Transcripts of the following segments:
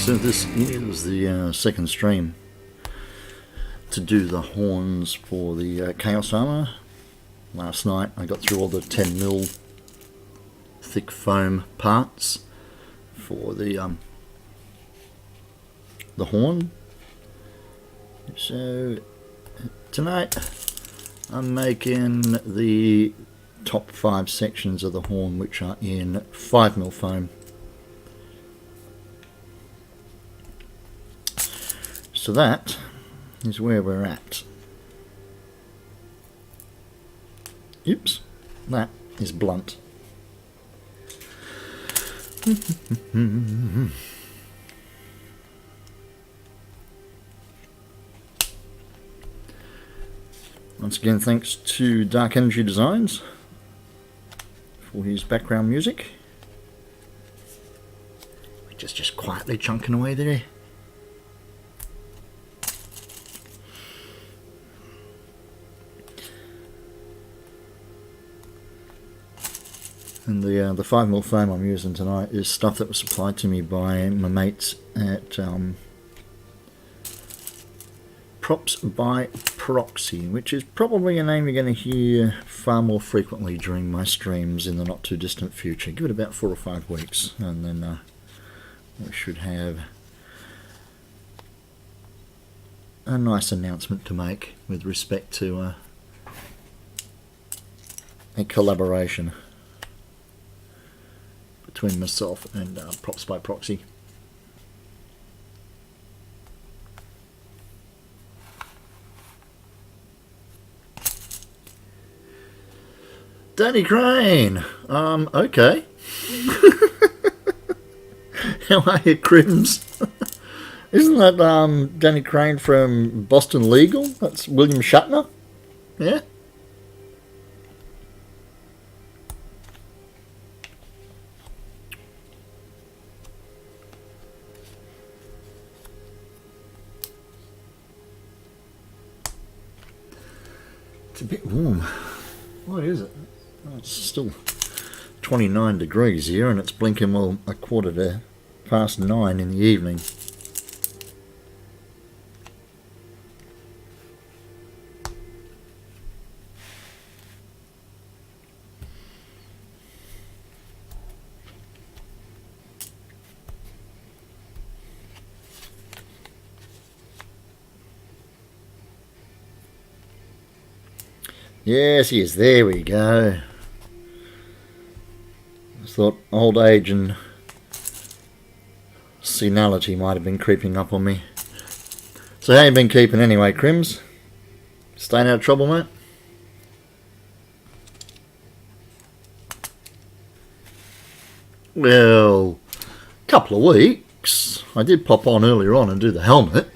So this is the second stream to do the horns for the Chaos Armor. Last night I got through all the 10mm thick foam parts for the horn. So tonight I'm making the top 5 sections of the horn, which are in 5mm foam. So that is where we're at. Oops, that is blunt. Once again, thanks to Dark Energy Designs for his background music. We're just quietly chunking away there. And the 5mm foam I'm using tonight is stuff that was supplied to me by my mates at Props by Proxy, which is probably a name you're going to hear far more frequently during my streams in the not too distant future. Give it about 4 or 5 weeks and then we should have a nice announcement to make with respect to a collaboration between myself and Props by Proxy. Danny Crane! Okay. How are you, Crims? Isn't that Danny Crane from Boston Legal? That's William Shatner? Yeah? It's a bit warm. What is it? Oh, it's still 29 degrees here and it's blinking well a 9:15 in the evening. Yes, yes, there we go. I thought old age and senility might have been creeping up on me. So how you been keeping anyway, Crims? Staying out of trouble, mate? Well, a couple of weeks. I did pop on earlier on and do the helmet.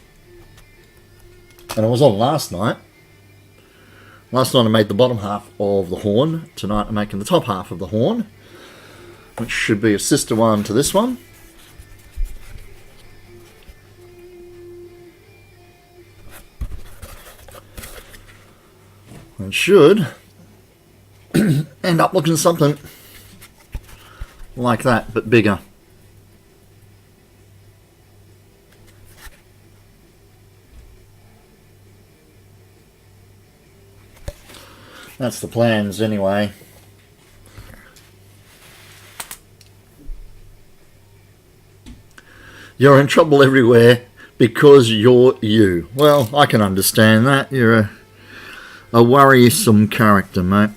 And I was on last night. Last night I made the bottom half of the horn. Tonight I'm making the top half of the horn, which should be a sister one to this one. And should end up looking something like that, but bigger. That's the plans anyway. You're in trouble everywhere because you're you. Well, I can understand that. You're a worrisome character, mate.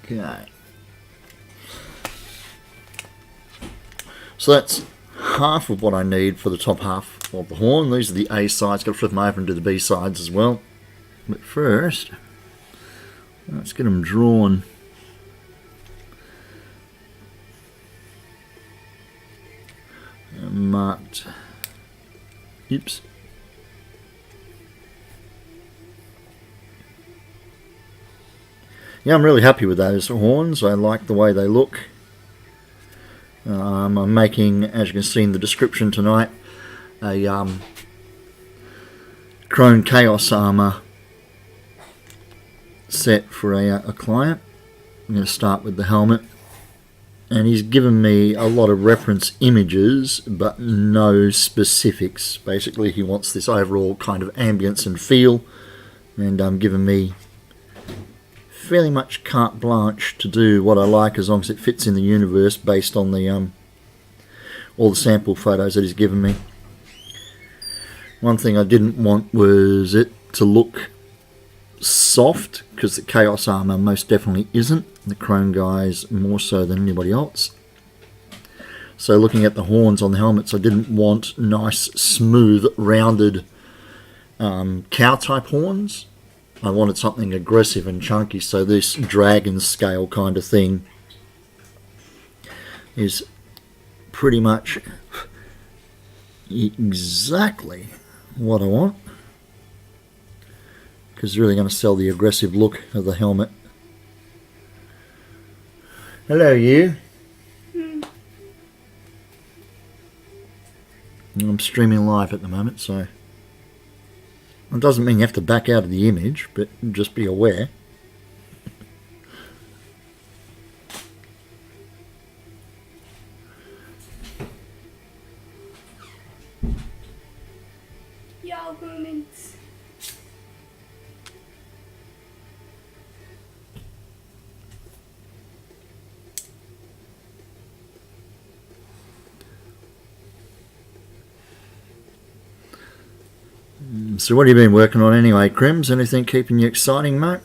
Okay. So that's half of what I need for the top half of the horn. These are the A sides. Got to flip them over and do the B sides as well. But first, let's get them drawn. And marked. Oops. Yeah, I'm really happy with those horns. I like the way they look. I'm making, as you can see in the description tonight, a Chrome Chaos Armor set for a client. I'm going to start with the helmet. and he's given me a lot of reference images but no specifics. Basically he wants this overall kind of ambience and feel, and given me fairly much carte blanche to do what I like as long as it fits in the universe based on the all the sample photos that he's given me. One thing I didn't want was it to look soft, because the Chaos armor most definitely isn't. The Chrome guys more so than anybody else. So looking at the horns on the helmets, I didn't want nice, smooth, rounded cow type horns. I wanted something aggressive and chunky, so this dragon scale kind of thing is pretty much exactly what I want, because it's really going to sell the aggressive look of the helmet. Hello, you. I'm streaming live at the moment, so it doesn't mean you have to back out of the image, but just be aware. Yo, moments. So what have you been working on anyway, Crims? Anything keeping you exciting, mate?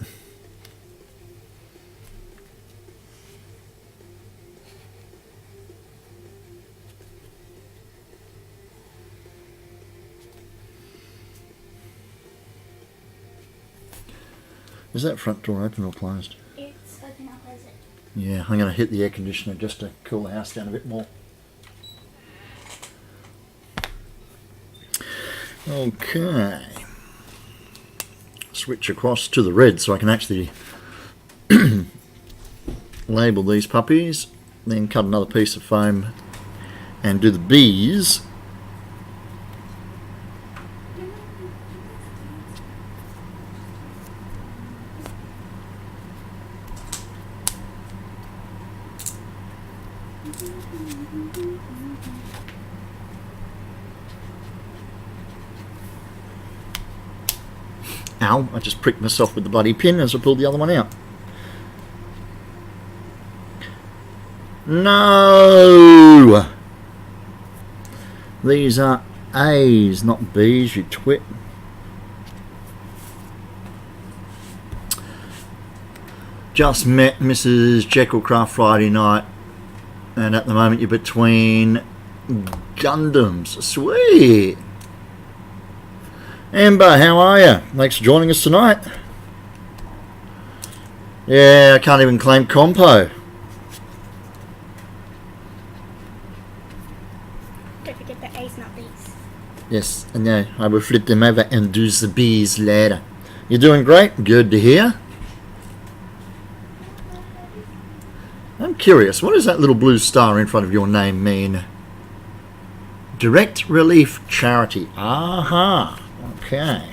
Is that front door open or closed? It's open, I'll close it. Yeah, I'm going to hit the air conditioner just to cool the house down a bit more. Okay. Switch across to the red so I can actually label these puppies, then cut another piece of foam and do the bees. Ow, I just pricked myself with the bloody pin as I pulled the other one out. No! These are A's, not B's, you twit. Just met Mrs. Jekyllcraft Friday night, and at the moment you're between Gundams. Sweet! Amber, how are you? Thanks for joining us tonight. Yeah, I can't even claim compo. Don't forget the A's, not B's. Yes, I know. I will flip them over and do the bees later. You're doing great. Good to hear. I'm curious, what does that little blue star in front of your name mean? Direct Relief Charity. Aha. Okay.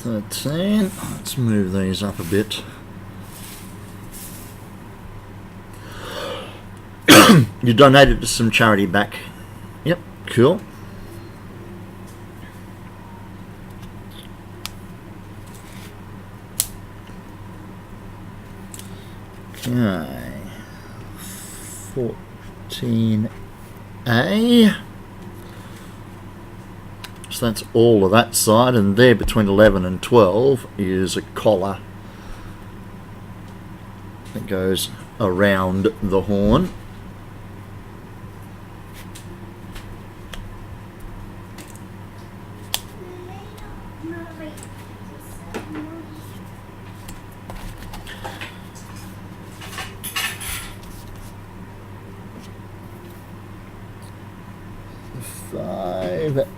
$13. Let's move these up a bit. You donated to some charity back. Yep, cool. Okay. 14A. So that's all of that side, and there between 11 and 12 is a collar that goes around the horn.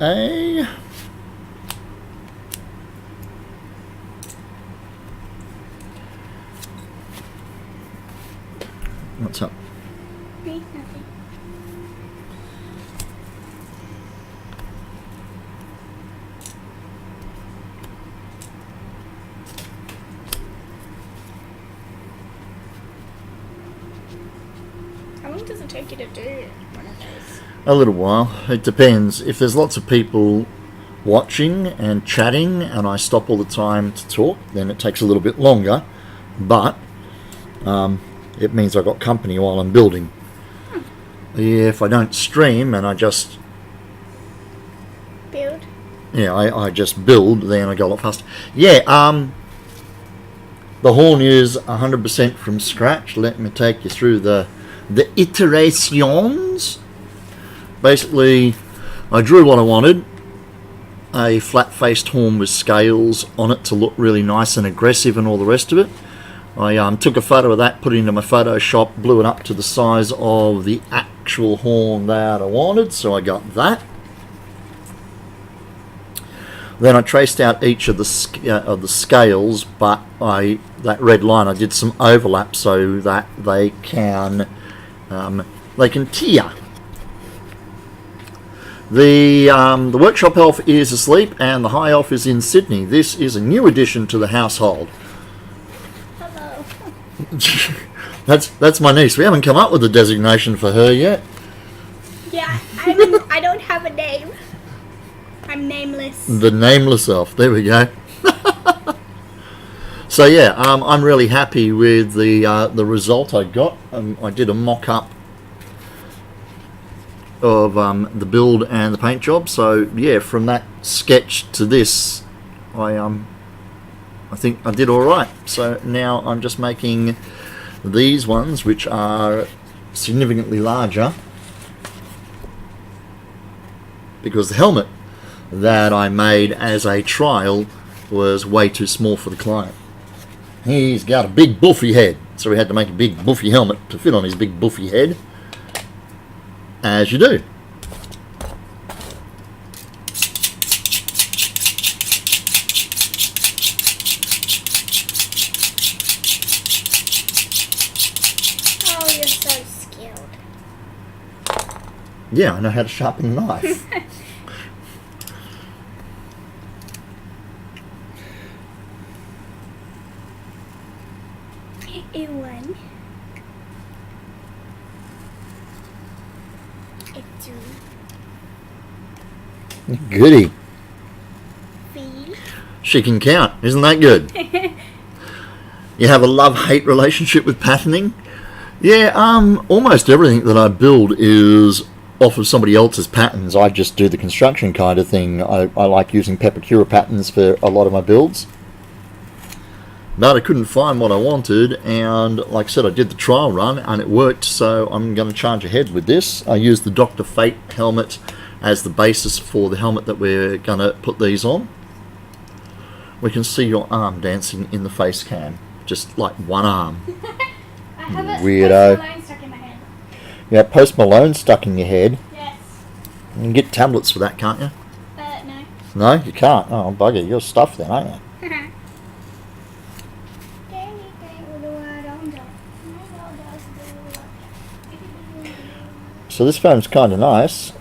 A. What's up? Nothing. How long does it take you to do one of those? A little while. It depends. If there's lots of people watching and chatting and I stop all the time to talk, then it takes a little bit longer. But it means I've got company while I'm building. If I don't stream and I just Build? Yeah, I just build, then I go a lot faster. Yeah, the horn is 100% from scratch. Let me take you through the iterations. Basically, I drew what I wanted. A flat-faced horn with scales on it to look really nice and aggressive and all the rest of it. I took a photo of that, put it into my Photoshop, blew it up to the size of the actual horn that I wanted, so I got that. Then I traced out each of the scales, but that red line I did some overlap so that they can tear. The workshop elf is asleep and the high elf is in Sydney. This is a new addition to the household. Hello. That's my niece. We haven't come up with a designation for her yet. Yeah, I don't have a name. I'm nameless. The nameless elf. There we go. So yeah, I'm really happy with the result I got. I did a mock-up of the build and the paint job. So yeah, from that sketch to this, I think I did all right. So now I'm just making these ones, which are significantly larger, because the helmet that I made as a trial was way too small for the client. He's got a big buffy head, so we had to make a big buffy helmet to fit on his big buffy head, as you do. Oh, you're so skilled. Yeah, I know how to sharpen a knife. A1. A2. Goody. B. She can count. Isn't that good? You have a love-hate relationship with patterning? Yeah, almost everything that I build is off of somebody else's patterns. I just do the construction kind of thing. I like using Pepakura patterns for a lot of my builds. But I couldn't find what I wanted, and like I said, I did the trial run and it worked, so I'm going to charge ahead with this. I used the Dr. Fate helmet as the basis for the helmet that we're going to put these on. We can see your arm dancing in the face cam, just like one arm. I have a Weirdo. Post Malone stuck in my head. Yeah, Post Malone stuck in your head. Yes. You can get tablets for that, can't you? No. No, you can't. Oh, bugger, you're stuffed then, aren't you? So this foam's kind of nice.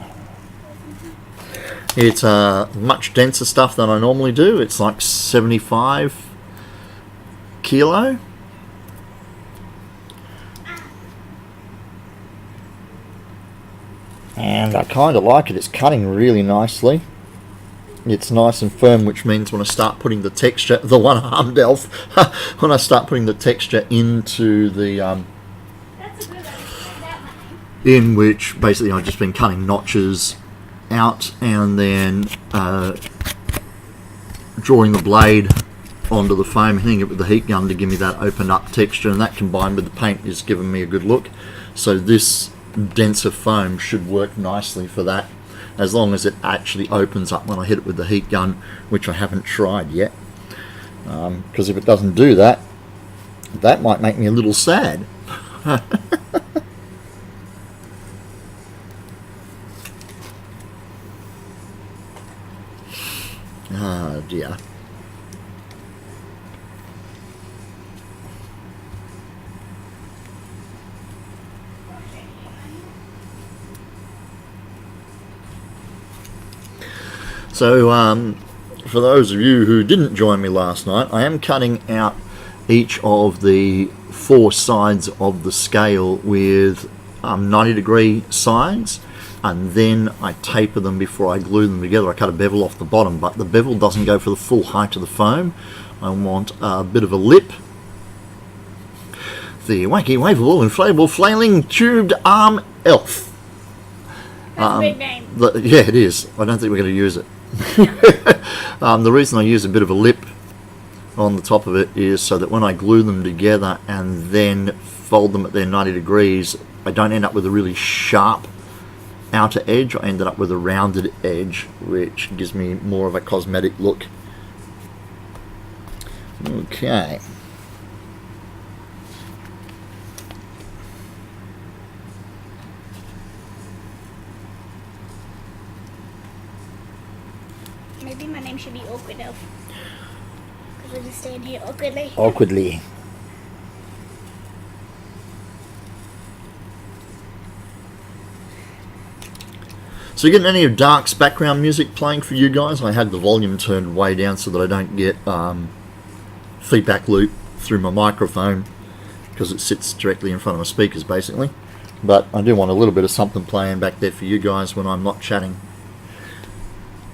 It's much denser stuff than I normally do. It's like 75 kilo. And I kind of like it. It's cutting really nicely. It's nice and firm, which means when I start putting the texture, the one-armed elf, when I start putting the texture into the That's a good idea. in which basically I've just been cutting notches out and then drawing the blade onto the foam, hitting it with the heat gun to give me that opened up texture, and that combined with the paint is giving me a good look. So this denser foam should work nicely for that, as long as it actually opens up when I hit it with the heat gun, which I haven't tried yet, because if it doesn't do that, that might make me a little sad. Oh dear. So, for those of you who didn't join me last night, I am cutting out each of the 4 sides of the scale with 90-degree sides, and then I taper them before I glue them together. I cut a bevel off the bottom, but the bevel doesn't go for the full height of the foam. I want a bit of a lip. The wacky, waveable, inflatable, flailing, tubed arm elf. That's a big name. Yeah, it is. I don't think we're going to use it. The reason I use a bit of a lip on the top of it is so that when I glue them together and then fold them at their 90 degrees, I don't end up with a really sharp outer edge. I ended up with a rounded edge, which gives me more of a cosmetic look. Okay. Maybe my name should be Awkward Elf. Because I just stand here awkwardly. Awkwardly. So you getting any of Dark's background music playing for you guys? I had the volume turned way down so that I don't get feedback loop through my microphone, because it sits directly in front of my speakers basically. But I do want a little bit of something playing back there for you guys when I'm not chatting.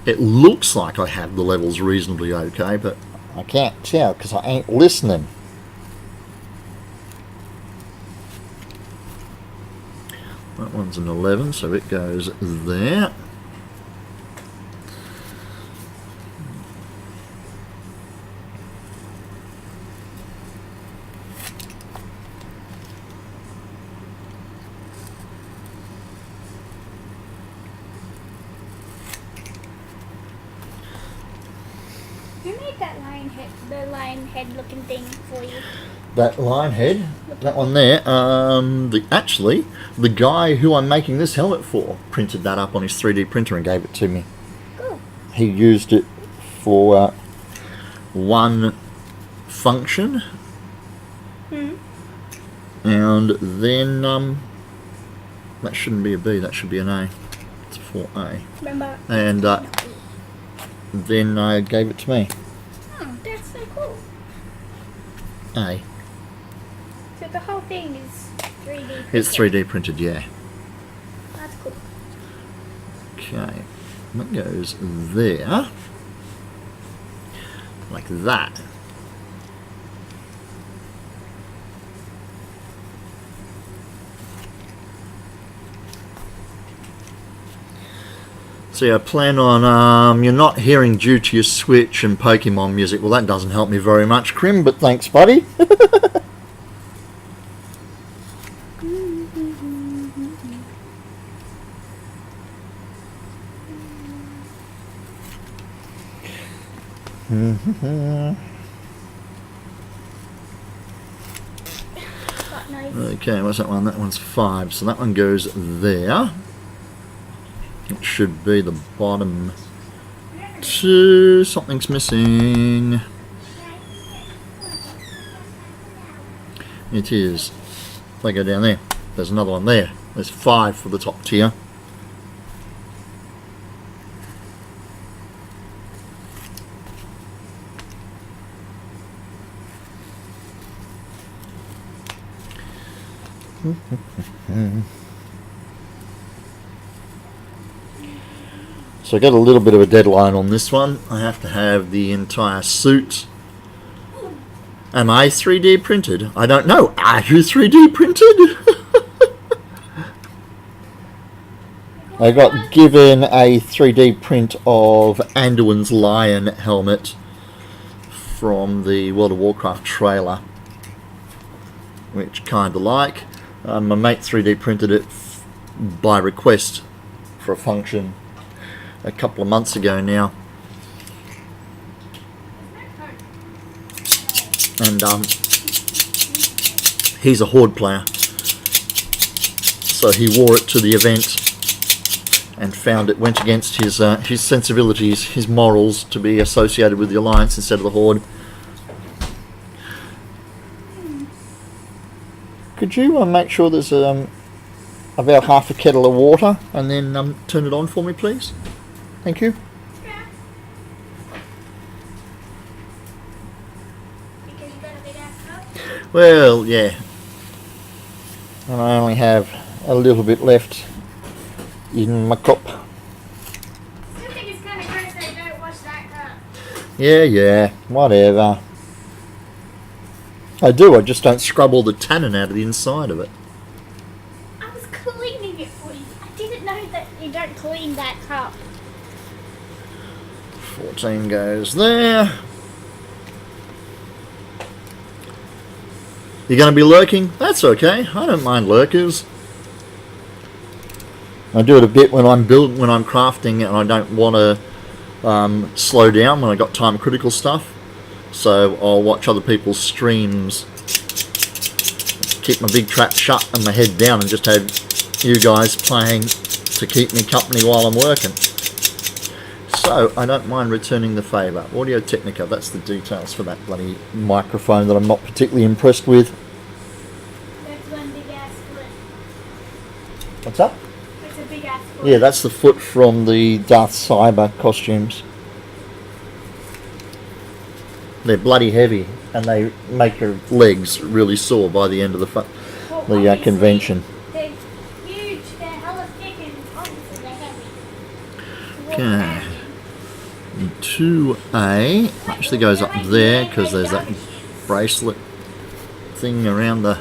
It looks like I have the levels reasonably okay, but I can't tell because I ain't listening. That one's an 11, so it goes there. Who made that lion head looking thing for you? That lion head, that one there, actually, the guy who I'm making this helmet for printed that up on his 3D printer and gave it to me. Cool. He used it for one function, and then that shouldn't be a B, that should be an A. It's for A. Remember? And then I gave it to me. Oh, that's so cool. A. So the whole thing is 3D printed. It's 3D printed, yeah. That's cool. Okay, that goes there, like that. So I plan on, you're not hearing due to your Switch and Pokemon music. Well, that doesn't help me very much, Crim, but thanks, buddy. Okay, what's that one? That one's 5, so that one goes there. It should be the bottom 2. Something's missing. It is. If I go down there, there's another one there. There's 5 for the top tier. So I got a little bit of a deadline on this one. I have to have the entire suit. Am I 3D printed? I don't know. Are you 3D printed? I got given a 3D print of Anduin's lion helmet from the World of Warcraft trailer, which kind of like. My mate 3D printed it by request for a function a couple of months ago now, and he's a Horde player, so he wore it to the event and found it went against his sensibilities, his morals, to be associated with the Alliance instead of the Horde. Could you make sure there's about half a kettle of water and then turn it on for me, please? Thank you. Yeah. Because you got a big ass cup? Well, yeah. And I only have a little bit left in my cup. I still think it's kind of gross that you don't wash that cup. Yeah, whatever. I do, I just don't scrub all the tannin out of the inside of it. I was cleaning it for you. I didn't know that you don't clean that cup. 14 goes there. You're going to be lurking? That's okay. I don't mind lurkers. I do it a bit when I'm crafting, and I don't want to slow down when I got time critical stuff. So I'll watch other people's streams, keep my big trap shut and my head down, and just have you guys playing to keep me company while I'm working. So I don't mind returning the favour. Audio Technica, that's the details for that bloody microphone that I'm not particularly impressed with. That's one big ass foot. What's up? That's a big ass foot. Yeah, that's the foot from the Darth Cyber costumes. They're bloody heavy, and they make your legs really sore by the end of the convention. They're huge, they're hella thick, and obviously they're heavy. Okay. 2A actually goes up there because there's that bracelet thing around the...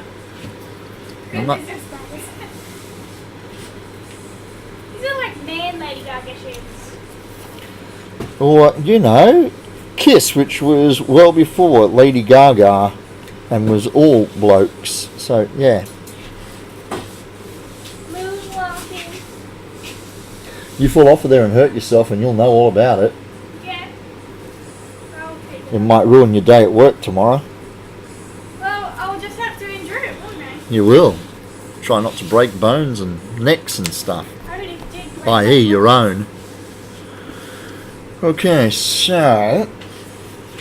I'm not... These are like man Lady Gaga shoes. Or, you know, Kiss, which was well before Lady Gaga and was all blokes. So, yeah. Moonwalking. You fall off of there and hurt yourself and you'll know all about it. Yeah. I'll take It it. might ruin your day at work tomorrow. Well, I'll just have to endure it, won't I? You will. Try not to break bones and necks and stuff. I already did. break I.e. my your own. Okay, so...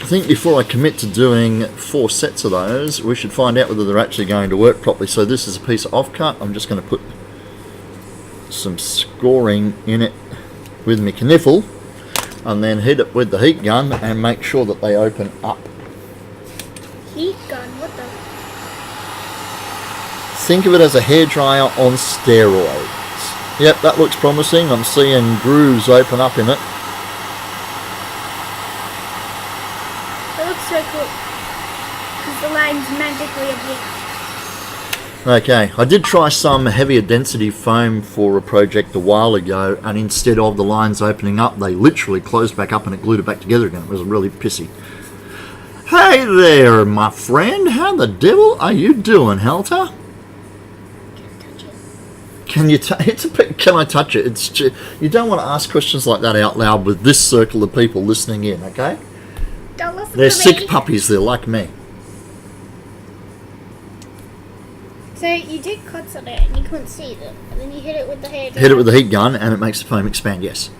I think before I commit to doing 4 sets of those, we should find out whether they're actually going to work properly. So this is a piece of offcut. I'm just going to put some scoring in it with my kniffle, and then hit it with the heat gun and make sure that they open up. heat gun. What the? Think of it as a hairdryer on steroids. Yep, that looks promising. I'm seeing grooves open up in it. It looks so cool. Because the lines magically appear. Okay, I did try some heavier density foam for a project a while ago, and instead of the lines opening up, they literally closed back up and it glued it back together again. It was really pissy. Hey there, my friend. How the devil are you doing, Helter? Can you it's a bit, can I touch it? It's just, you don't want to ask questions like that out loud with this circle of people listening in, okay? Don't listen They're to sick me. puppies, they're like me. So you did cuts on it and you couldn't see them, and then you hit it with the hair. Hit it with the heat gun and it makes the foam expand, yes.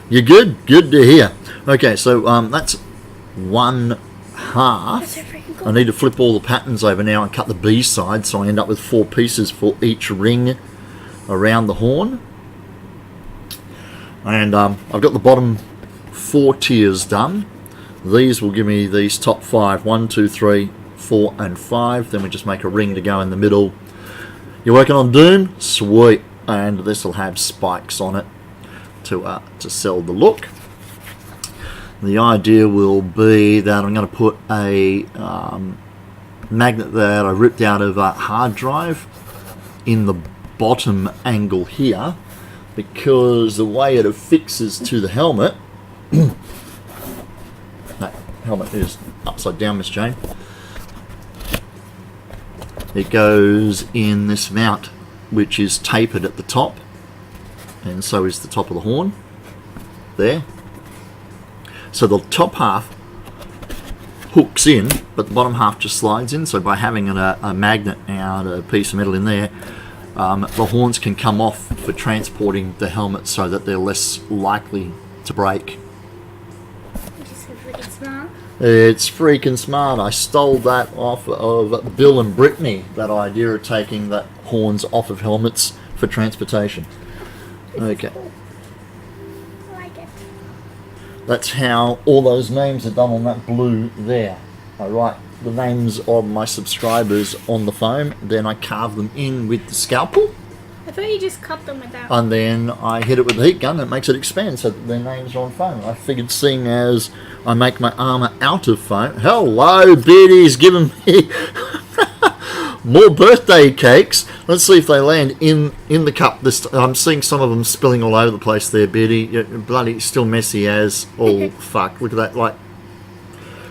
You're good? Good to hear. Okay, so that's one half. That's so freaking cool. I need to flip all the patterns over now and cut the B side, so I end up with 4 pieces for each ring around the horn. And I've got the bottom 4 tiers done. These will give me these top 5. 1, 2, 3, 4 and 5. Then we just make a ring to go in the middle. You're working on Doom? Sweet. And this will have spikes on it to sell the look. The idea will be that I'm going to put a magnet that I ripped out of a hard drive in the bottom angle here, because the way it affixes to the helmet, that helmet is upside down, Miss Jane, it goes in this mount which is tapered at the top, and so is the top of the horn there. So the top half hooks in, but the bottom half just slides in. So by having a magnet and a piece of metal in there, the horns can come off for transporting the helmet so that they're less likely to break. Which is so freaking smart. It's freaking smart. I stole that off of Bill and Brittany, that idea of taking the horns off of helmets for transportation. Okay. Cool. I like it. That's how all those names are done on that blue there. I write the names of my subscribers on the foam, then I carve them in with the scalpel, I thought you just cut them with that. And then I hit it with the heat gun and it makes it expand so that their names are on foam. I figured seeing as I make my armour out of foam... Hello, Beardy's giving me more birthday cakes. Let's see if they land in the cup. I'm seeing some of them spilling all over the place there, Beardy. You're bloody still messy as all fuck. Look at that. Like,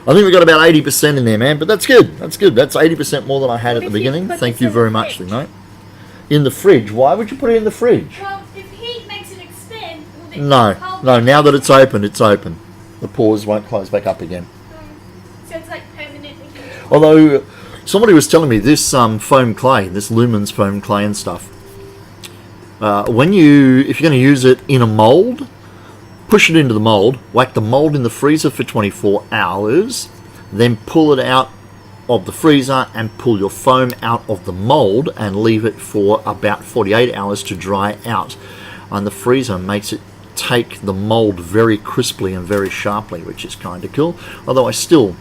I think we got about 80% in there, man. But that's good. That's good. That's 80% more than I had at the beginning. Thank you very much, mate. In the fridge? Why would you put it in the fridge? Well, if heat makes it expand... No. Now that it's open, it's open. The pores won't close back up again. So it's like permanently... Although, somebody was telling me this foam clay, this Lumens foam clay and stuff, if you're going to use it in a mould, push it into the mould, whack the mould in the freezer for 24 hours, then pull it out of the freezer and pull your foam out of the mould and leave it for about 48 hours to dry out. And the freezer makes it take the mould very crisply and very sharply, which is kind of cool. Although I still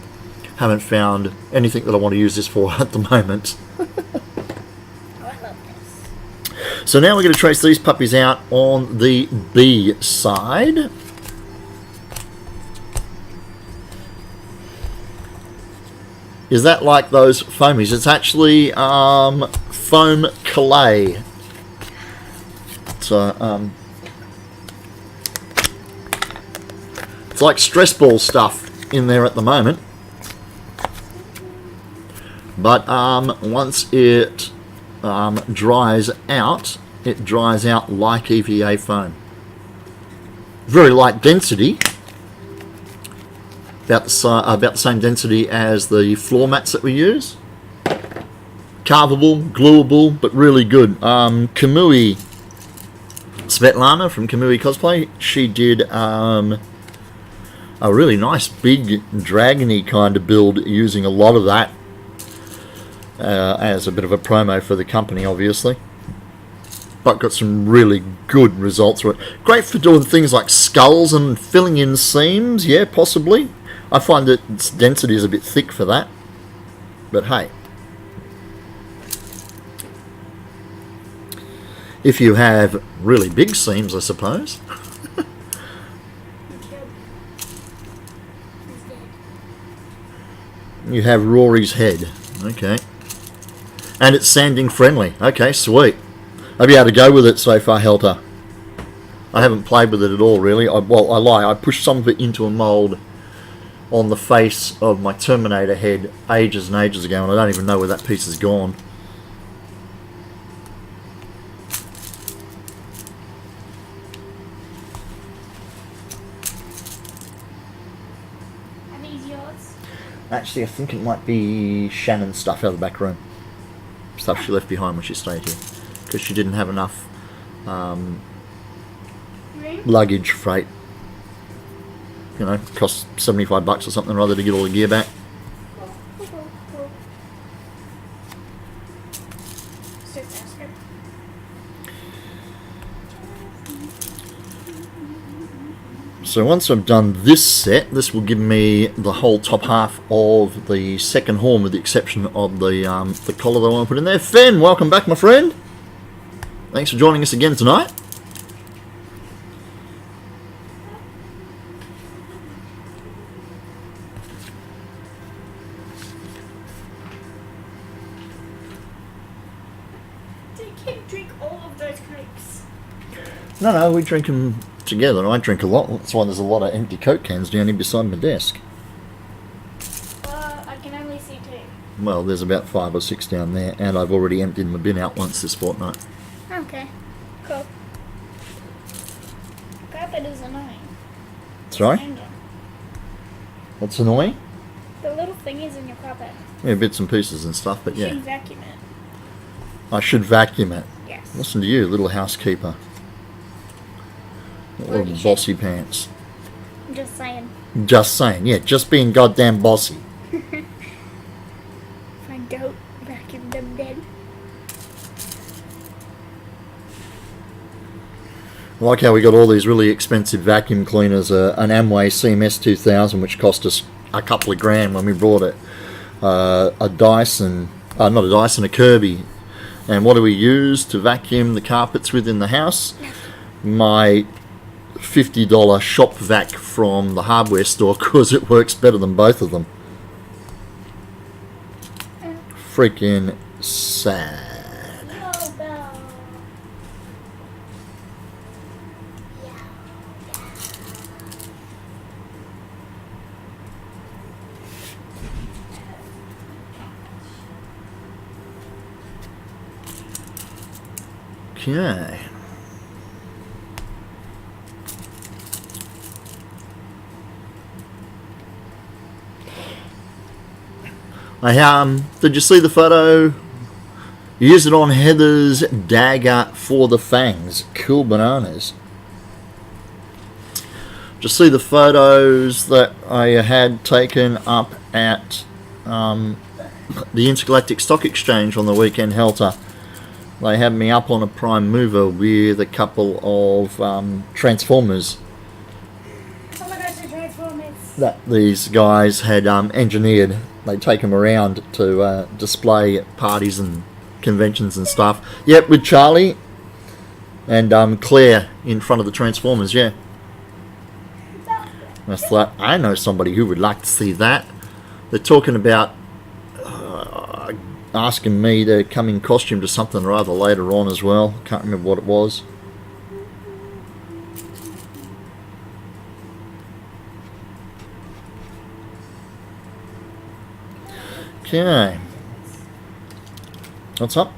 haven't found anything that I want to use this for at the moment. Oh, I love this. So now we're going to trace these puppies out on the B side. Is that like those foamies? It's actually foam clay. So it's like stress ball stuff in there at the moment. But once it dries out, it dries out like EVA foam. Very light density. About the same density as the floor mats that we use. Carvable, gluable, but really good. Kamui Svetlana from Kamui Cosplay, she did a really nice big dragony kind of build using a lot of that as a bit of a promo for the company, obviously. But got some really good results for it. Great for doing things like skulls and filling in seams, yeah, possibly. I find that its density is a bit thick for that, but hey. If you have really big seams, I suppose. You have Rory's head, okay. And it's sanding friendly, okay, sweet. I'll be able to go with it so far, Helter. I haven't played with it at all, really. I lie, I pushed some of it into a mould on the face of my Terminator head ages and ages ago, and I don't even know where that piece has gone. Are these yours? Actually, I think it might be Shannon's stuff out of the back room. Stuff she left behind when she stayed here. Because she didn't have enough luggage freight. You know, cost $75 or something rather to get all the gear back. So once I've done this set, this will give me the whole top half of the second horn, with the exception of the collar that I want to put in there. Finn, welcome back, my friend. Thanks for joining us again tonight. Drink all of those cokes. No, we drink them together. I drink a lot. That's why there's a lot of empty Coke cans down here beside my desk. I can only see 2. Well, there's about 5 or 6 down there, and I've already emptied my bin out once this fortnight. Okay, cool. Carpet is annoying. Sorry? What's annoying? The little thingies in your carpet. Yeah, bits and pieces and stuff, but You yeah. should vacuum it. I should vacuum it. Yes. Listen to you, little housekeeper. Little bossy pants. I'm just saying. Just saying, yeah, just being goddamn bossy. If I don't vacuum them then. I like how we got all these really expensive vacuum cleaners, an Amway CMS 2000, which cost us a couple of grand when we bought it. A Dyson, not a Dyson, a Kirby And what do we use to vacuum the carpets within the house? My $50 shop vac from the hardware store, because it works better than both of them. Freaking sad. Okay. Did you see the photo? Use it on Heather's dagger for the fangs. Cool bananas. Just see the photos that I had taken up at the Intergalactic Stock Exchange on the weekend, Helter. They had me up on a prime mover with a couple of Transformers. Oh my gosh, the Transformers. That these guys had engineered. They take them around to display at parties and conventions and stuff. Yep, with Charlie and Claire in front of the Transformers, yeah. I thought, I know somebody who would like to see that. They're talking about asking me to come in costume to something or other later on as well. Can't remember what it was. Okay. What's up?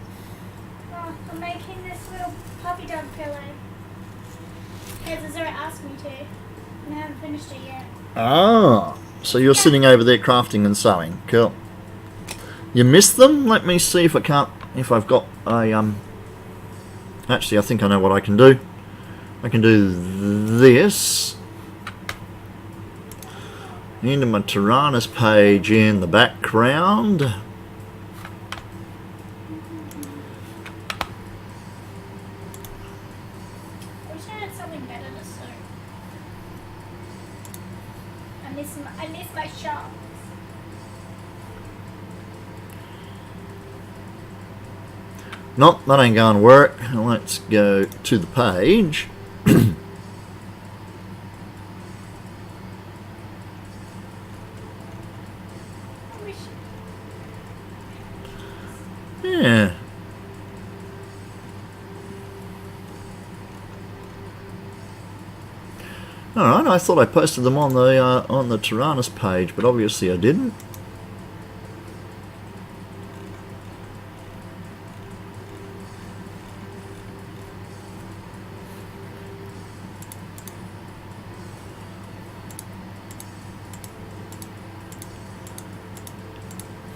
Oh, I'm making this little puppy dog pillow. Because Zara asked me to. And I haven't finished it yet. Ah, so you're sitting over there crafting and sewing. Cool. You missed them? Let me see if I've got a actually, I think I know what I can do. I can do this into my Tyrannus page in the background. I wish I had something better to sew. I miss my shop. Nope, that ain't going to work. Let's go to the page. Yeah. Alright, I thought I posted them on the Tyrannus page, but obviously I didn't.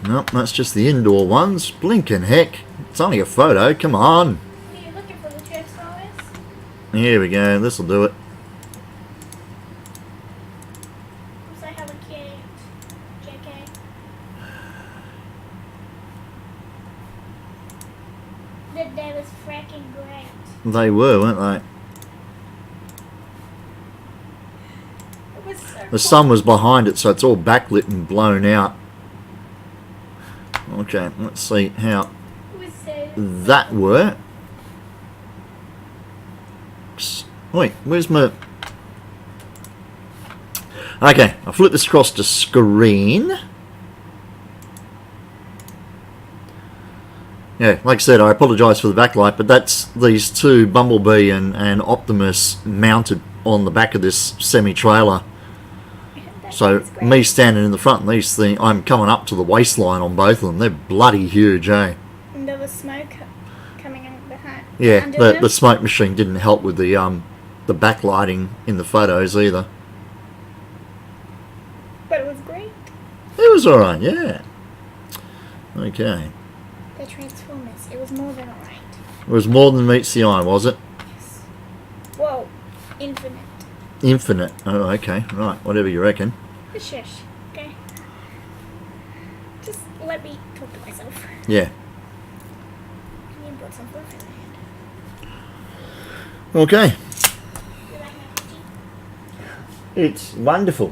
Nope, that's just the indoor ones. Blinking heck. It's only a photo, come on. Are you looking for the Transformers? Here we go, this'll do it. Because I have a kid. JK. The day was fracking great. They were, weren't they? It was so The cool. sun was behind it, so it's all backlit and blown out. Okay, let's see how It was so that works. Wait, where's my... Okay, I'll flip this across to screen. Yeah, like I said, I apologise for the backlight, but that's these two, Bumblebee and Optimus, mounted on the back of this semi-trailer. So was great. me standing in the front, and these things, I'm coming up to the waistline on both of them. They're bloody huge, eh? And there was smoke coming in behind. Yeah, under the them. smoke machine didn't help with the backlighting in the photos either. But it was great. It was alright, yeah. Okay. The Transformers. It was more than alright. It was more than meets the eye, was it? Yes. Whoa. Infinite. Infinite. Oh, okay. Right, whatever you reckon. Shush. Okay. Just let me talk to myself. Yeah. You brought some fluff in my hand. Okay. You like my cookie? It's wonderful.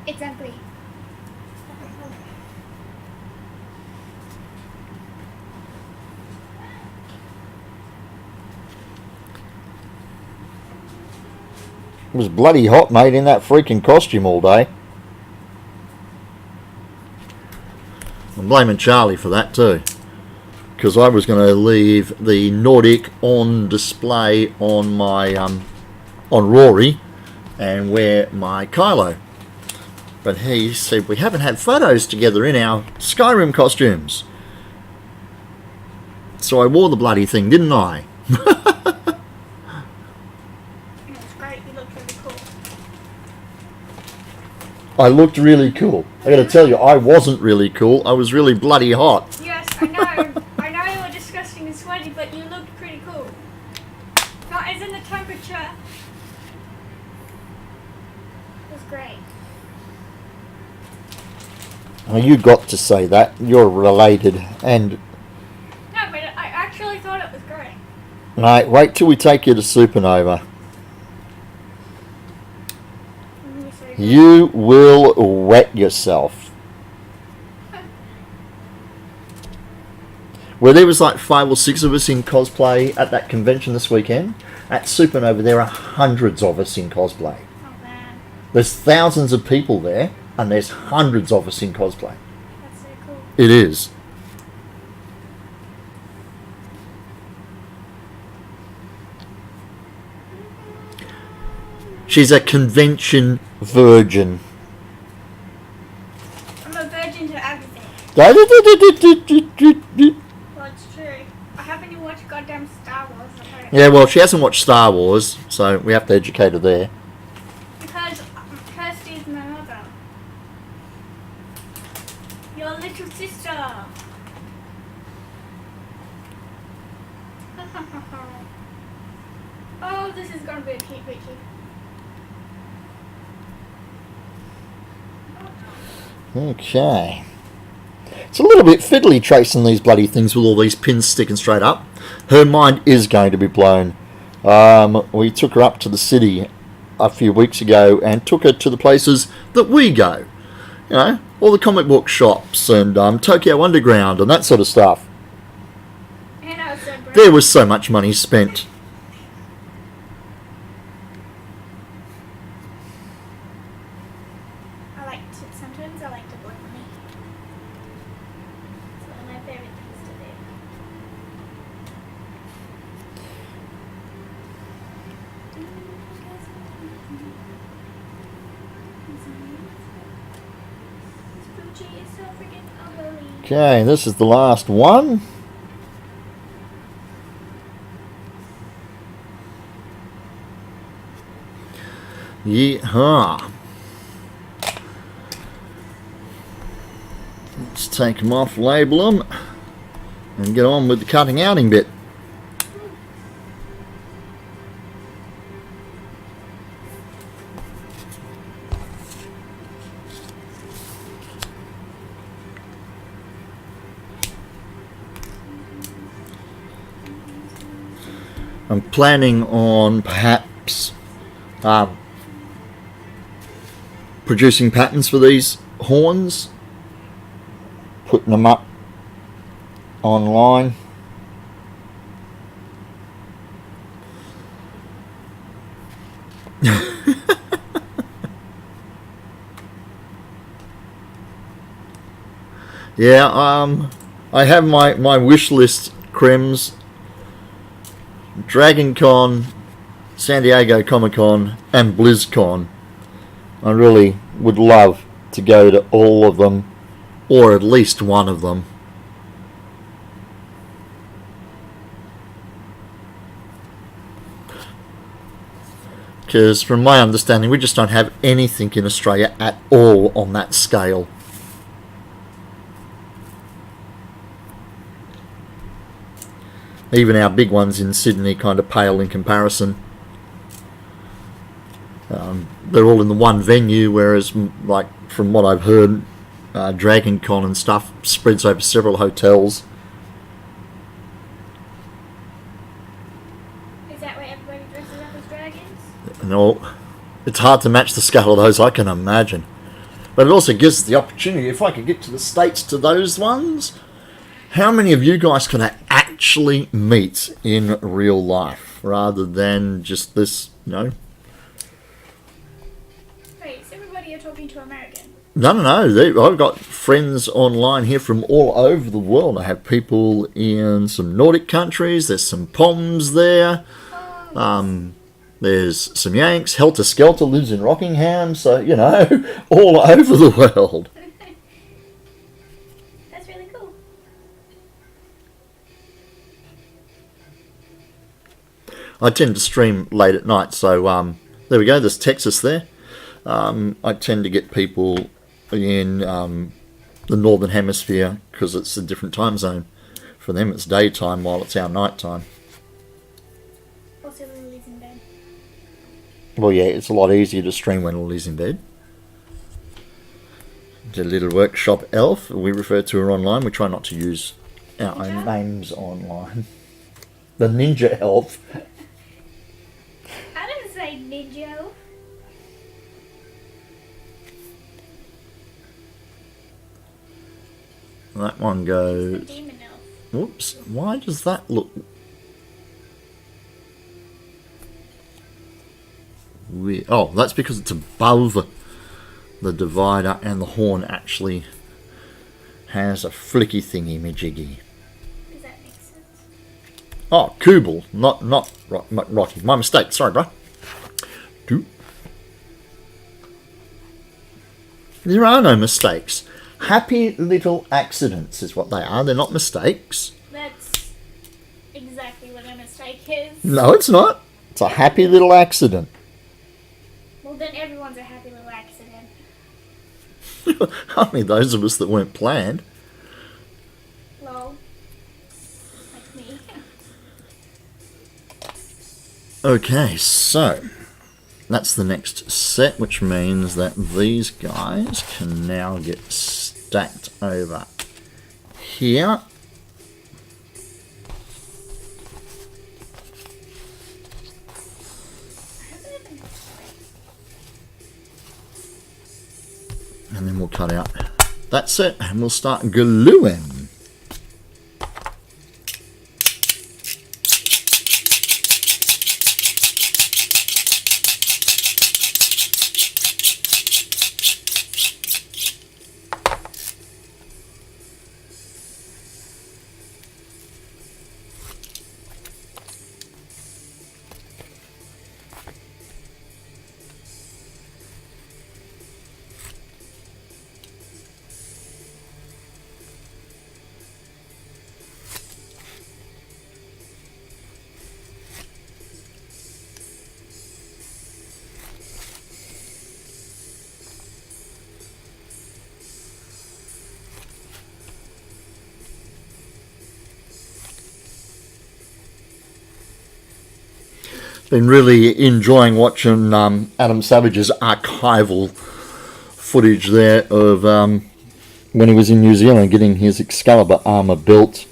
It's ugly. It was bloody hot, mate, in that freaking costume all day. I'm blaming Charlie for that too, because I was going to leave the Nordic on display on my on Rory and wear my Kylo. But he said we haven't had photos together in our Skyrim costumes. So I wore the bloody thing, didn't I? It was great. You looked really cool. I looked really cool. I got to tell you, I wasn't really cool. I was really bloody hot. Yes, I know. I know you were disgusting and sweaty, but you looked pretty cool. Not as in the temperature. It was great. Well, you got to say that. You're related. And No, but I actually thought it was great. mate, wait till we take you to Supernova. Let me see. You will wet yourself. Where there was like 5 or 6 of us in cosplay at that convention this weekend, at Supernova there are hundreds of us in cosplay. Oh man, There's thousands of people there, and there's hundreds of us in cosplay. that's so cool. It is. She's a convention virgin. I'm a virgin to everything. Yeah, Well, it's true. I haven't even watched goddamn Star Wars. well, she hasn't watched Star Wars, so we have to educate her there. Because Kirsty is my mother. Your little sister. Oh, this is gonna be a cute picture. Okay. It's a little bit fiddly tracing these bloody things with all these pins sticking straight up. Her mind is going to be blown. We took her up to the city a few weeks ago and took her to the places that we go. You know, all the comic book shops and Tokyo Underground and that sort of stuff. And I was so brave. There was so much money spent. Sometimes I like to blow money. It's one of my favorite things to do. Fuji is so freaking ugly. Okay, this is the last one. Yeehaw. Let's take them off, label them, and get on with the cutting outing bit. I'm planning on perhaps producing patterns for these horns, putting them up online. Yeah, I have my wish list crems. Dragon Con, San Diego Comic Con, and BlizzCon. I really would love to go to all of them, or at least one of them. Because from my understanding, we just don't have anything in Australia at all on that scale. Even our big ones in Sydney kind of pale in comparison. They're all in the one venue, whereas, like, from what I've heard, Dragon Con and stuff spreads over several hotels. Is that where everybody dresses up as dragons? No, it's hard to match the scale of those, I can imagine. But it also gives us the opportunity, if I could get to the States to those ones, how many of you guys can I actually meet in real life, rather than just this, you know, only to American? No. I've got friends online here from all over the world. I have people in some Nordic countries. There's some Poms there. There's some Yanks. Helter Skelter lives in Rockingham. So, you know, all over the world. That's really cool. I tend to stream late at night. So, there we go. There's Texas there. I tend to get people in the Northern Hemisphere because it's a different time zone. For them, it's daytime while it's our nighttime. Also, Lily's in bed. Well, yeah, it's a lot easier to stream when Lily's in bed. The little workshop elf, we refer to her online. We try not to use our own names online. The ninja elf. I didn't say ninja. That one goes... Demon elf. Whoops, why does that look... weird? Oh, that's because it's above the divider and the horn actually has a flicky thingy majiggy. Does that make sense? Oh, Kubel, not Rocky. My mistake, sorry, bro. There are no mistakes. Happy little accidents is what they are. They're not mistakes. That's exactly what a mistake is. No, it's not. It's a happy little accident. Well, then everyone's a happy little accident. Only those of us that weren't planned. Lol. Like me. Okay, so that's the next set, which means that these guys can now get stacked over here. And then we'll cut out that set and we'll start gluing. Been really enjoying watching Adam Savage's archival footage there of when he was in New Zealand getting his Excalibur armour built.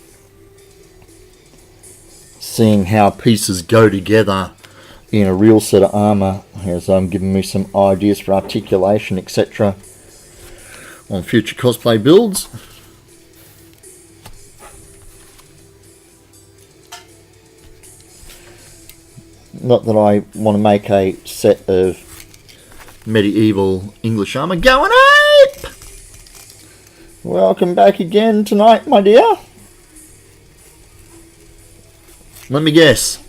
Seeing how pieces go together in a real set of armour has given me some ideas for articulation, etc. on future cosplay builds. Not that I want to make a set of medieval English armour. Going ape! Welcome back again tonight, my dear. Let me guess.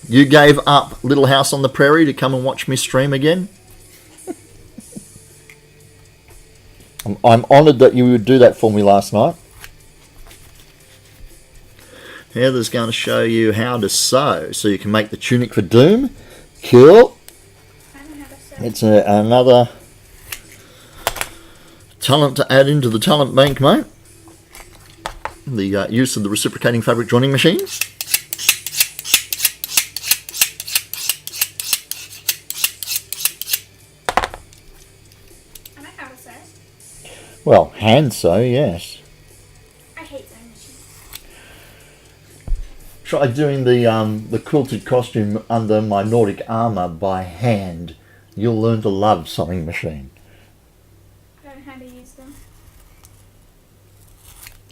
You gave up Little House on the Prairie to come and watch me stream again? I'm honoured that you would do that for me last night. Heather's going to show you how to sew so you can make the tunic for Doom. Cool. I don't know how to sew. It's another talent to add into the talent bank, mate. The use of the reciprocating fabric joining machines. I know how to sew. Well, hand sew, yes. I hate sewing machines. Try doing the quilted costume under my Nordic armour by hand. You'll learn to love sewing machine. I don't know how to use them.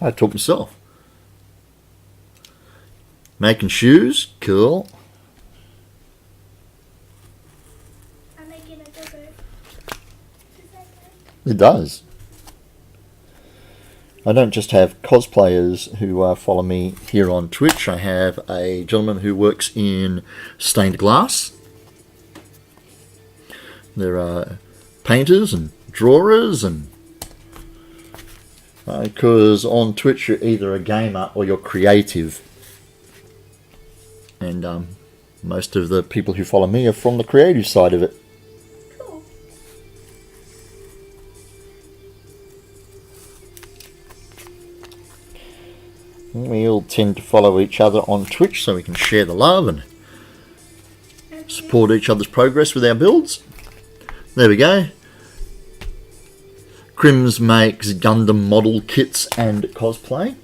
I taught myself. Making shoes, cool. I'm making a dildo. Does that work? It does. I don't just have cosplayers who follow me here on Twitch. I have a gentleman who works in stained glass. There are painters and drawers, and because on Twitch you're either a gamer or you're creative. And most of the people who follow me are from the creative side of it. Cool. We all tend to follow each other on Twitch so we can share the love and support each other's progress with our builds. There we go. Crims makes Gundam model kits and cosplay.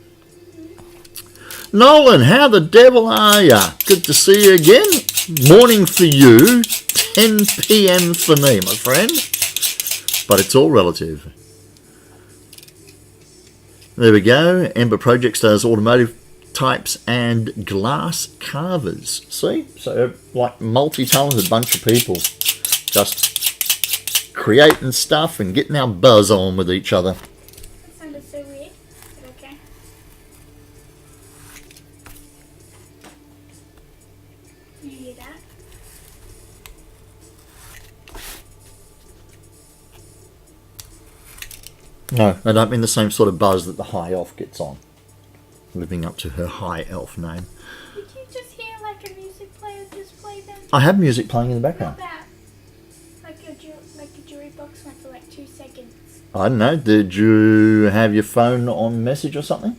Nolan, how the devil are ya? Good to see you again. Morning for you, 10 PM for me, my friend. But it's all relative. There we go. Ember Projects does automotive types and glass carvers. See? So, like, multi-talented bunch of people. Just creating stuff and getting our buzz on with each other. That sounded so weird, but okay. You hear that? No, I don't mean the same sort of buzz that the High Elf gets on. Living up to her High Elf name. Did you just hear like a music player just play them? I have music playing in the background. Not that. Like a jewelry box went for like 2 seconds. I don't know, did you have your phone on message or something?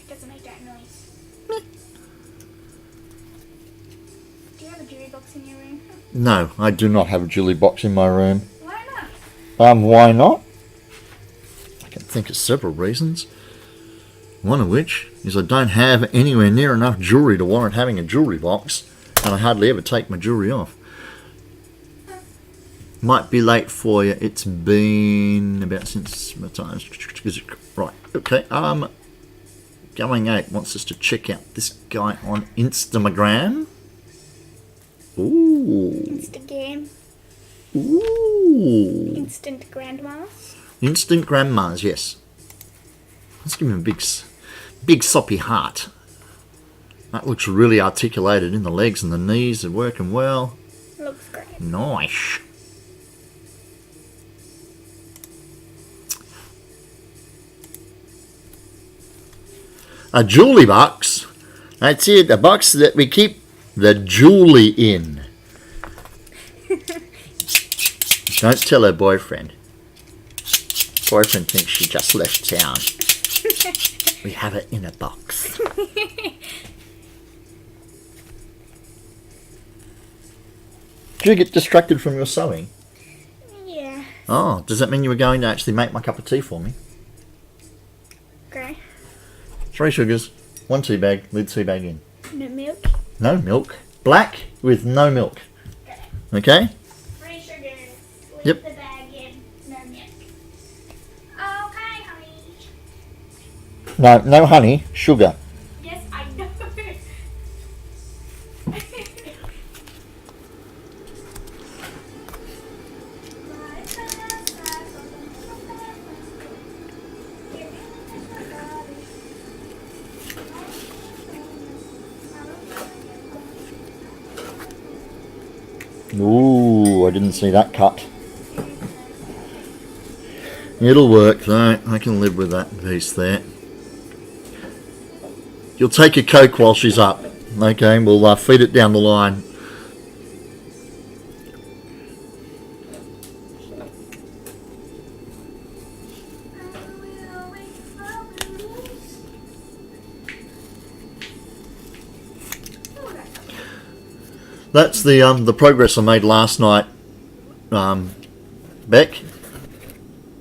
It doesn't make that noise. Do you have a jewelry box in your room? No, I do not have a jewelry box in my room. Why not? Why not? I can think of several reasons. One of which is I don't have anywhere near enough jewelry to warrant having a jewelry box, and I hardly ever take my jewelry off. Might be late for you. It's been about since what time? Right. Okay. Going 8 wants us to check out this guy on Instagram. Ooh. Instagram. Ooh. Instant grandmas. Instant grandmas, yes. Let's give him a big soppy heart. That looks really articulated in the legs, and the knees are working well. Looks great. Nice. A jewelry box. That's it, a box that we keep the jewelry in. Don't tell her boyfriend. Boyfriend thinks she just left town. We have it in a box. Did you get distracted from your sewing? Yeah. Oh, does that mean you were going to actually make my cup of tea for me? Okay. 3 sugars, 1 tea bag, lid tea bag in. No milk. No milk. Black with no milk. Okay? 3 sugars. Leave Yep. the bag in. No milk. Okay, honey. No honey, sugar. Yes, I know. Ooh, I didn't see that cut. It'll work though. I can live with that piece there. You'll take a Coke while she's up. Okay, we'll feed it down the line. That's the progress I made last night, Beck.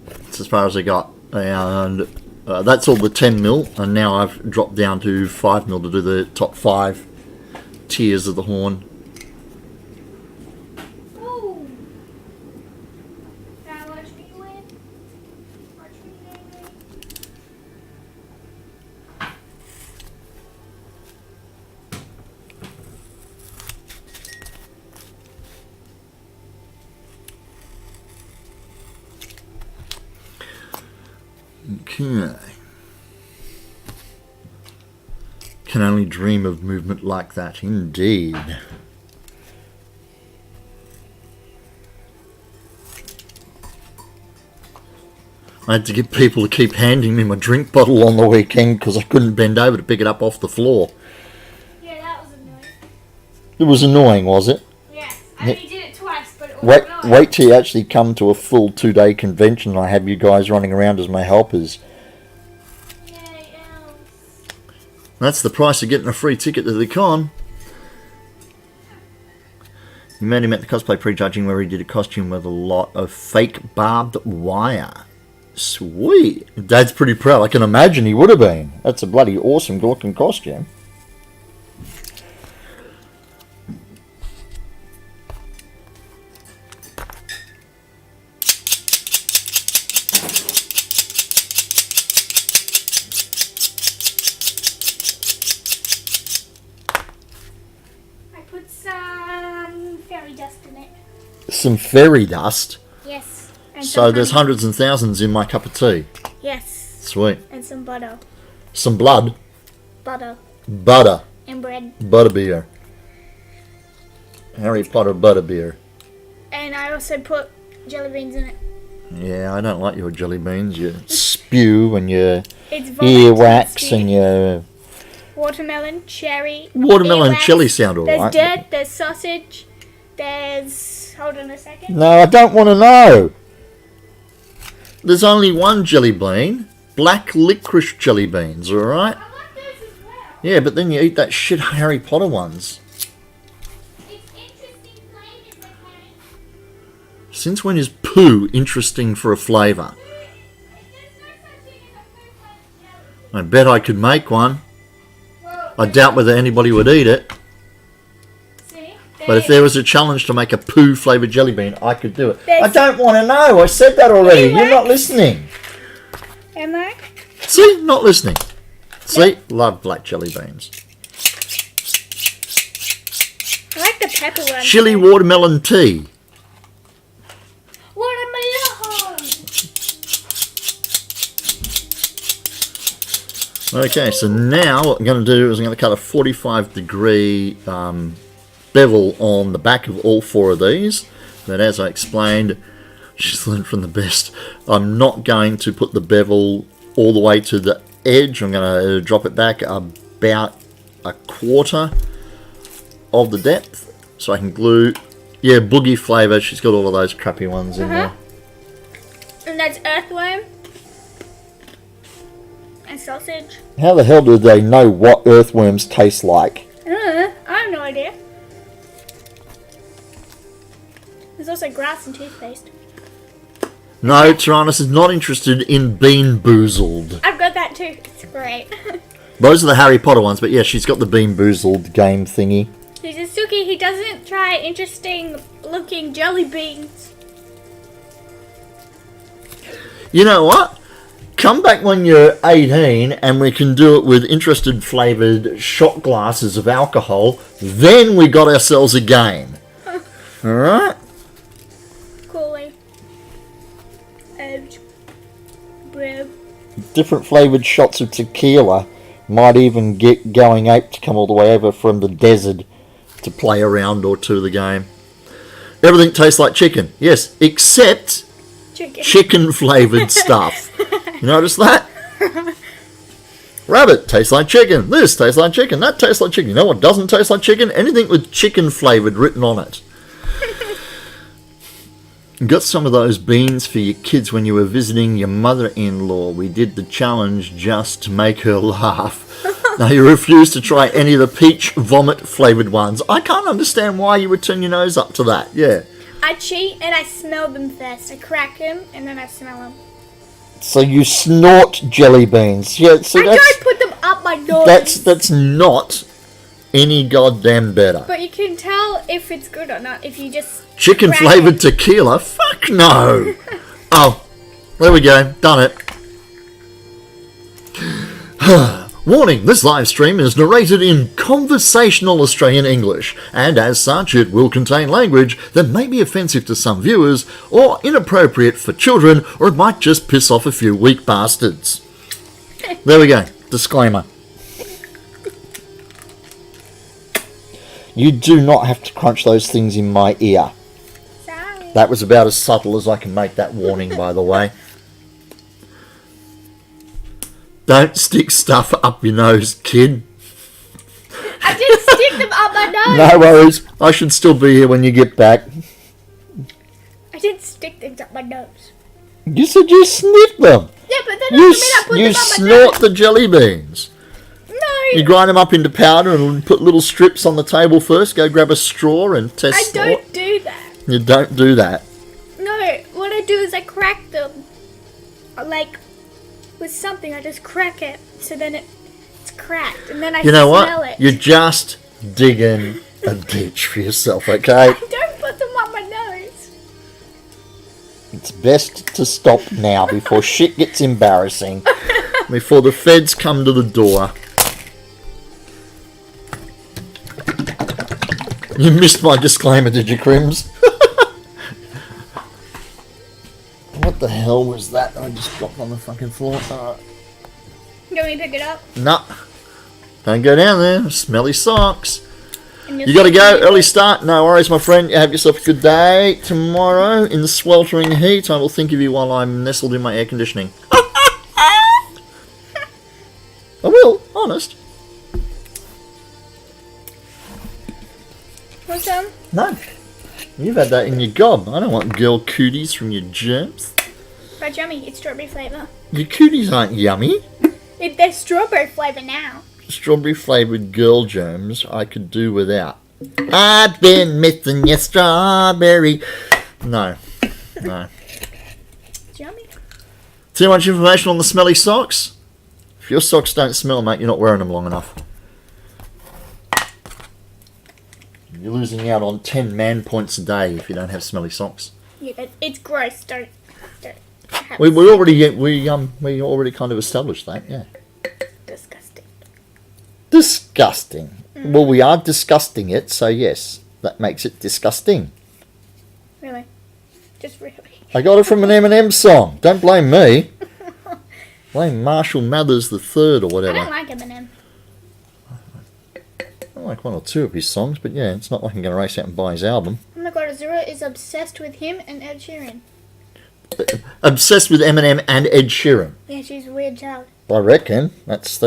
That's as far as I got, and that's all the 10 mil, and now I've dropped down to 5 mil to do the top 5 tiers of the horn. Ooh. Now watch me win. Watch me win. Okay. Can only dream of movement like that, indeed. I had to get people to keep handing me my drink bottle on the weekend because I couldn't bend over to pick it up off the floor. Yeah, that was annoying. It was annoying, was it? Yes, I only did it twice, but it was annoying. Wait till you actually come to a full 2-day convention and I have you guys running around as my helpers. Yay, That's the price of getting a free ticket to the con. You met him at the cosplay prejudging where he did a costume with a lot of fake barbed wire. Sweet. Dad's pretty proud. I can imagine he would have been. That's a bloody awesome looking costume. I put some fairy dust in it. Some fairy dust. Yes. And So there's hundreds and thousands in my cup of tea. Yes. Sweet. And some butter. Some blood. Butter. Butter. And bread. Butterbeer. Harry Potter butterbeer. And I also put jelly beans in it. Yeah, I don't like your jelly beans. You spew and you It's vomit, earwax and you... watermelon, cherry. Watermelon earwax. chili sound alright. There's dirt, there's sausage, there's... Hold on a second. No, I don't want to know. There's only one jelly bean. Black licorice jelly beans, alright? I want those as well. Yeah, but then you eat that shit Harry Potter ones. It's interesting flavors, okay? Since when is poo interesting for a flavour? There's no such thing as a food flavor jelly. I bet I could make one. Well, I doubt whether anybody would eat it. see? But if there was a challenge to make a poo flavoured jelly bean, I could do it. I There's- don't want to know. I said that already. Anyway. You're not listening. Am I? See? Not listening. See? Love black jelly beans. I like the pepper one. Chili watermelon tea. Watermelon! Okay, so now what I'm going to do is I'm going to cut a 45-degree bevel on the back of all 4 of these. But as I explained, she's learned from the best. I'm not going to put the bevel all the way to the edge. I'm going to drop it back about a quarter of the depth so I can glue. Yeah, boogie flavour. She's got all of those crappy ones in there. And that's earthworm. And sausage. How the hell do they know what earthworms taste like? I have no idea. There's also grass and toothpaste. No, Tyrannus is not interested in Bean Boozled. I've got that too. It's great. Those are the Harry Potter ones, but yeah, she's got the Bean Boozled game thingy. He's a Suki. He doesn't try interesting looking jelly beans. You know what? Come back when you're 18 and we can do it with interested flavoured shot glasses of alcohol. Then we got ourselves a game. Alright? Coolly. Bread. Different flavoured shots of tequila. Might even get Going Ape to come all the way over from the desert to play a round or two of the game. Everything tastes like chicken. Yes, except Chicken. chicken flavoured stuff. You notice that? Rabbit tastes like chicken. This tastes like chicken. That tastes like chicken. You know what doesn't taste like chicken? Anything with chicken flavoured written on it. Got some of those beans for your kids when you were visiting your mother-in-law. We did the challenge just to make her laugh. Now you refused to try any of the peach vomit flavoured ones. I can't understand why you would turn your nose up to that. Yeah. I cheat and I smell them first. I crack them and then I smell them. So you snort jelly beans. Yeah, so I don't put them up my nose. that's not any goddamn better. But you can tell if it's good or not if you just Chicken crack flavoured it. tequila? Fuck no. Oh, there we go. Done it. Warning, this live stream is narrated in conversational Australian English, and as such it will contain language that may be offensive to some viewers, or inappropriate for children, or it might just piss off a few weak bastards. There we go. Disclaimer. You do not have to crunch those things in my ear. Sorry. That was about as subtle as I can make that warning, by the way. Don't stick stuff up your nose, kid. I didn't stick them up my nose. No worries. I should still be here when you get back. I didn't stick things up my nose. You said you sniffed them. Yeah, but that You, doesn't mean I put you them up my snort nose. the jelly beans. No. You grind them up into powder and put little strips on the table first. Go grab a straw and test. I don't do that. You don't do that. No, what I do is I crack them. Like, with something, I just crack it. So then it's cracked. And then I You know smell what? it. You're just digging a ditch for yourself, okay? I don't put them up my nose. It's best to stop now before shit gets embarrassing. Before the feds come to the door. You missed my disclaimer, did you, Crims? What the hell was that I just dropped on the fucking floor? You want me to pick it up? Nah. Don't go down there. Smelly socks. And You gotta go. Early start. No worries, my friend. You have yourself a good day. Tomorrow, in the sweltering heat, I will think of you while I'm nestled in my air conditioning. I will. Honest. Want some? No. You've had that in your gob. I don't want girl cooties from your germs. But yummy, it's strawberry flavour. Your cooties aren't yummy. They're strawberry flavour now. Strawberry flavoured girl germs I could do without. I've been missing your strawberry. No. No. It's yummy. Too much information on the smelly socks? If your socks don't smell, mate, you're not wearing them long enough. You're losing out on 10 man points a day if you don't have smelly socks. Yeah, it's gross. Don't have We already kind of established that, yeah. disgusting. Disgusting. Well, we are disgusting it, so yes, that makes it disgusting. Really? Just really. I got it from an Eminem song. Don't blame me. Blame Marshall Mathers III or I whatever. don't like Eminem. I like one or two of his songs, but yeah, it's not like I'm going to race out and buy his album. Oh my god, Azura is obsessed with him and Ed Sheeran. Obsessed with Eminem and Ed Sheeran. Yeah, she's a weird child. I reckon. That's.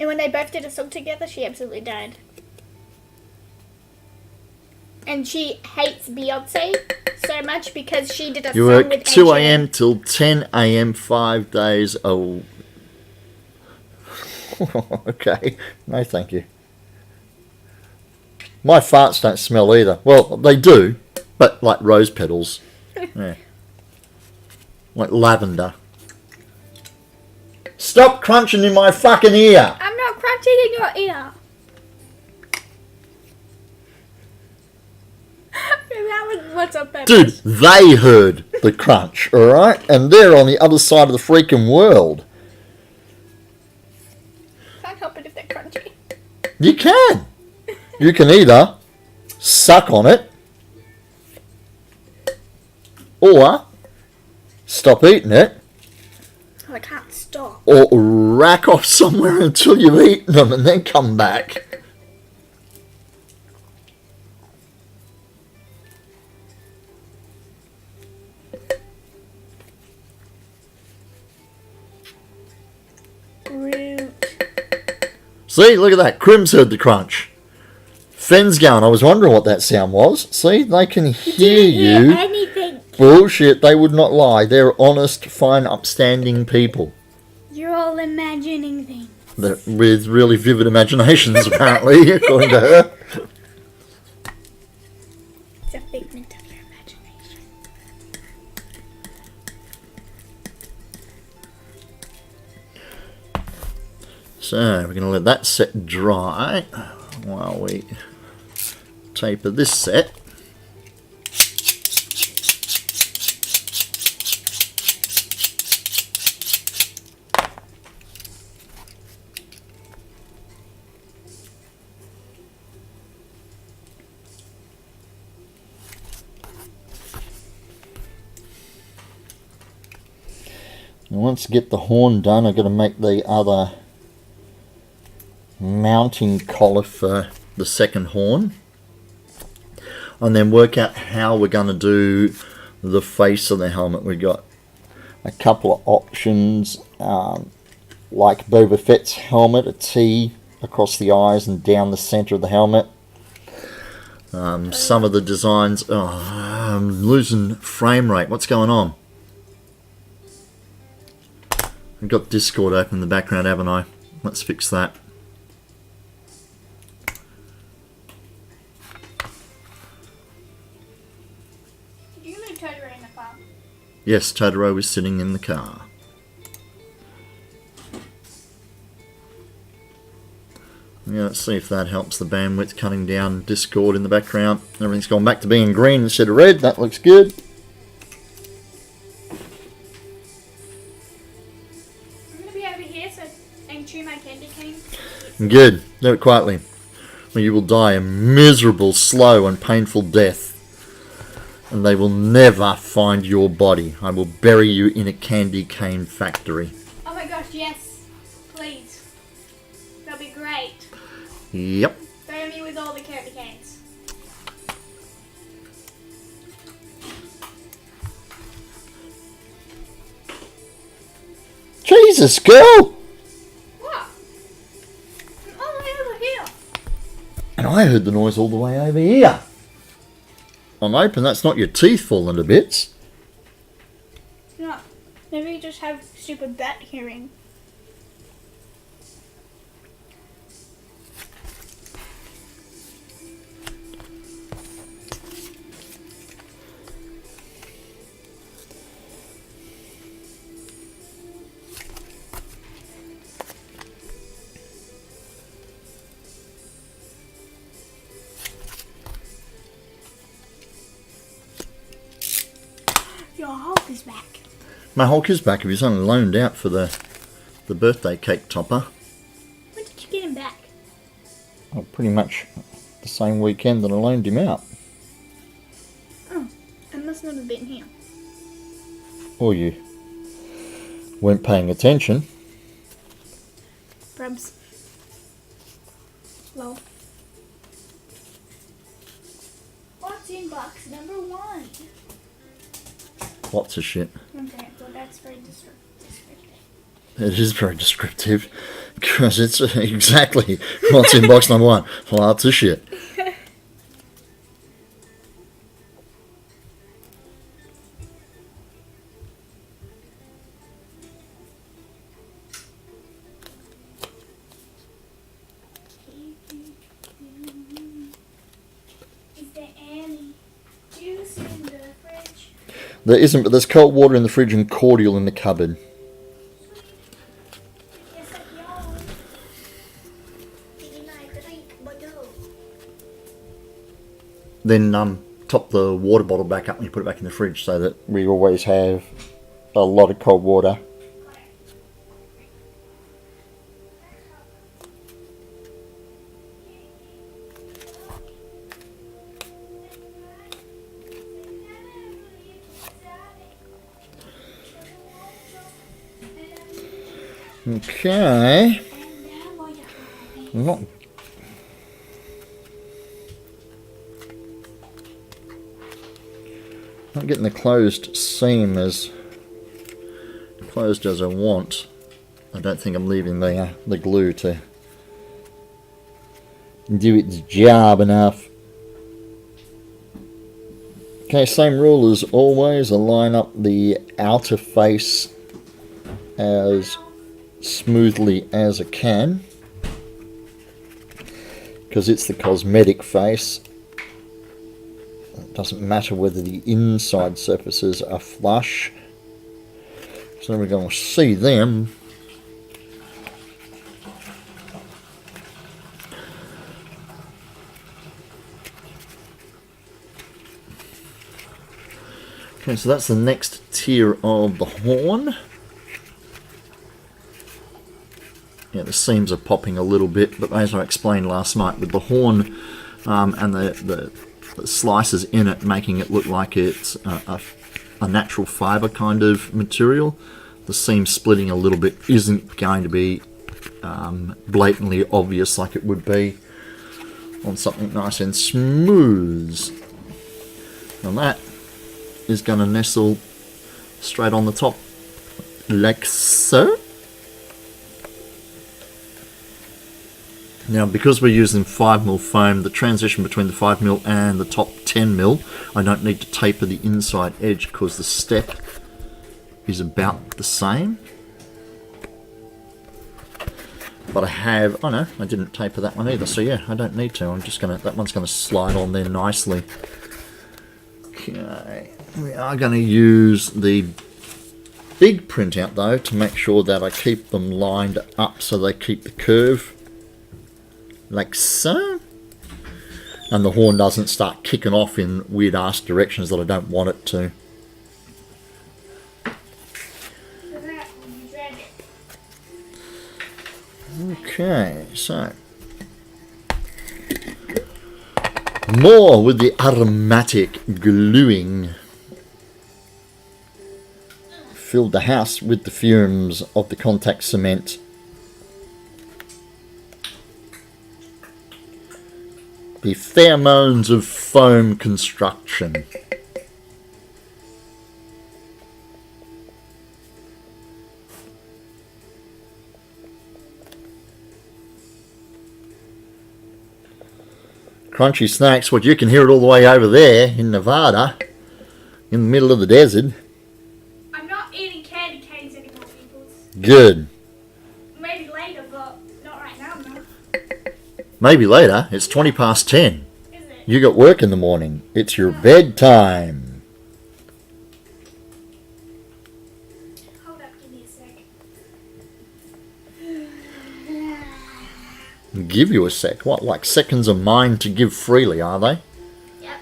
And when they both did a song together, she absolutely died. And she hates Beyonce so much because she did a You song work with Ed 2 Sheeran. a.m. till 10 a.m. 5 days a Okay. No, thank you. My farts don't smell either. Well, they do, but like rose petals. Yeah. Like lavender. Stop crunching in my fucking ear! I'm not crunching in your ear. That was what's on purpose. Dude, they heard the crunch, alright? And they're on the other side of the freaking world. Can't help it if they're crunchy. You can. You can either suck on it or stop eating it Oh, I can't stop. or rack off somewhere until you've eaten them and then come back. Rude. See, look at that. Crim's heard the crunch. Fen's going, I was wondering what that sound was. See, they can hear Didn't hear you. anything. Bullshit, they would not lie. They're honest, fine, upstanding people. You're all imagining things. With really vivid imaginations, apparently, according to her. It's a figment of your imagination. So, we're going to let that set dry while we taper this set. And once I get the horn done, I've got to make the other mounting collar for the second horn. And then work out how we're going to do the face of the helmet. We've got a couple of options, like Boba Fett's helmet, a T across the eyes and down the center of the helmet. Some of the designs, I'm losing frame rate. What's going on? I've got Discord open in the background, haven't I? Let's fix that. Did you leave Totoro in the car? Yes, Totoro is sitting in the car. Yeah, let's see if that helps the bandwidth, cutting down Discord in the background. Everything's gone back to being green instead of red. That looks good. I'm going to be over here so I can chew my candy cane. Good. Do it quietly, or you will die a miserable, slow and painful death. And they will never find your body. I will bury you in a candy cane factory. Oh my gosh, yes. Please. That'll be great. Yep. Bury me with all the candy canes. Jesus, girl! What? I'm all the way over here. And I heard the noise all the way over here. I'm hoping that's not your teeth falling to bits. It's not. Maybe you just have stupid bat hearing. Your Hulk is back. My Hulk is back. He was only loaned out for the birthday cake topper. When did you get him back? Well, pretty much the same weekend that I loaned him out. Oh, I must not have been here. Or you weren't paying attention. Brubs. Lol. What's in box number 1? Lots of shit. Okay, well that's very descriptive. It is very descriptive because it's exactly what's in box number 1. Lots of shit. Is there any juice in the fridge? There isn't, but there's cold water in the fridge and cordial in the cupboard. Yes, I know. Didn't I drink bottle? Then top the water bottle back up and you put it back in the fridge so that we always have a lot of cold water. Okay. Not getting the closed seam as closed as I want. I don't think I'm leaving the glue to do its job enough. Okay, same rule as always. I line up the outer face as smoothly as I can because it's the cosmetic face. It doesn't matter whether the inside surfaces are flush, so we're going to see them. Okay, so that's the next tier of the horn. Yeah, the seams are popping a little bit, but as I explained last night, with the horn and the slices in it, making it look like it's a natural fibre kind of material, the seam splitting a little bit isn't going to be blatantly obvious like it would be on something nice and smooth. And that is going to nestle straight on the top like so. Now, because we're using 5mm foam, the transition between the 5mm and the top 10mm, I don't need to taper the inside edge because the step is about the same. But I have, oh no, I didn't taper that one either, so yeah, I don't need to. I'm just gonna, that one's gonna slide on there nicely. Okay, we are gonna use the big printout though to make sure that I keep them lined up so they keep the curve. Like so, and the horn doesn't start kicking off in weird ass directions that I don't want it to. Okay, so more with the aromatic gluing. Filled the house with the fumes of the contact cement. The pheromones of foam construction. Crunchy snacks, what you can hear it all the way over there in Nevada, in the middle of the desert. I'm not eating candy canes anymore, people. Good. Maybe later, but not right now, no. Maybe later. It's 10:20. Is it? You got work in the morning. It's your bedtime. Hold up, give me a sec. Give you a sec. What, like seconds of mine to give freely, are they? Yep.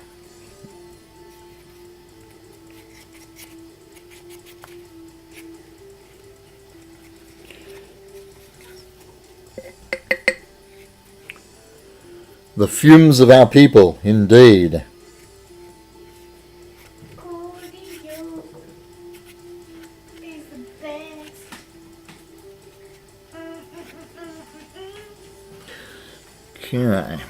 The fumes of our people, indeed. Cordio is the best. Okay.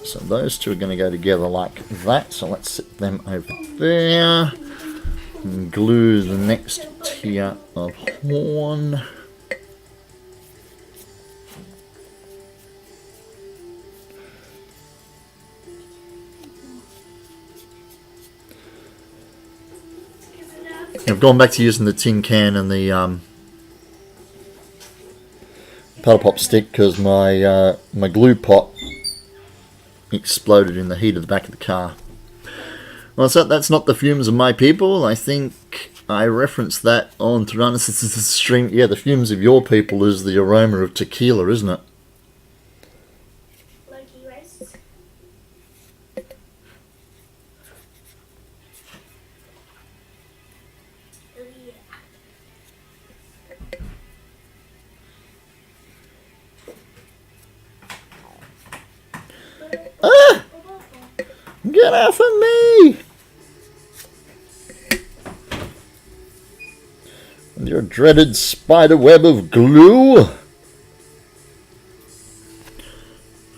So those two are going to go together like that. So let's sit them over there. And glue the next tier of horn. I've gone back to using the tin can and the paddle pop stick because my my glue pot exploded in the heat of the back of the car. Well, so that's not the fumes of my people. I think I referenced that on Tyrannosaurus' stream. Yeah, the fumes of your people is the aroma of tequila, isn't it? Loki race. Oh, yeah. Ah! Get off of me! With your dreaded spider web of glue.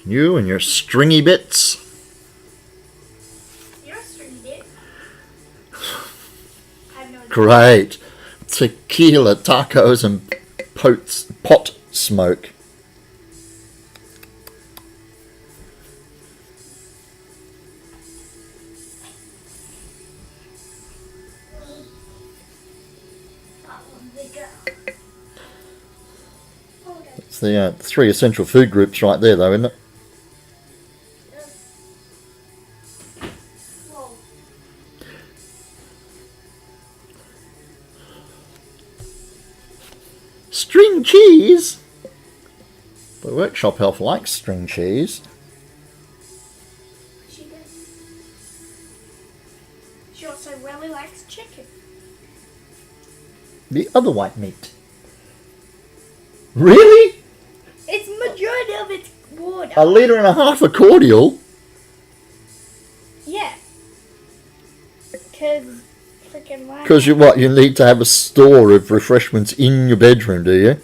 You and your stringy bits. You're a stringy bit. I have no idea. Great. Tequila, tacos, and pot smoke. It's the 3 essential food groups right there, though, isn't it? Whoa. String cheese? The workshop elf likes string cheese. She does. She also really likes chicken. The other white meat. Really? It's majority of its water. 1.5 litres of cordial? Yeah. Because freaking why? Because you need to have a store of refreshments in your bedroom, do you?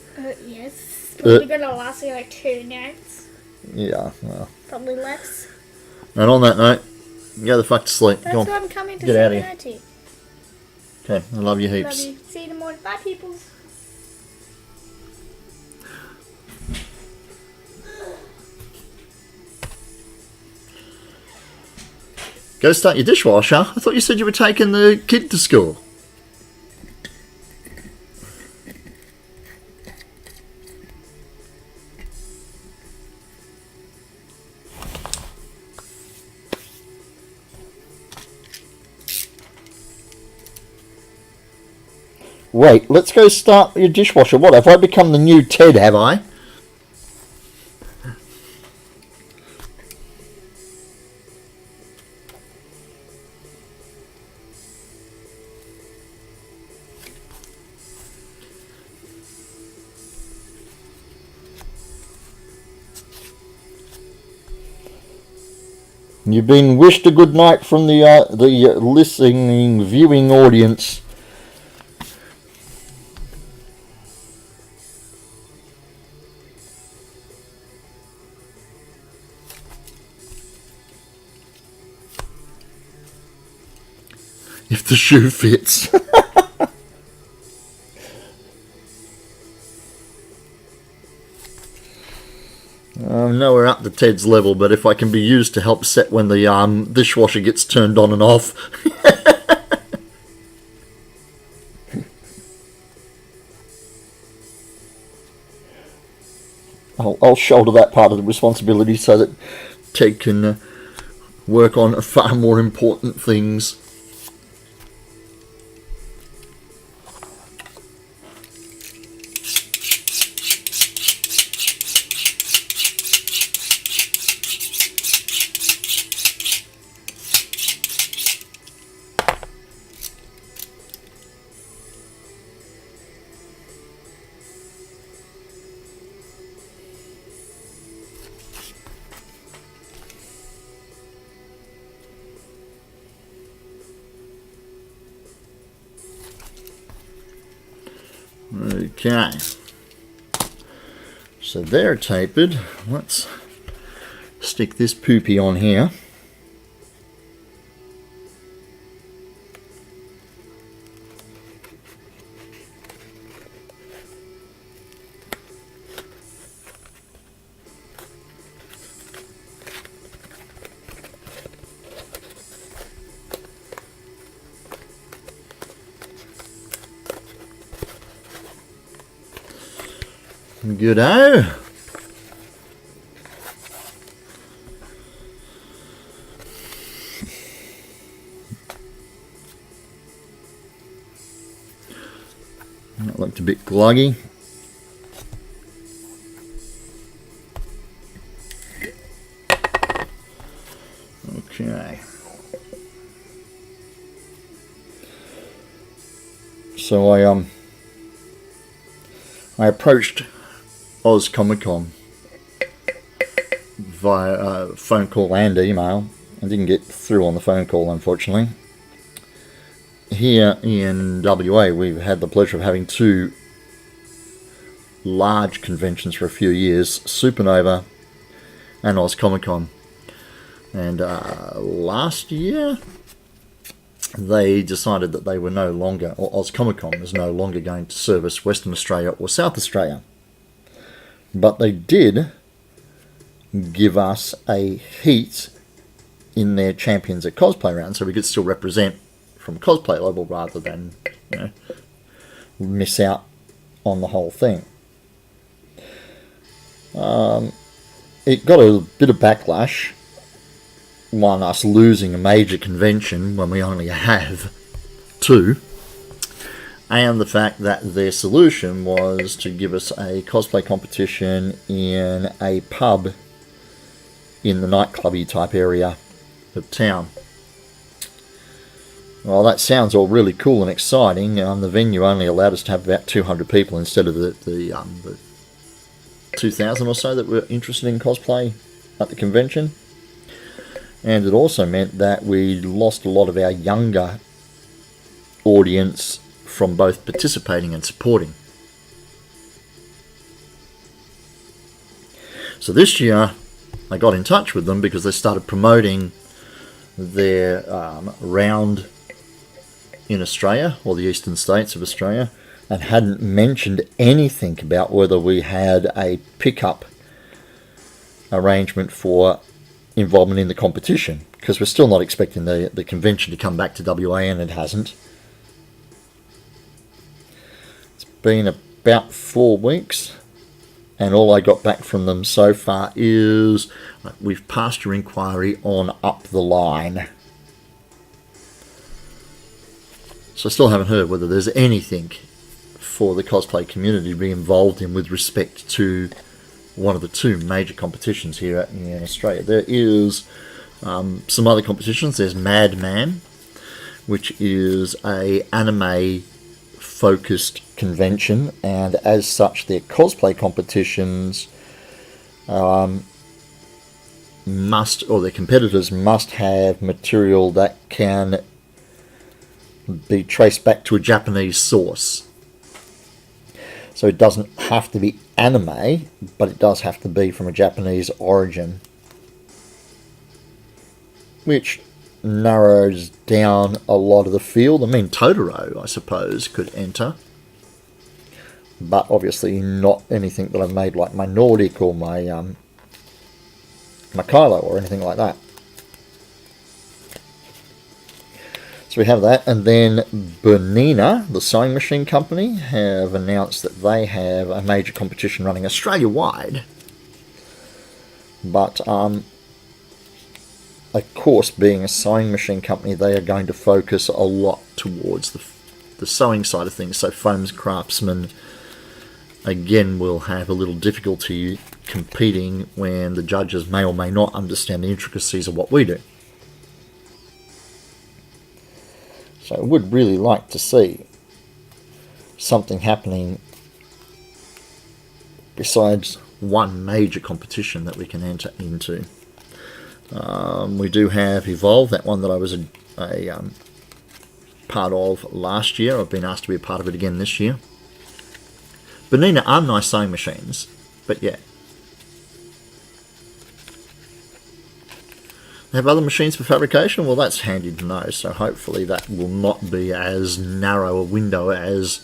Yes. Probably gonna last me like 2 nights. Yeah, well. Probably less. And on that note, go the fuck to sleep. That's Go on. why I'm coming to Get say out of goodnight to you. Okay, I love you Love heaps. you. See you in the morning. Bye, peoples. Go start your dishwasher. I thought you said you were taking the kid to school. Wait, let's go start your dishwasher. What, have I become the new Ted, have I? You've been wished a good night from the listening, viewing audience. If the shoe fits. I'm nowhere up to Ted's level, but if I can be used to help set when the dishwasher gets turned on and off. I'll shoulder that part of the responsibility so that Ted can work on far more important things. Okay, so they're tapered. Let's stick this poopy on here. Good-o. That looked a bit gluggy. Okay. So I approached Oz Comic Con via phone call and email. I didn't get through on the phone call, unfortunately. Here in WA, we've had the pleasure of having 2 large conventions for a few years, Supernova and Oz Comic Con. And last year, they decided that they were no longer, or Oz Comic Con was no longer going to service Western Australia or South Australia. But they did give us a heat in their Champions at Cosplay round, so we could still represent from a cosplay level rather than, you know, miss out on the whole thing. It got a bit of backlash, one, us losing a major convention when we only have 2, and the fact that their solution was to give us a cosplay competition in a pub in the nightclubby type area of town. Well, that sounds all really cool and exciting. The venue only allowed us to have about 200 people instead of the 2,000 or so that were interested in cosplay at the convention. And it also meant that we lost a lot of our younger audience from both participating and supporting. So this year I got in touch with them because they started promoting their round in Australia, or the eastern states of Australia, and hadn't mentioned anything about whether we had a pickup arrangement for involvement in the competition, because we're still not expecting the convention to come back to WA, and it hasn't. It's been about 4 weeks, and all I got back from them so far is, we've passed your inquiry on up the line. So I still haven't heard whether there's anything for the cosplay community to be involved in with respect to one of the 2 major competitions here in Australia. There is some other competitions. There's Madman, which is a anime focused convention, and as such their cosplay competitions their competitors must have material that can be traced back to a Japanese source. So it doesn't have to be anime, but it does have to be from a Japanese origin, which narrows down a lot of the field. I mean, Totoro, I suppose, could enter, but obviously not anything that I've made like my Nordic or my Kylo or anything like that. So we have that, and then Bernina, the sewing machine company, have announced that they have a major competition running Australia-wide. But, of course, being a sewing machine company, they are going to focus a lot towards the sewing side of things. So Foams Craftsman, again, will have a little difficulty competing when the judges may or may not understand the intricacies of what we do. So I would really like to see something happening besides one major competition that we can enter into. We do have Evolve, that one that I was a part of last year. I've been asked to be a part of it again this year. Bernina are nice sewing machines, but yeah. They have other machines for fabrication? Well, that's handy to know, so hopefully that will not be as narrow a window as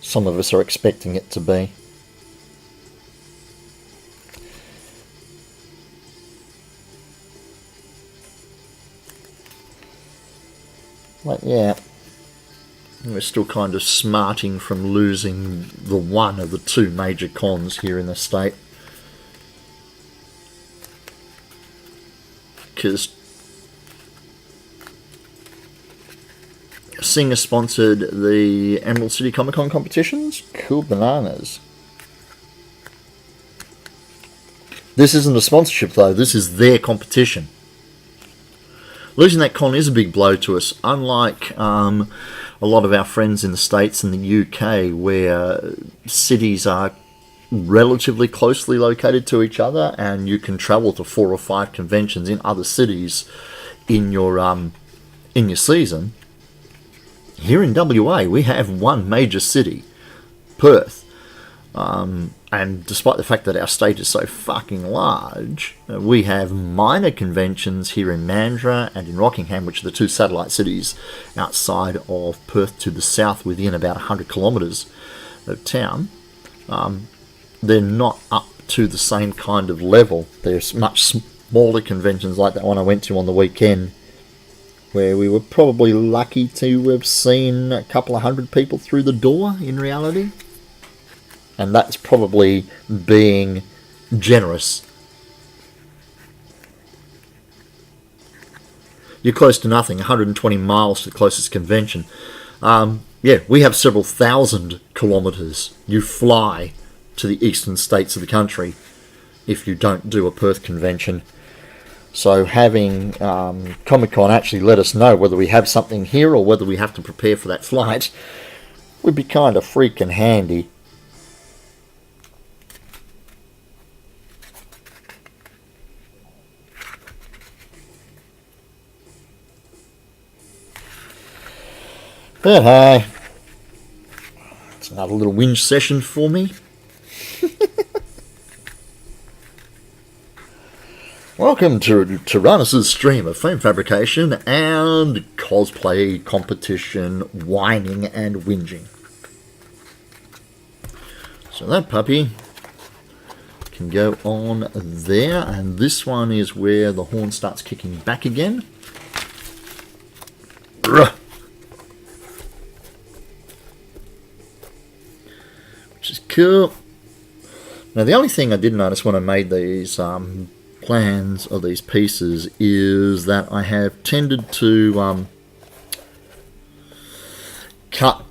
some of us are expecting it to be. But yeah, we're still kind of smarting from losing the one of the 2 major cons here in the state. Because Singer sponsored the Emerald City Comic Con competitions. Cool bananas. This isn't a sponsorship though, this is their competition. Losing that con is a big blow to us, unlike a lot of our friends in the States and the UK, where cities are relatively closely located to each other and you can travel to 4 or 5 conventions in other cities in your season. Here in WA we have one major city, Perth, and despite the fact that our state is so fucking large, we have minor conventions here in Mandurah and in Rockingham, which are the 2 satellite cities outside of Perth to the south within about 100 kilometres of town. They're not up to the same kind of level. There's much smaller conventions like that one I went to on the weekend, where we were probably lucky to have seen a couple of 100 people through the door in reality. And that's probably being generous. You're close to nothing, 120 miles to the closest convention. Yeah, we have several thousand kilometres. You fly to the eastern states of the country if you don't do a Perth convention. So having Comic-Con actually let us know whether we have something here or whether we have to prepare for that flight would be kind of freaking handy. But hey, it's another little whinge session for me. Welcome to Tyrannus' stream of foam fabrication and cosplay competition, whining and whinging. So that puppy can go on there, and this one is where the horn starts kicking back again. Which is cool. Now the only thing I did notice when I made these plans of these pieces is that I have tended to cut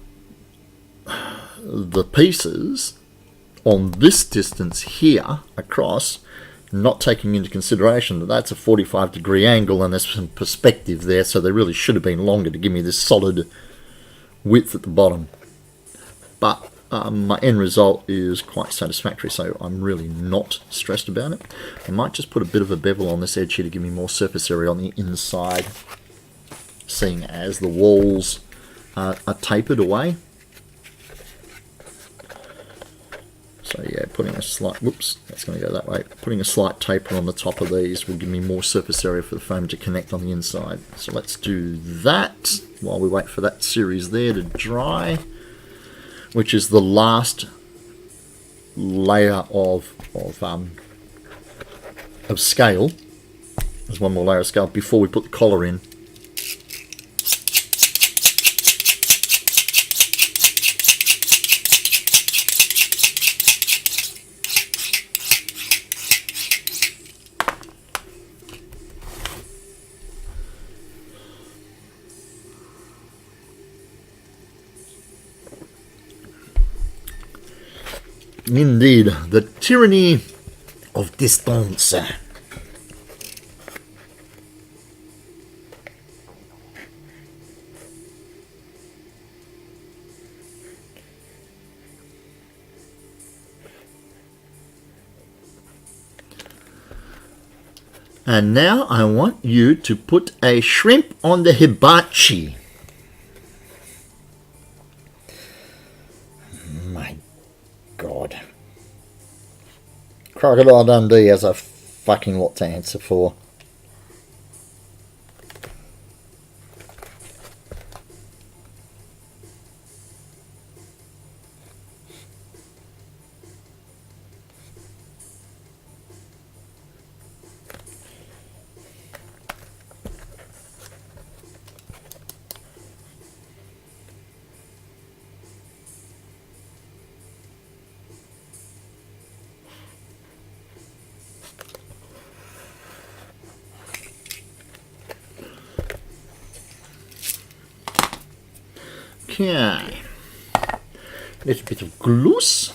the pieces on this distance here across, not taking into consideration that that's a 45-degree angle and there's some perspective there, so they really should have been longer to give me this solid width at the bottom. But my end result is quite satisfactory, so I'm really not stressed about it. I might just put a bit of a bevel on this edge here to give me more surface area on the inside, seeing as the walls are tapered away. So yeah, putting a slight, whoops, that's going to go that way. Putting a slight taper on the top of these will give me more surface area for the foam to connect on the inside. So let's do that while we wait for that series there to dry, which is the last layer of scale. There's one more layer of scale before we put the collar in. Indeed, the tyranny of distance. And now I want you to put a shrimp on the hibachi. My God. Crocodile Dundee has a fucking lot to answer for. Okay, little bit of gloss.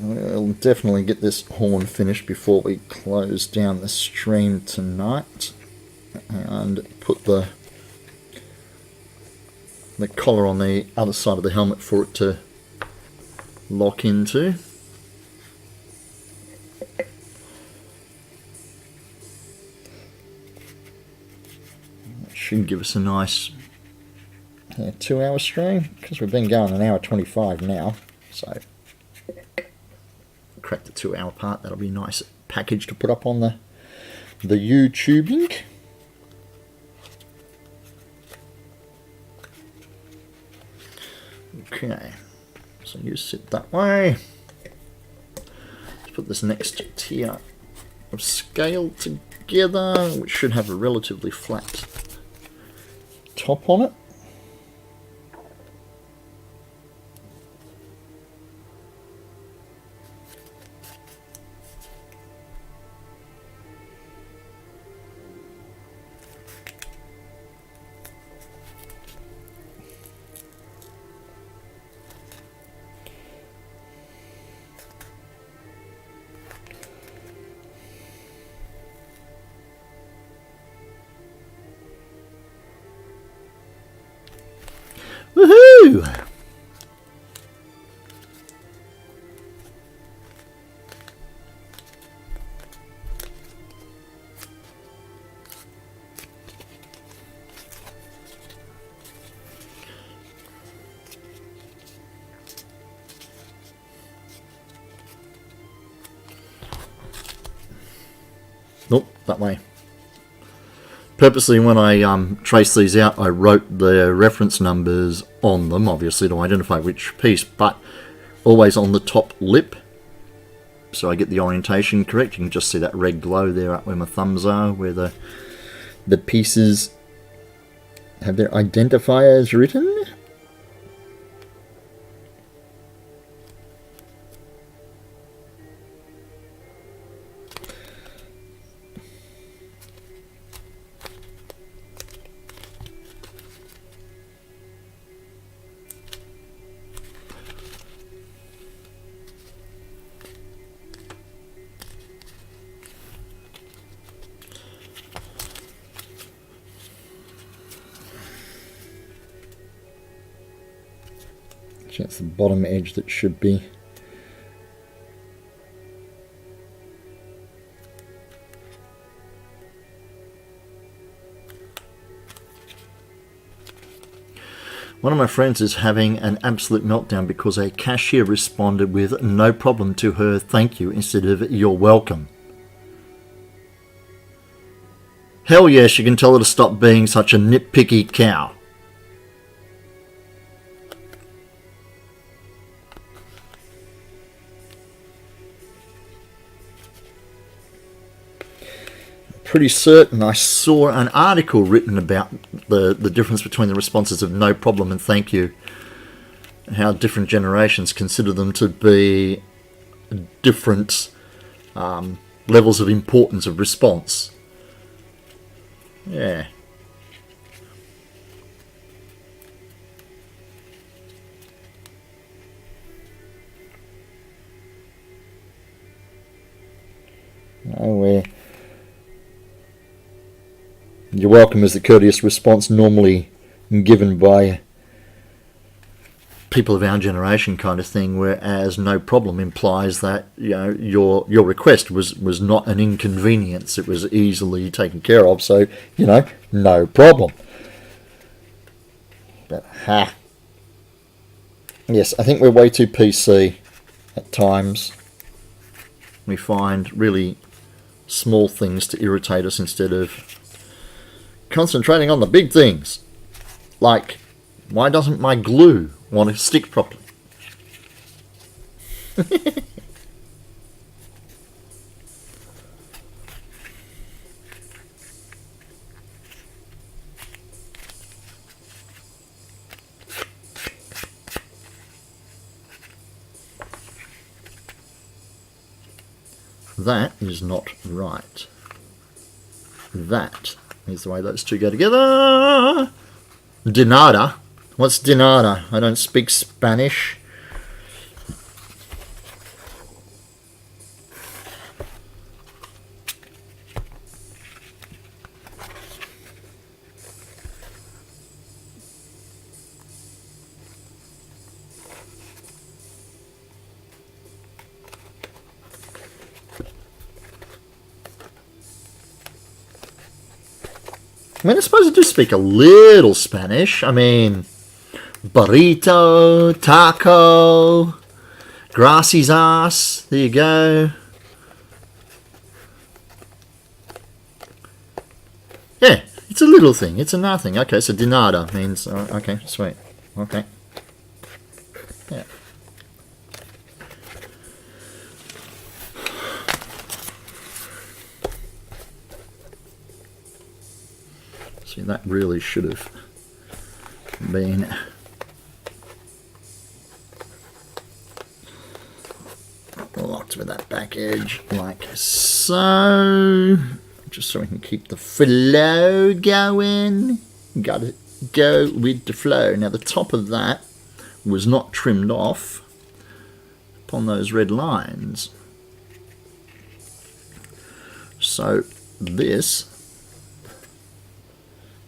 We'll definitely get this horn finished before we close down the stream tonight, and put the collar on the other side of the helmet for it to lock into. That should give us a nice 2-hour stream, because we've been going 1:25 now, so crack the 2-hour part. That'll be a nice package to put up on the YouTubing. Okay, so you sit that way. Let's put this next tier of scale together, which should have a relatively flat top on it. Woohoo! that way. Purposely, when I traced these out, I wrote the reference numbers on them, obviously to identify which piece, but always on the top lip, so I get the orientation correct. You can just see that red glow there up where my thumbs are, where the pieces have their identifiers written. That's the bottom edge that should be. One of my friends is having an absolute meltdown because a cashier responded with no problem to her thank you instead of you're welcome. Hell yes, you can tell her to stop being such a nitpicky cow. Pretty certain I saw an article written about the difference between the responses of no problem and thank you, and how different generations consider them to be different levels of importance of response. Yeah. Where you're welcome is the courteous response normally given by people of our generation, kind of thing, whereas no problem implies that, you know, your request was not an inconvenience, it was easily taken care of, so, you know, no problem. But yes, I think we're way too PC at times. We find really small things to irritate us instead of concentrating on the big things. Like, why doesn't my glue want to stick properly? That is not right. That is the way those two go together. De nada. What's de nada? I don't speak Spanish. I mean, I suppose I do speak a little Spanish. I mean, burrito, taco, gracias, there you go. Yeah, it's a little thing, it's a nothing. Okay, so de nada means, okay, sweet, okay. Yeah. See, that really should have been locked with that back edge, like so, just so we can keep the flow going. Gotta go with the flow. Now the top of that was not trimmed off upon those red lines, so this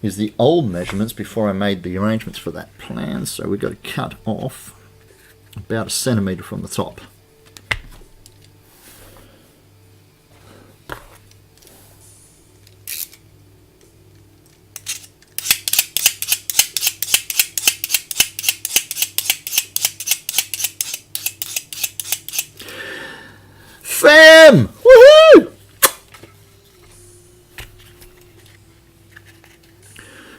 is the old measurements before I made the arrangements for that plan. So we've got to cut off about 1 centimetre from the top. Fam! Woohoo!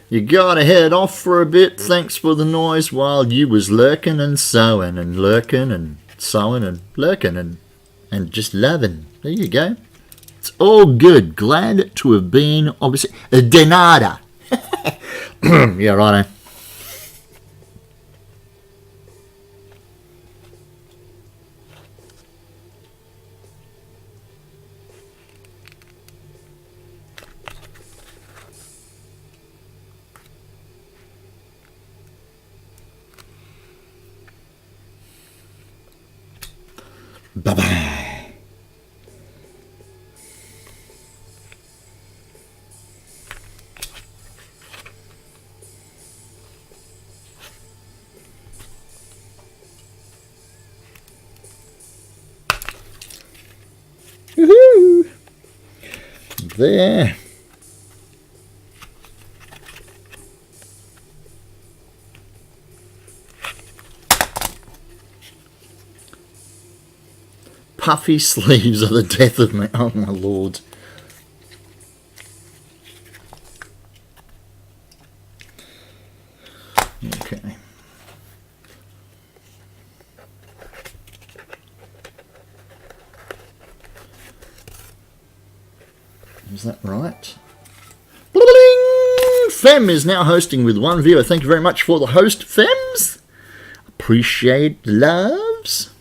You gotta head off for a bit. Thanks for the noise while you was lurking and sewing and lurking and sewing and lurking and just loving. There you go. It's all good. Glad to have been, obviously. De nada. Yeah, righto. Bye-bye. Woohoo! There. Puffy sleeves are the death of me. Oh my lord. Okay. Is that right? Bling! Fem is now hosting with one viewer. Thank you very much for the host, Fems. Appreciate loves.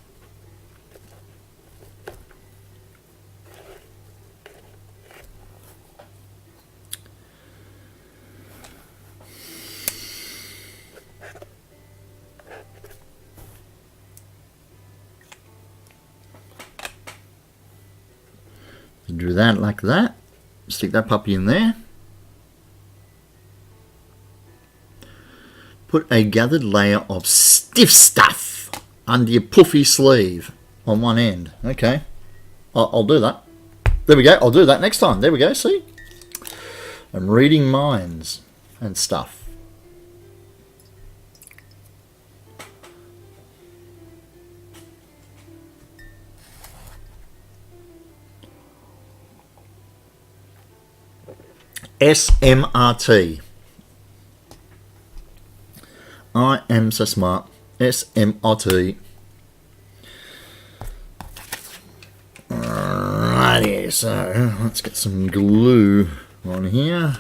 Do that like that. Stick that puppy in there. Put a gathered layer of stiff stuff under your puffy sleeve on one end. Okay, I'll do that. There we go. I'll do that next time. There we go. See? I'm reading minds and stuff. SMRT. I am so smart. SMRT. Alrighty, so let's get some glue on here.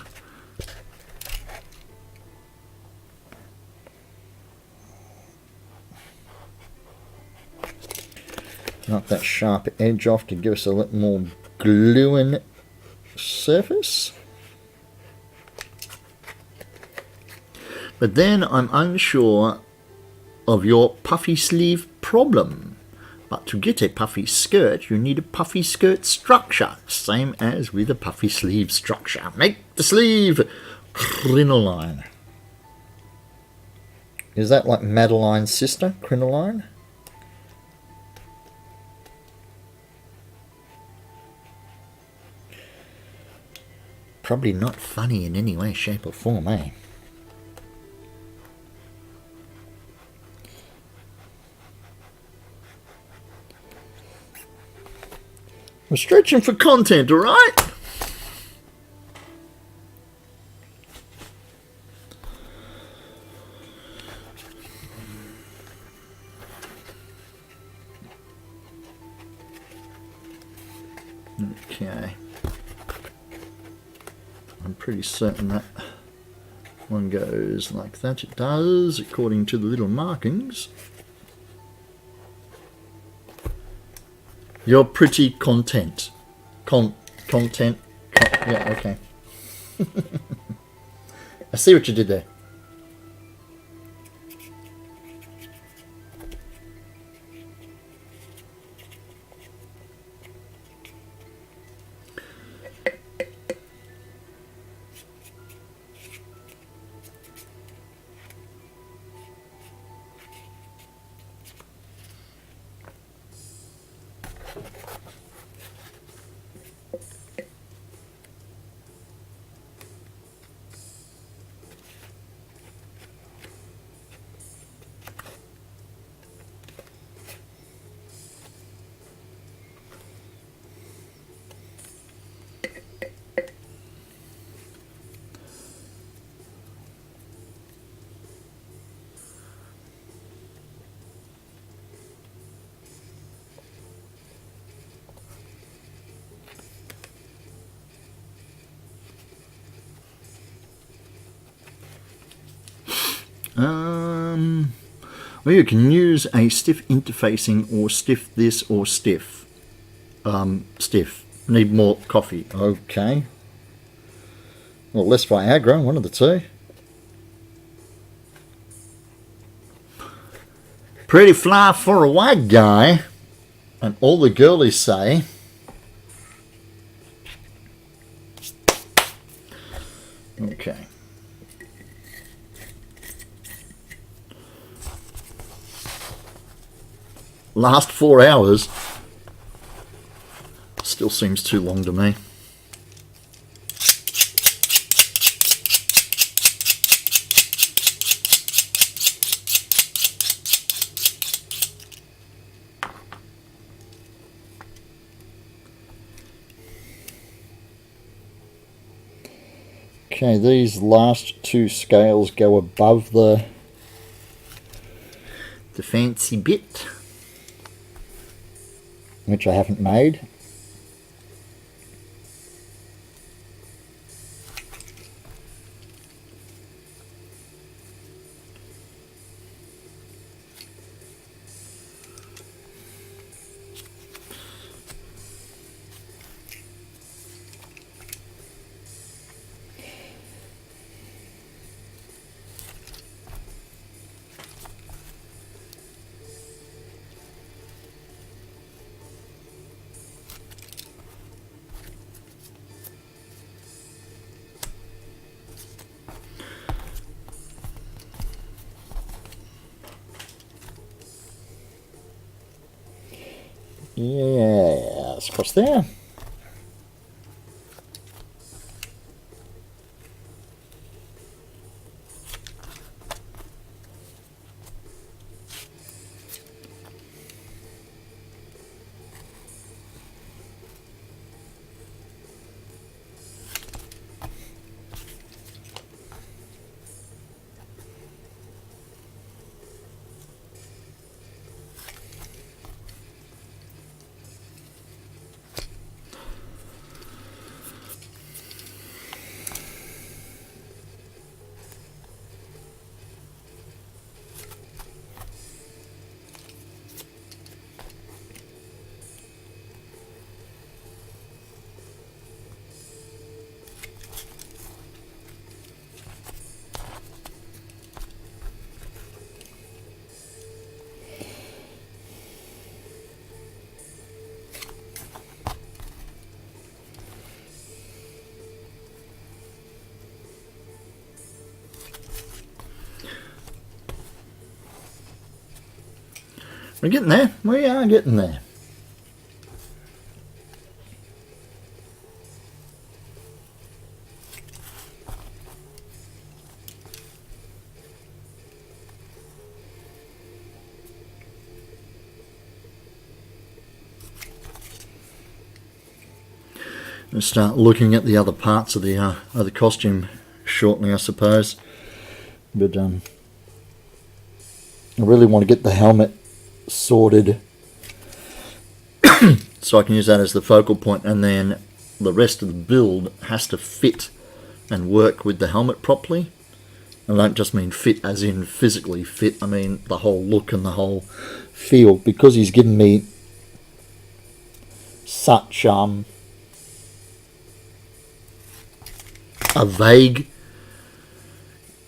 Knock that sharp edge off to give us a little more gluing surface. But then I'm unsure of your puffy sleeve problem. But to get a puffy skirt, you need a puffy skirt structure. Same as with a puffy sleeve structure. Make the sleeve crinoline. Is that like Madeline's sister, crinoline? Probably not funny in any way, shape or form, eh? We're stretching for content, alright? Okay. I'm pretty certain that one goes like that. It does, according to the little markings. You're pretty content. Content. Yeah, okay. I see what you did there. Well, you can use a stiff interfacing or stiff this or stiff. Stiff. Need more coffee. Okay. Or less Viagra, one of the two. Pretty fly for a white guy. And all the girlies say... Okay. Last 4 hours still seems too long to me. Okay, these last two scales go above the fancy bit, which I haven't made. Yes, across there. We're getting there. We are getting there. We'll start looking at the other parts of the costume shortly, I suppose. But I really want to get the helmet sorted so I can use that as the focal point, and then the rest of the build has to fit and work with the helmet properly. I don't just mean fit as in physically fit, I mean the whole look and the whole feel, because he's given me such a vague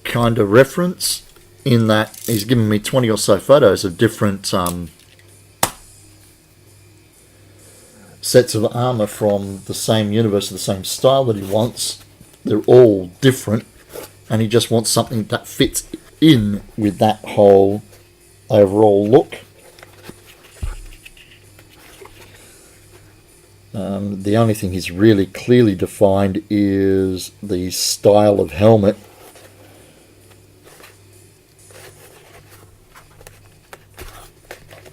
kind of reference, in that he's given me 20 or so photos of different sets of armor from the same universe, the same style that he wants. They're all different, and he just wants something that fits in with that whole overall look. The only thing he's really clearly defined is the style of helmet.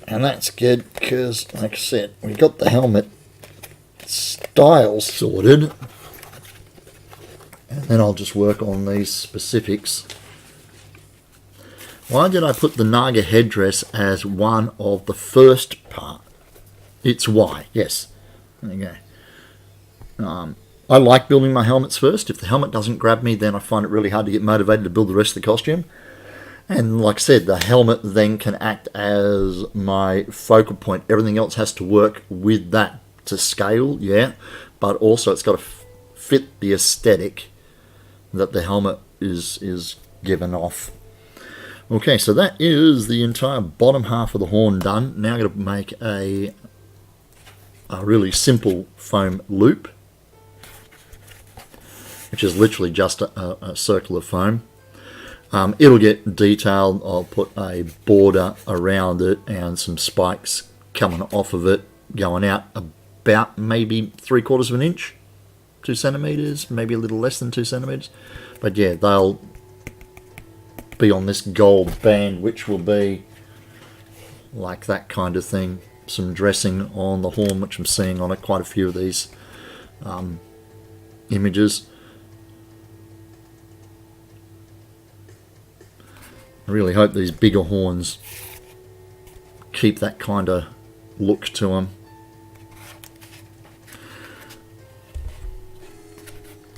And that's good because, like I said, we got the helmet style sorted. And then I'll just work on these specifics. Why did I put the Naga headdress as one of the first part? It's why, yes. There you go. I like building my helmets first. If the helmet doesn't grab me, then I find it really hard to get motivated to build the rest of the costume. And like I said, the helmet then can act as my focal point. Everything else has to work with that to scale, yeah, but also it's got to fit the aesthetic that the helmet is given off. Okay, so that is the entire bottom half of the horn done. Now I'm going to make a really simple foam loop, which is literally just a circle of foam. It'll get detailed. I'll put a border around it and some spikes coming off of it, going out about maybe 3/4 of an inch, 2 centimeters, maybe a little less than 2 centimeters. But yeah, they'll be on this gold band, which will be like that kind of thing. Some dressing on the horn, which I'm seeing on quite a few of these images. I really hope these bigger horns keep that kind of look to them.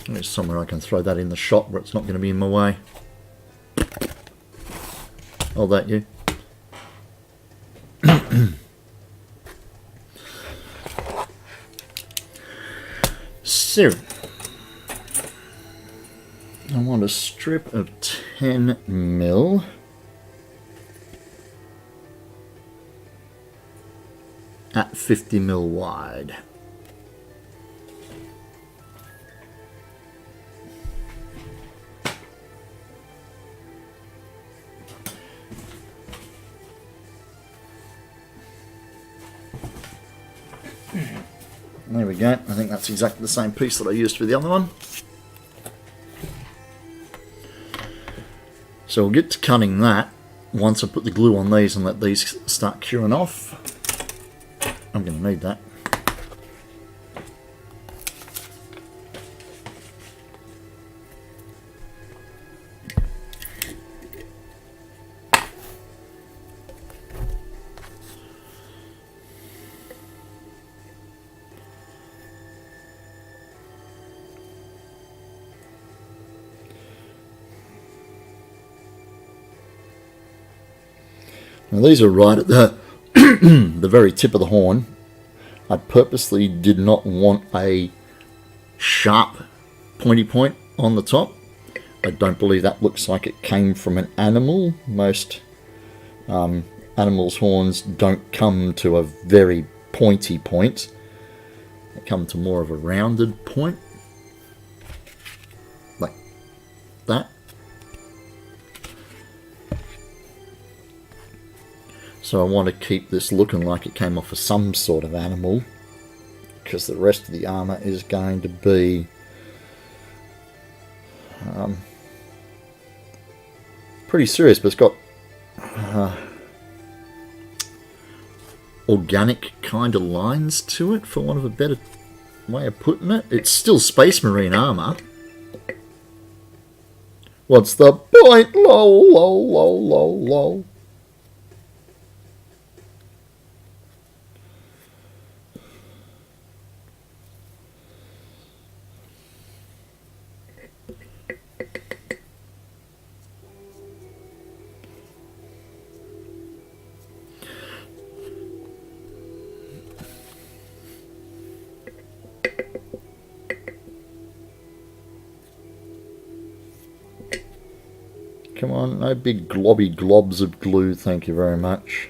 There's somewhere I can throw that in the shot where it's not going to be in my way. Oh, that you. So, I want a strip of 10 mil. At 50 mil wide. There we go. I think that's exactly the same piece that I used for the other one. So we'll get to cutting that once I put the glue on these and let these start curing off. I'm going to need that. Now these are right at the the very tip of the horn. I purposely did not want a sharp pointy point on the top. I don't believe that looks like it came from an animal. Most animals' horns don't come to a very pointy point. They come to more of a rounded point. Like that. So I want to keep this looking like it came off of some sort of animal, because the rest of the armour is going to be pretty serious, but it's got organic kind of lines to it, for want of a better way of putting it. It's still Space Marine armour. What's the point? Lol, lol, lol, lol, lol. Come on, no big globby globs of glue, thank you very much.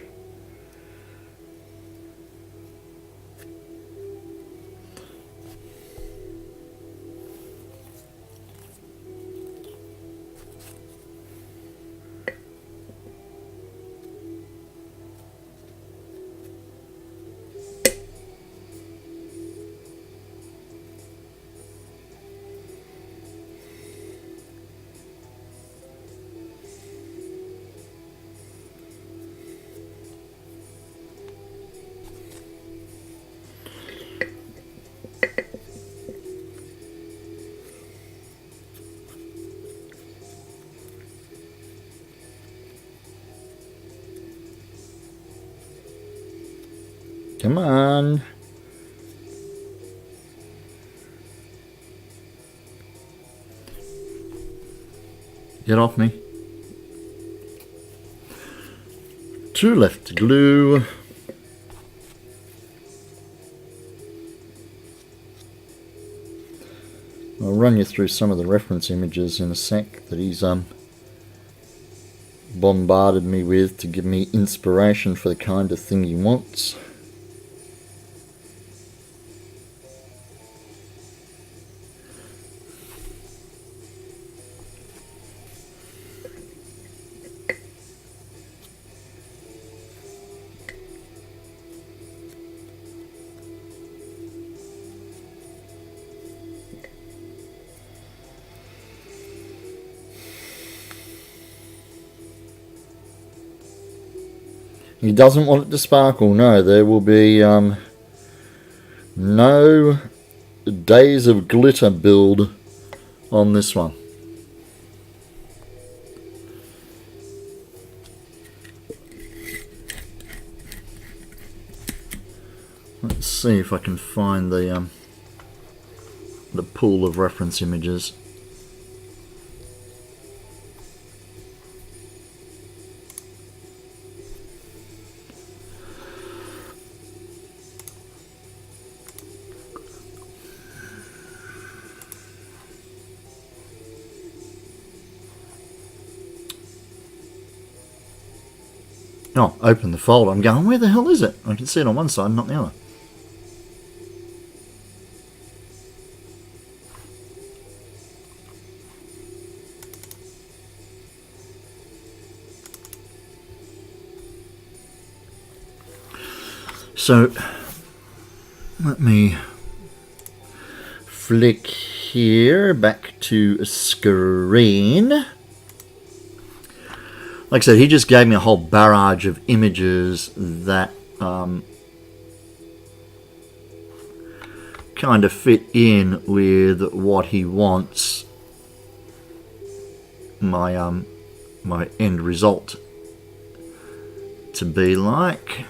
Come on. Get off me. 2 left to glue. I'll run you through some of the reference images in a sec that he's bombarded me with to give me inspiration for the kind of thing he wants. He doesn't want it to sparkle. No, there will be no Days of Glitter build on this one. Let's see if I can find the pool of reference images. Oh, open the folder. I'm going, where the hell is it? I can see it on one side, not the other. So, let me flick here back to screen. Like I said, he just gave me a whole barrage of images that kind of fit in with what he wants my my end result to be like.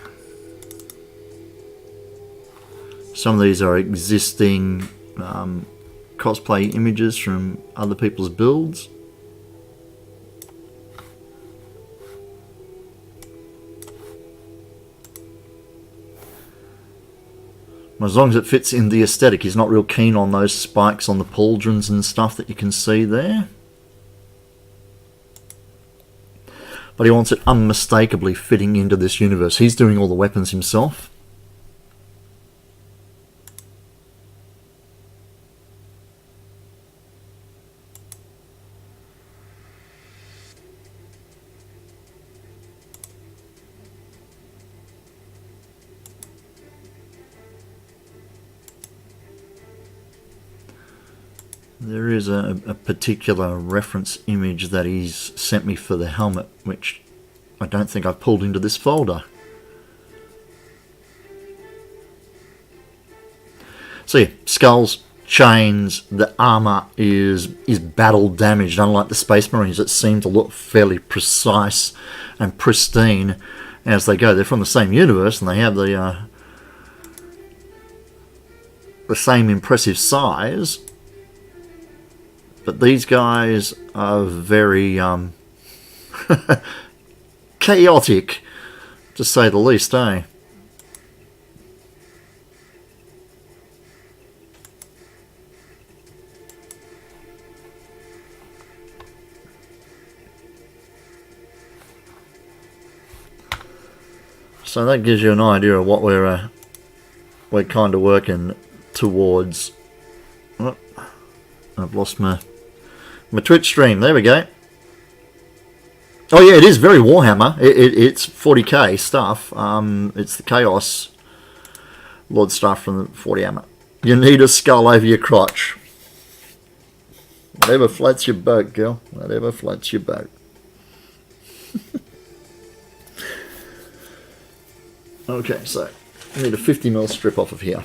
Some of these are existing cosplay images from other people's builds. As long as it fits in the aesthetic, he's not real keen on those spikes on the pauldrons and stuff that you can see there. But he wants it unmistakably fitting into this universe. He's doing all the weapons himself. There is a particular reference image that he's sent me for the helmet, which I don't think I've pulled into this folder. So yeah, skulls, chains, the armour is battle damaged, unlike the Space Marines that seem to look fairly precise and pristine as they go. They're from the same universe and they have the same impressive size. But these guys are very chaotic, to say the least, eh? So that gives you an idea of what we're kind of working towards. Oh, I've lost my Twitch stream. There we go. Oh yeah, it is very Warhammer. It's 40k stuff. It's the Chaos Lord stuff from the 40 Hammer. You need a skull over your crotch. Whatever floats your boat, girl. Whatever floats your boat. Okay, so I need a 50mm strip off of here.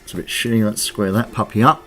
It's a bit shitty. Let's square that puppy up.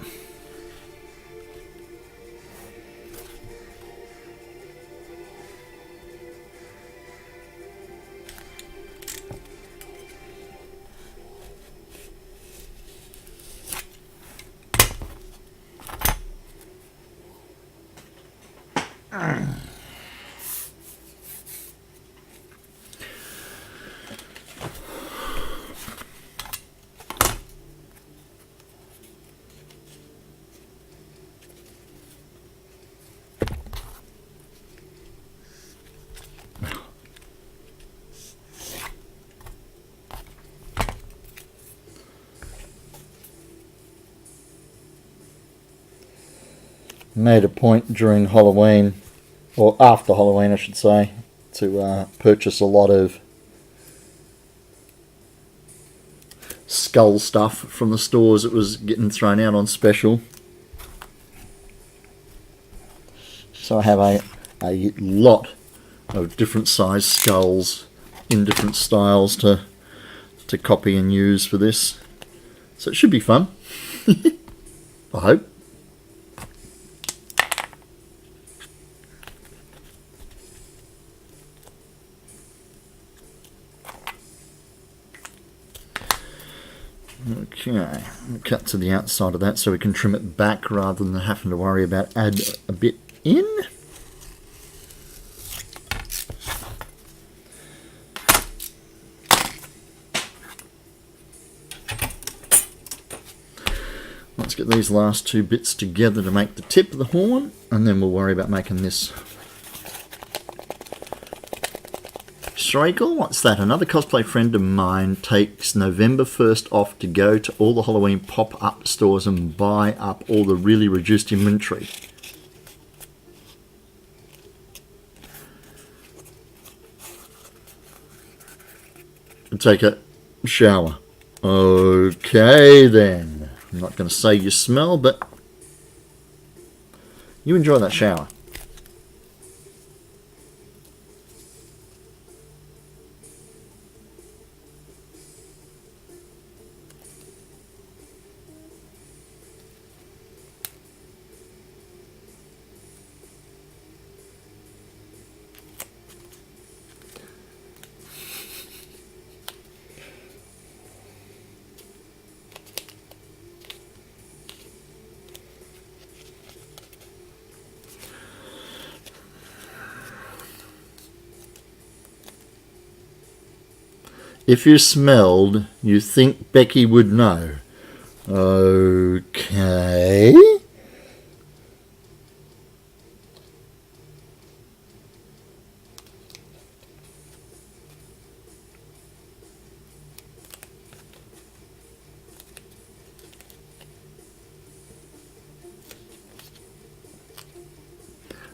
Made a point during Halloween, or after Halloween I should say, to purchase a lot of skull stuff from the stores that was getting thrown out on special. So I have a lot of different size skulls in different styles to copy and use for this. So it should be fun. I hope. Okay, cut to the outside of that so we can trim it back rather than having to worry about add a bit in. Let's get these last two bits together to make the tip of the horn, and then we'll worry about making this. Schreigel, what's that? Another cosplay friend of mine takes November 1st off to go to all the Halloween pop-up stores and buy up all the really reduced inventory. And take a shower. Okay then. I'm not going to say you smell, but you enjoy that shower. If you smelled, you think Becky would know. Okay.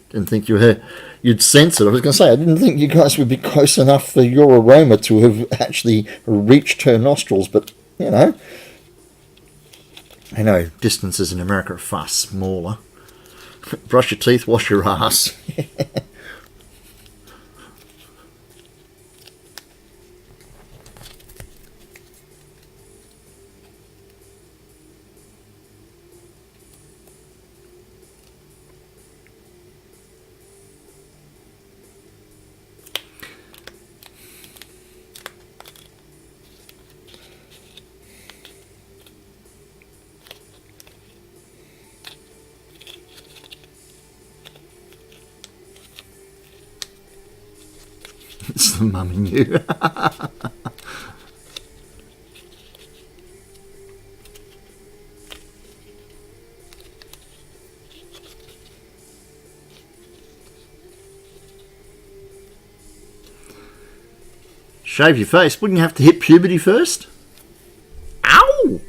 Didn't think you'd sense it. I was going to say, I didn't think you guys would be close enough for your aroma to have actually reached her nostrils, but, you know. I know distances in America are far smaller. Brush your teeth, wash your ass. It's the mum in you. Shave your face. Wouldn't you have to hit puberty first? Ow!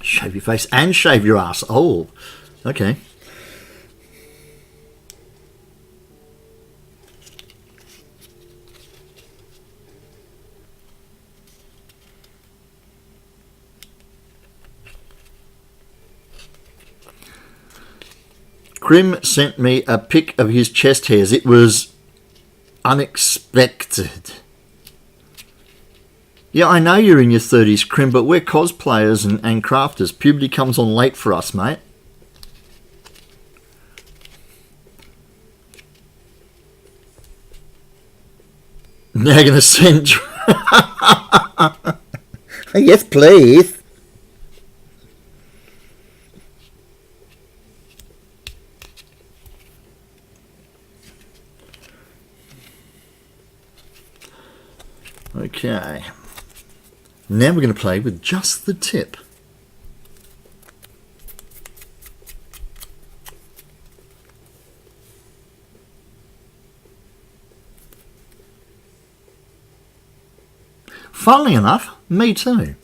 Shave your face and shave your ass. Oh, okay. Krim sent me a pic of his chest hairs. It was unexpected. Yeah, I know you're in your 30s, Crim, but we're cosplayers and crafters. Puberty comes on late for us, mate. Now you're going to send... Yes, please. Okay. Now we're going to play with just the tip. Funnily enough, me too.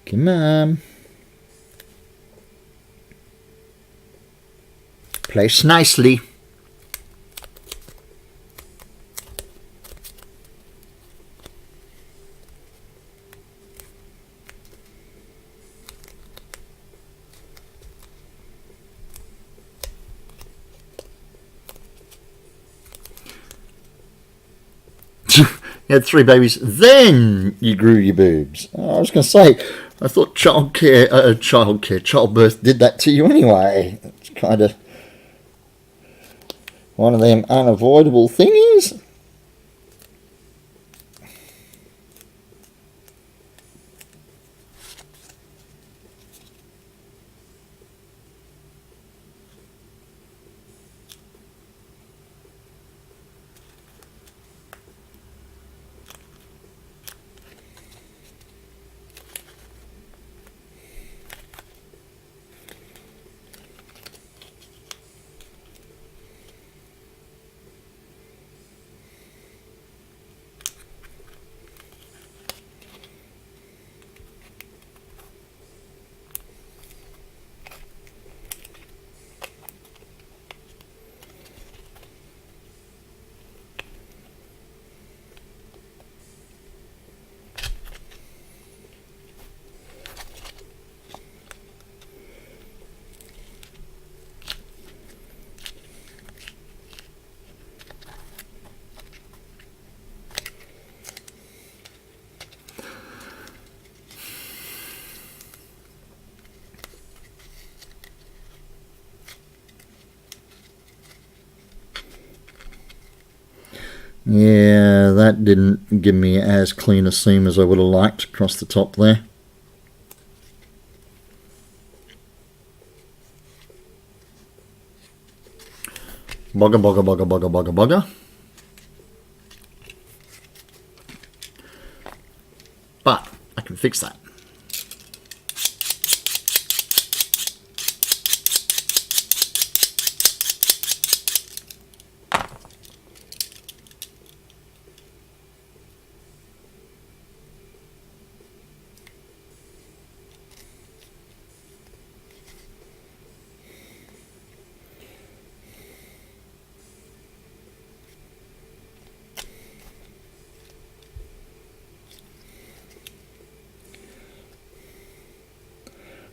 Come on. Place nicely. You had 3 babies, then you grew your boobs. I was going to say, I thought childbirth did that to you anyway. It's kind of one of them unavoidable thingies. Yeah, that didn't give me as clean a seam as I would have liked across the top there. Bugger, bugger, bugger, bugger, bugger, bugger. But I can fix that.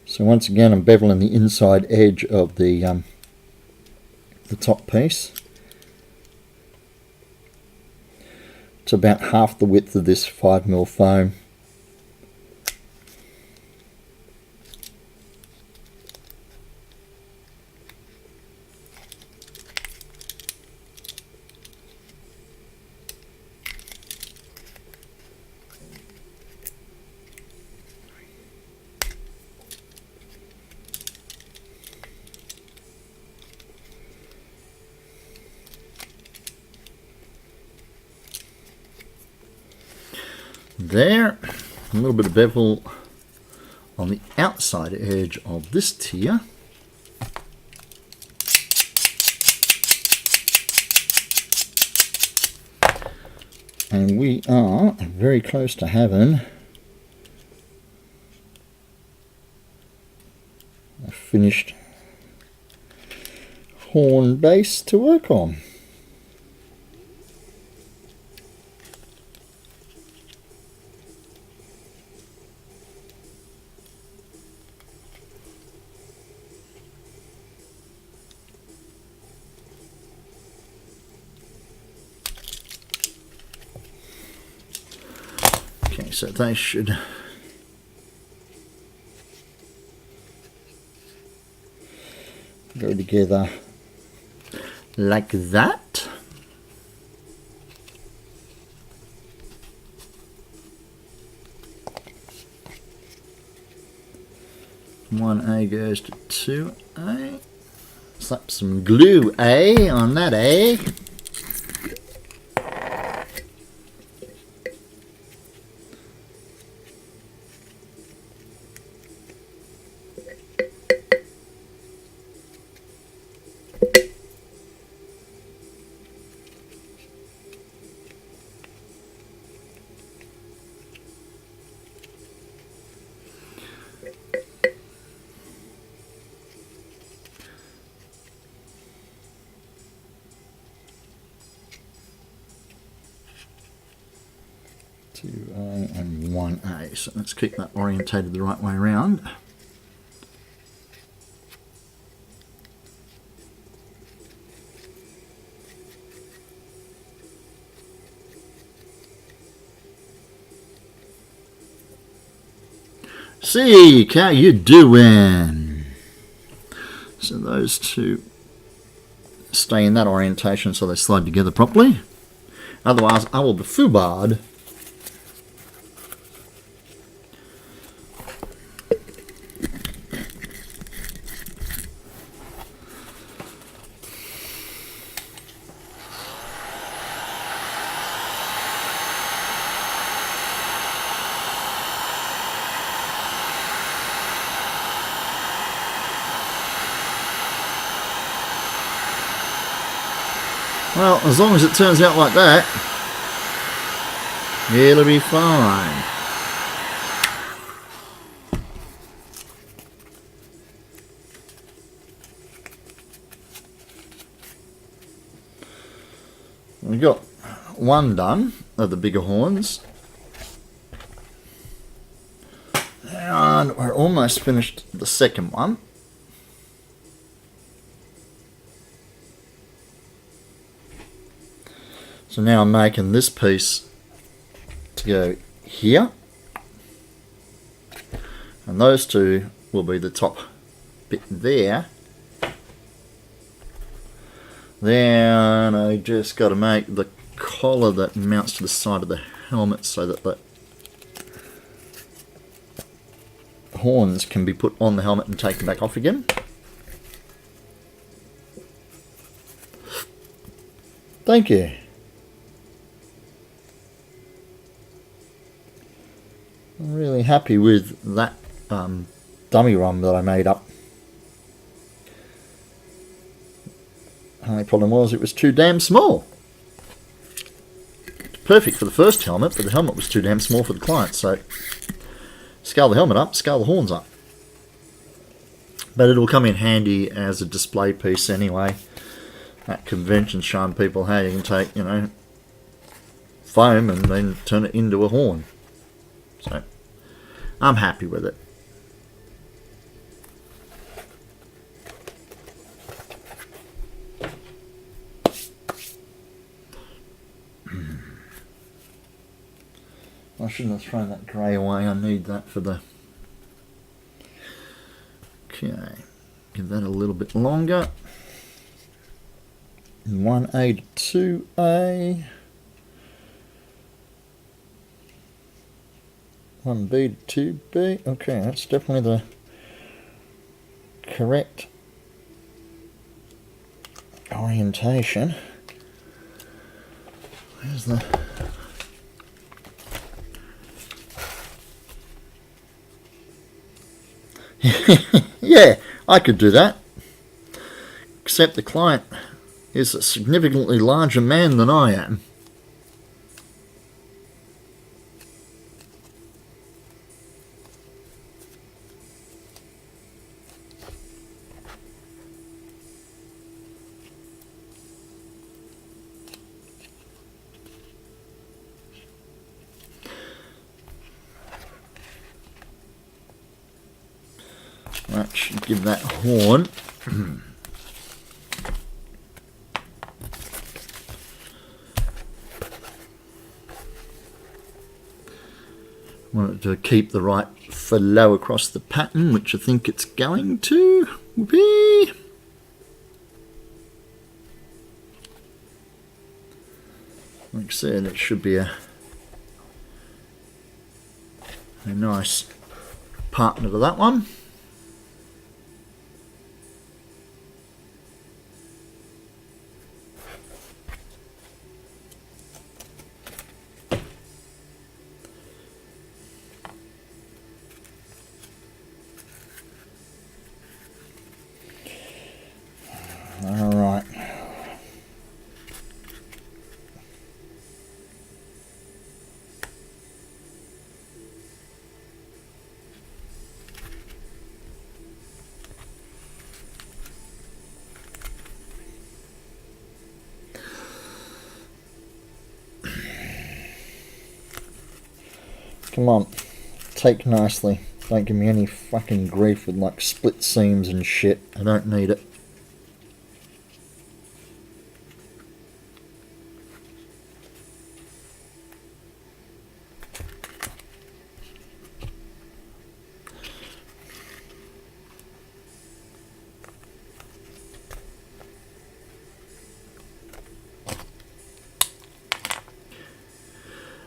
So once again, I'm beveling the inside edge of the top piece to about half the width of this 5mm foam. There, a little bit of bevel on the outside edge of this tier. And we are very close to having finished horn base to work on. Okay, so they should go together like that. One A goes to 2A. Slap some glue A on that A. Two A and one A. So let's keep that orientated the right way around. See, how you doing? So those two stay in that orientation so they slide together properly. Otherwise, I will be foobarred. Well, as long as it turns out like that, it'll be fine. We've got one done of the bigger horns. And we're almost finished the second one. So now I'm making this piece to go here, and those two will be the top bit there. Then I just got to make the collar that mounts to the side of the helmet so that the horns can be put on the helmet and taken back off again. Thank you. I'm really happy with that dummy ROM that I made up. The only problem was it was too damn small. It's perfect for the first helmet, but the helmet was too damn small for the client, so scale the helmet up, scale the horns up. But it'll come in handy as a display piece anyway. At conventions showing people how you can take, you know, foam and then turn it into a horn. So, I'm happy with it. I shouldn't have thrown that grey away. I need that for the... Okay, give that a little bit longer. 1A to 2A. 1B to 2B. Okay, that's definitely the correct orientation. Where's the... Yeah, I could do that. Except the client is a significantly larger man than I am. Should give that horn want it to keep the right flow across the pattern, which I think it's going to. Whoopee. Like I said, it should be a nice partner to that one. All right. Come on, take nicely. Don't give me any fucking grief with like split seams and shit. I don't need it.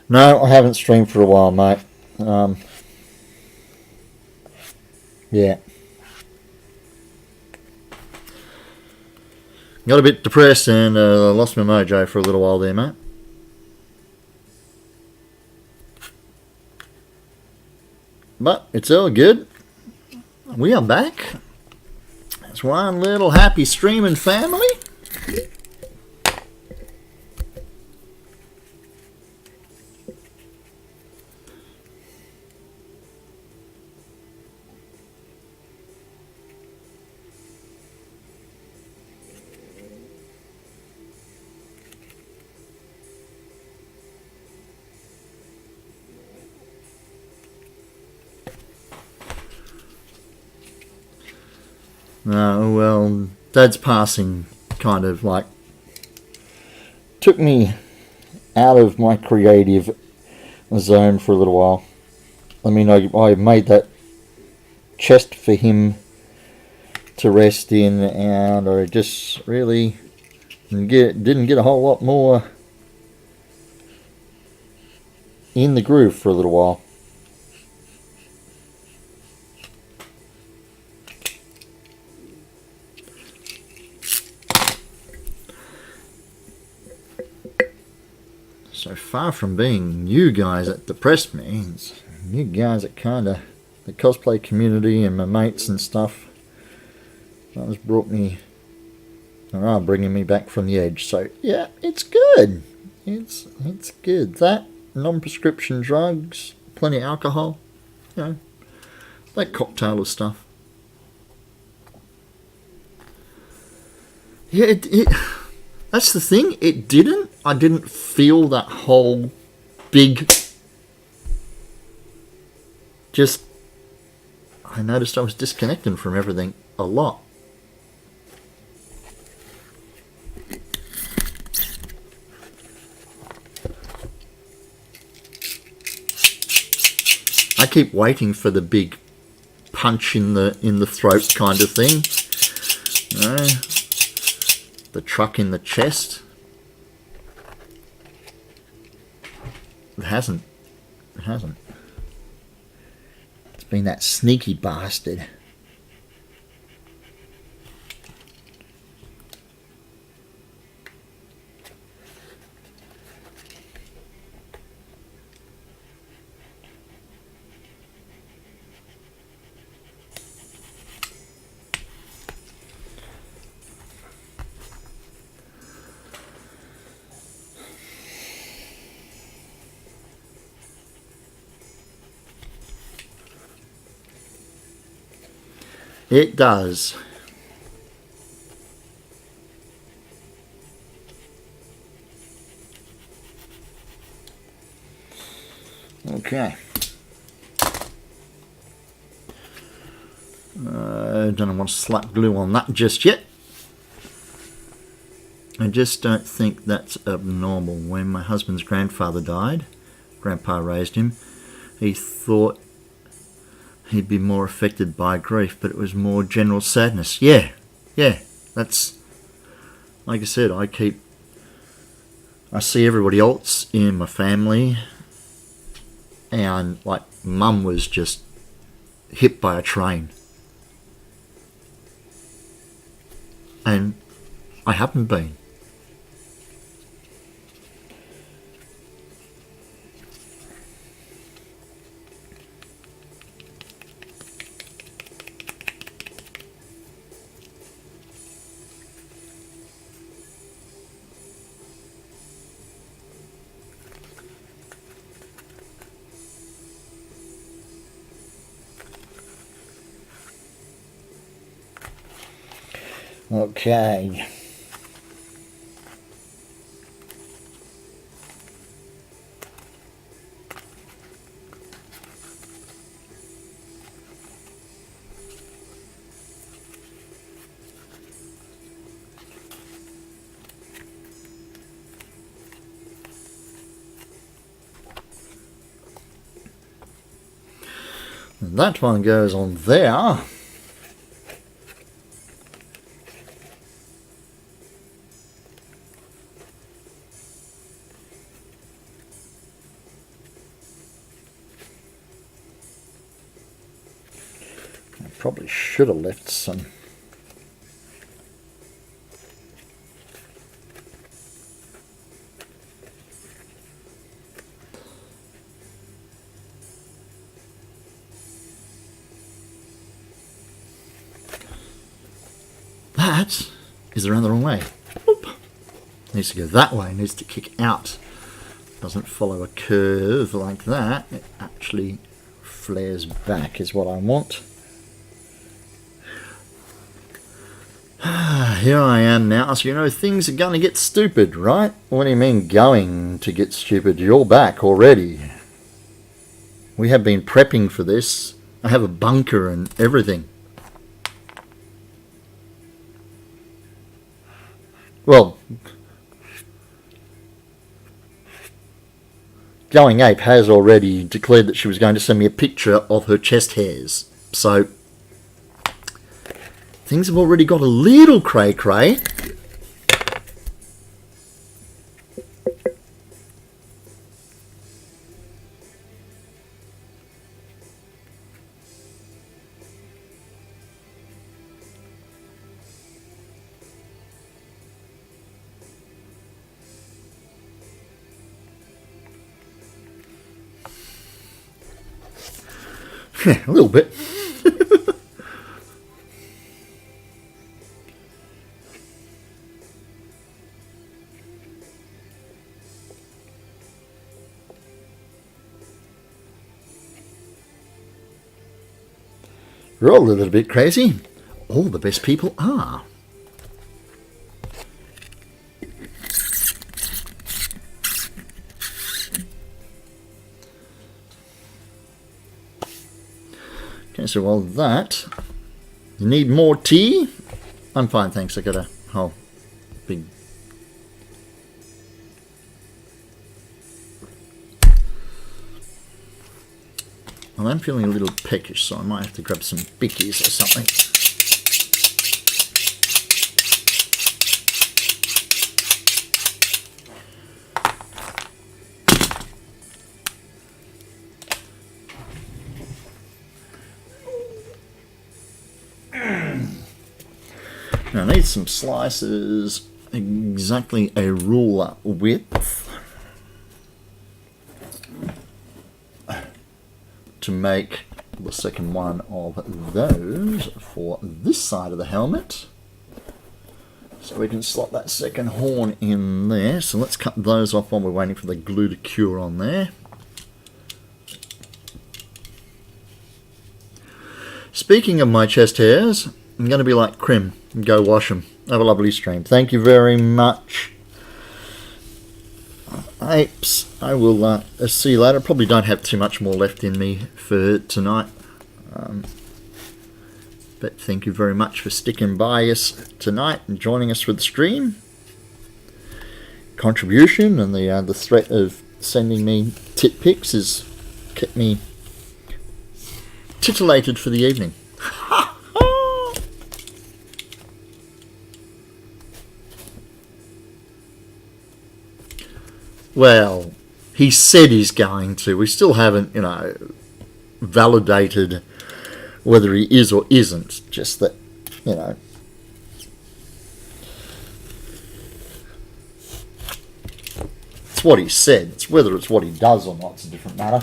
No, I haven't streamed for a while, mate. Yeah. Got a bit depressed and lost my mojo for a little while there, mate. But it's all good. We are back. It's one little happy streaming family. Well, Dad's passing kind of like took me out of my creative zone for a little while. I mean, I made that chest for him to rest in, and I just really didn't get a whole lot more in the groove for a little while. So far from being you guys that depressed me, it's you guys that kind of, the cosplay community and my mates and stuff, that has brought me, or are bringing me back from the edge. So yeah, it's good. It's good. That, non-prescription drugs, plenty of alcohol, you know, that cocktail of stuff. Yeah, that's the thing. I didn't feel that whole big. Just, I noticed I was disconnecting from everything a lot. I keep waiting for the big punch in the throat kind of thing. You know, the truck in the chest. It hasn't. It's been that sneaky bastard. It does. Okay. so don't want to slap glue on that just yet. I just don't think that's abnormal. When my husband's grandfather died, Grandpa raised him, he thought he'd be more affected by grief, but it was more general sadness. Yeah, that's, like I said, I see everybody else in my family, and like Mum was just hit by a train, and I haven't been. Okay. And that one goes on there. Probably should have left some. That is around the wrong way. Oop. Needs to go that way, needs to kick out. Doesn't follow a curve like that. It actually flares back is what I want. Here I am now, so you know things are going to get stupid, right? What do you mean going to get stupid? You're back already. We have been prepping for this. I have a bunker and everything. Well, Going Ape has already declared that she was going to send me a picture of her chest hairs. So things have already got a little cray-cray. A little bit. We're all a little bit crazy. All the best people are. Okay, so while that, you need more tea? I'm fine, thanks. I got a whole big... Well, I'm feeling a little peckish, so I might have to grab some bickies or something. Now I need some slices exactly a ruler width to make the second one of those for this side of the helmet. So we can slot that second horn in there. So let's cut those off while we're waiting for the glue to cure on there. Speaking of my chest hairs, I'm going to be like Crim and go wash them. Have a lovely stream. Thank you very much, apes. I will see you later. Probably don't have too much more left in me for tonight. But thank you very much for sticking by us tonight and joining us for the stream. Contribution and the threat of sending me tit pics has kept me titillated for the evening. Well, he said he's going to. We still haven't, validated whether he is or isn't. Just that, it's what he said. It's whether it's what he does or not. It's a different matter.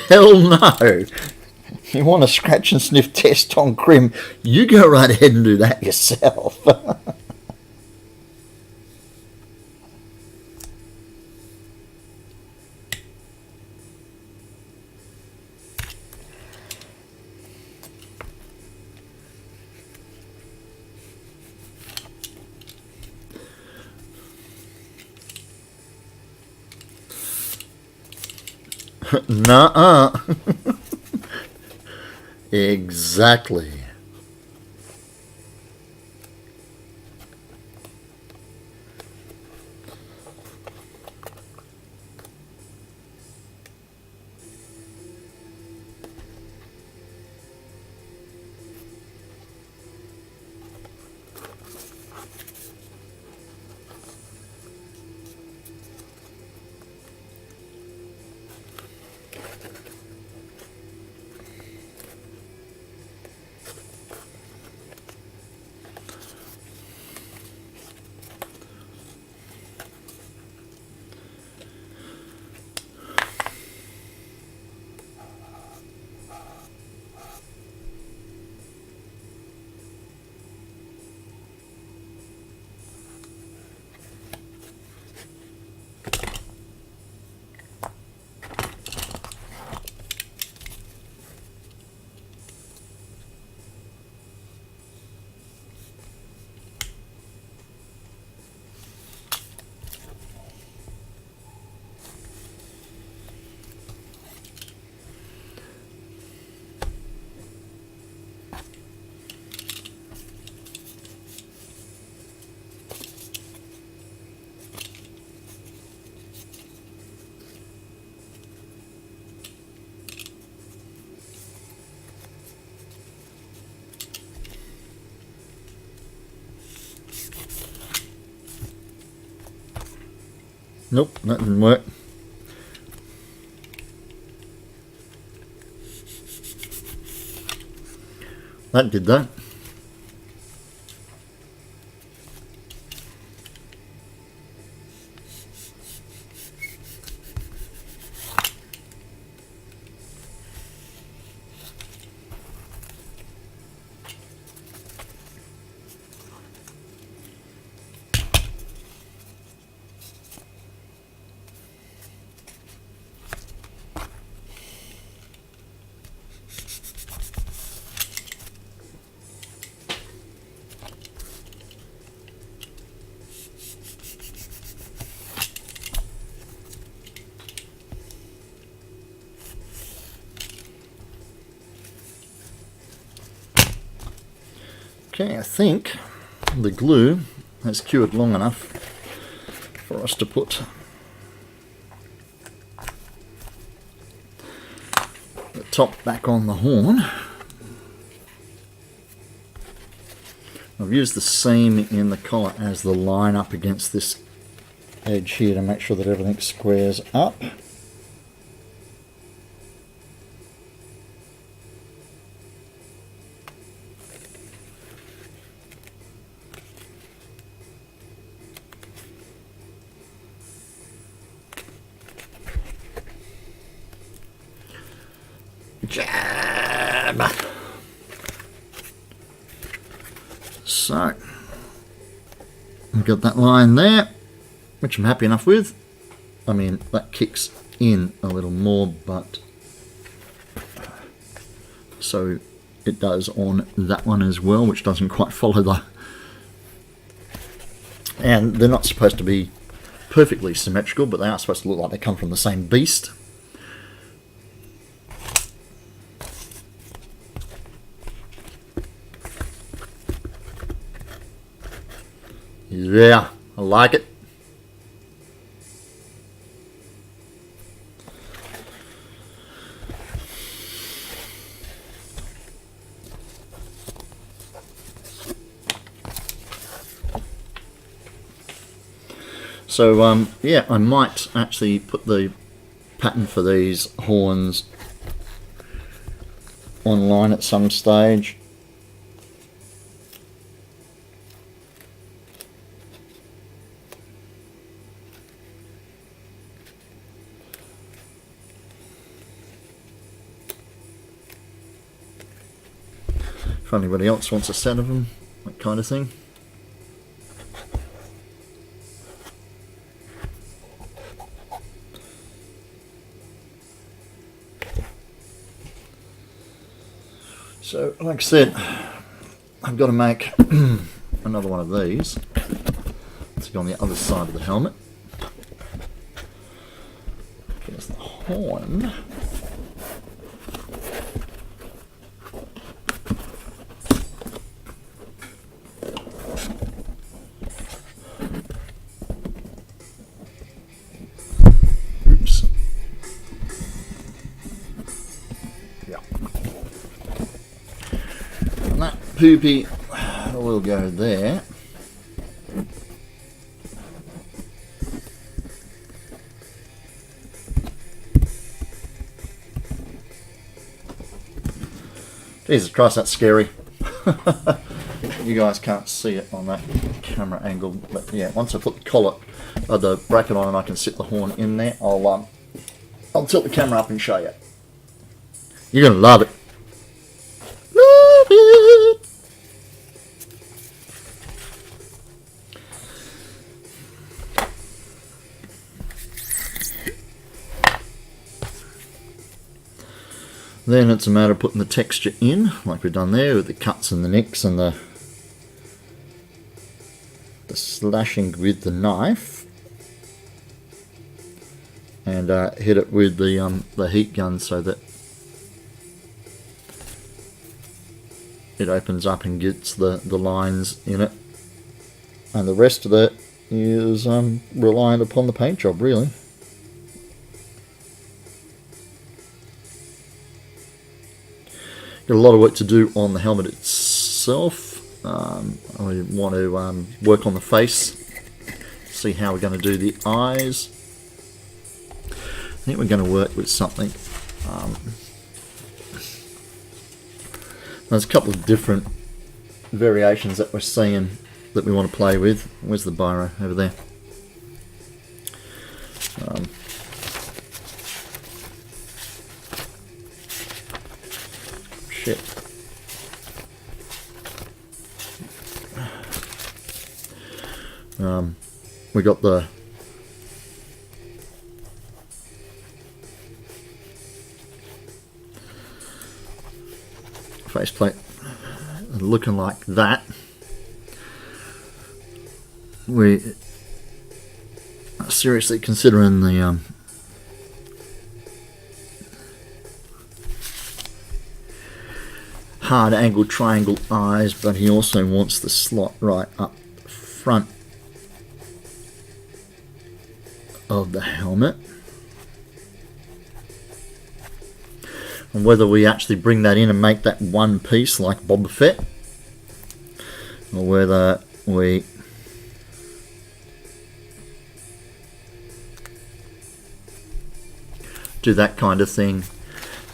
Hell no. You want a scratch and sniff test on Crim, you go right ahead and do that yourself. Nuh-uh. Exactly. Nope, that didn't work. That did that. Okay, I think the glue has cured long enough for us to put the top back on the horn. I've used the seam in the collar as the line up against this edge here to make sure that everything squares up. jab. So, I've got that line there, which I'm happy enough with. I mean, that kicks in a little more, but so it does on that one as well, which doesn't quite follow the... And they're not supposed to be perfectly symmetrical, but they are supposed to look like they come from the same beast. Yeah, I like it. So, yeah, I might actually put the pattern for these horns online at some stage. If anybody else wants a set of them, that kind of thing. So, like I said, I've got to make another one of these to go on the other side of the helmet. There's the horn. Oops. Yeah. And that poopy will go there. Jesus Christ, that's scary. You guys can't see it on that camera angle, but yeah, once I put the collar, the bracket on and I can sit the horn in there, I'll tilt the camera up and show you. You're gonna love it. Love it. Then it's a matter of putting the texture in, like we've done there, with the cuts and the nicks and the slashing with the knife, and hit it with the heat gun so that it opens up and gets the lines in it, and the rest of it is reliant upon the paint job, really. Got a lot of work to do on the helmet itself. I want to work on the face, see how we're going to do the eyes. I think we're going to work with something. There's a couple of different variations that we're seeing that we want to play with. Where's the biro? Over there. Shit. We got the faceplate looking like that. We are seriously considering the hard angled triangle eyes, but he also wants the slot right up front of the helmet. And whether we actually bring that in and make that one piece like Boba Fett, or whether we do that kind of thing.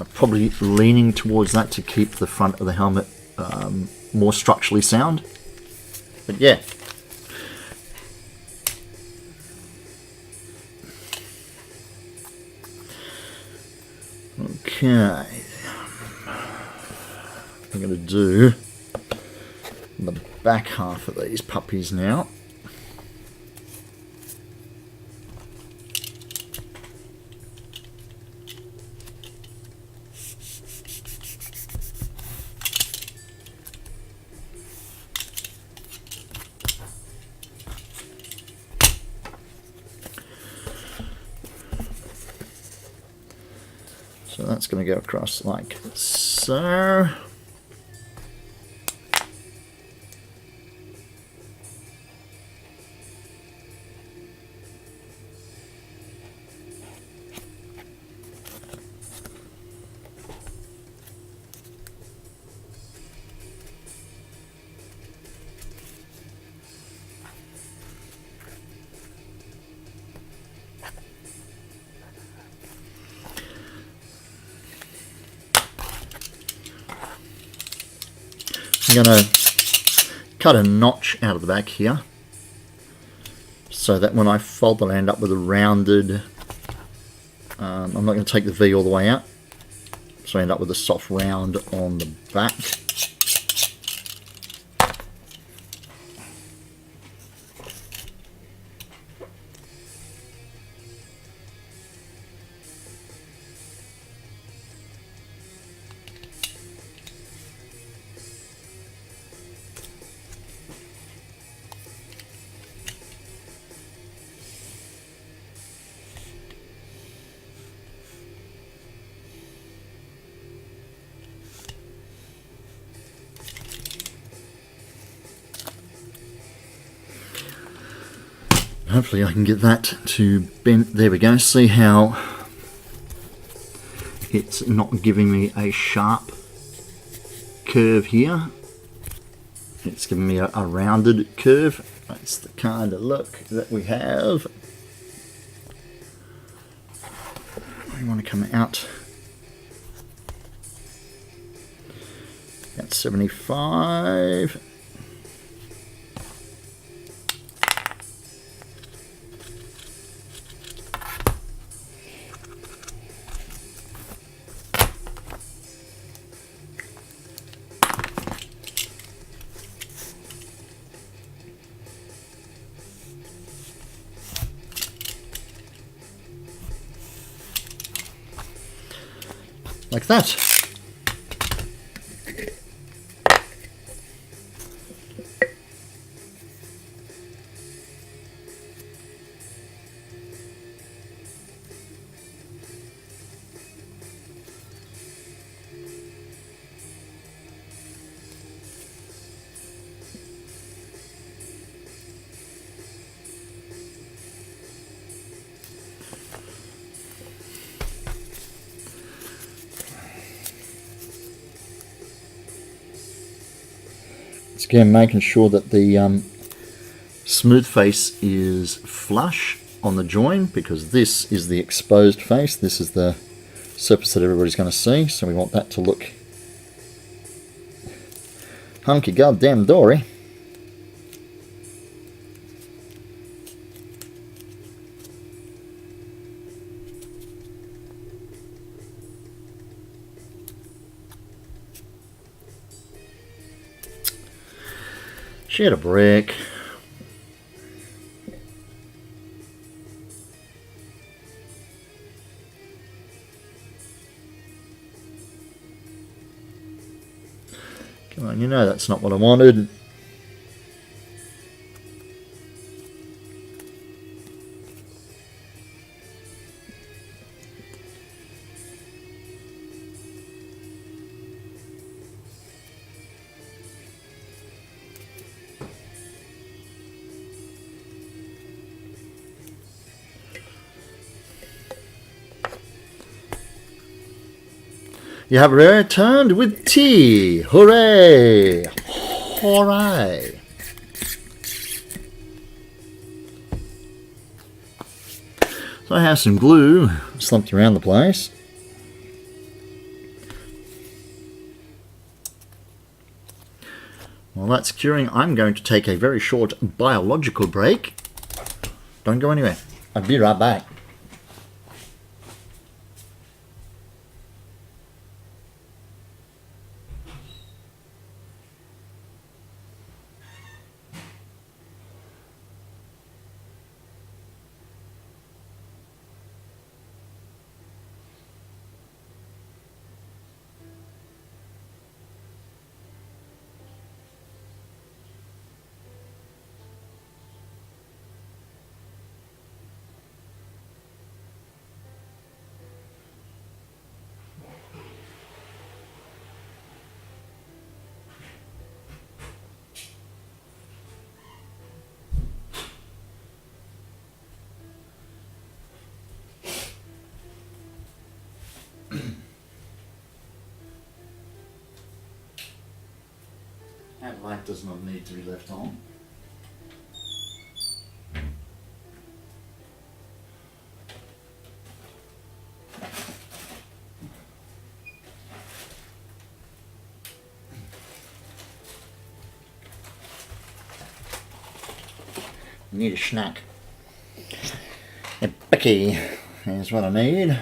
I'm probably leaning towards that to keep the front of the helmet more structurally sound. But yeah. Okay. I'm going to do the back half of these puppies now. So that's going to go across like so. I'm going to cut a notch out of the back here so that when I fold, I'll end up with a rounded, I'm not going to take the V all the way out, so I end up with a soft round on the back. Hopefully I can get that to bend. There we go. See how it's not giving me a sharp curve here. It's giving me a rounded curve. That's the kind of look that we have. We want to come out at 75. Like that. Again, making sure that the smooth face is flush on the join, because this is the exposed face. This is the surface that everybody's going to see, so we want that to look hunky goddamn dory. Shit a brick. Come on, you know that's not what I wanted. You have returned with tea. Hooray! Hooray! So I have some glue slumped around the place. While that's curing, I'm going to take a very short biological break. Don't go anywhere. I'll be right back. That light does not need to be left on. Need a snack. A bicky is what I need.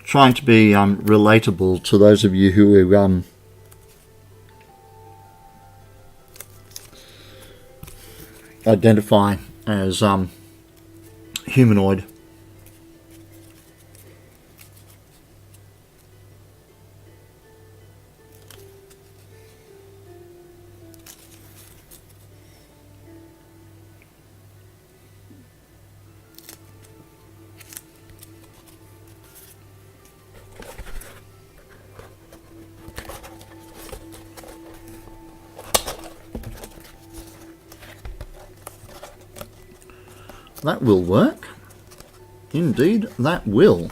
Trying to be relatable to those of you who identify as humanoid. That will work. Indeed, that will.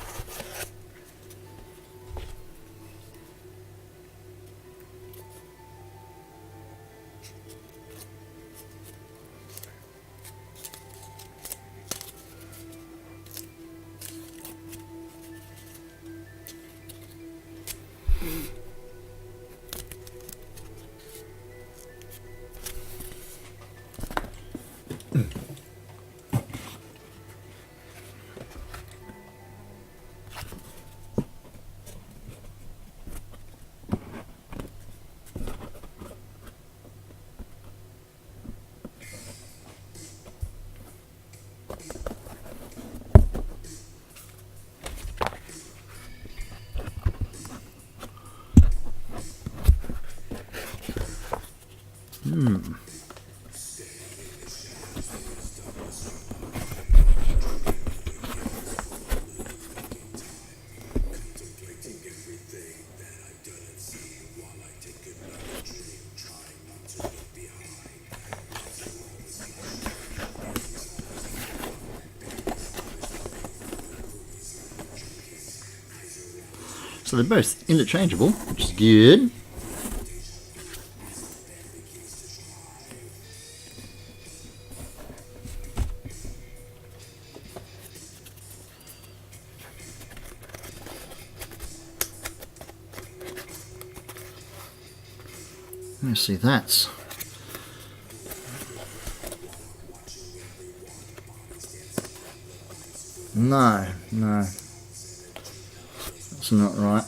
So they're both interchangeable, which is good. Let's see, that's... No, that's not right.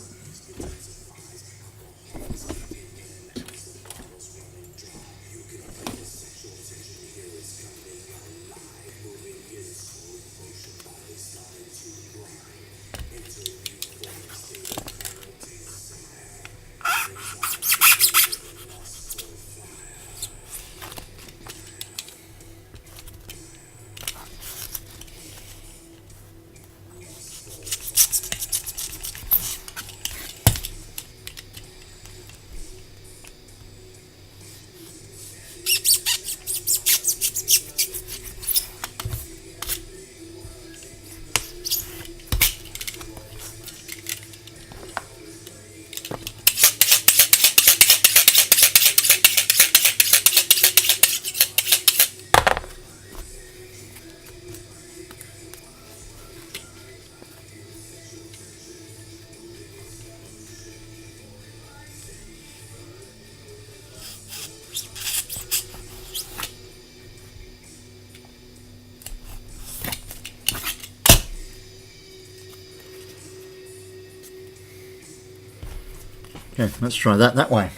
Okay, let's try that way.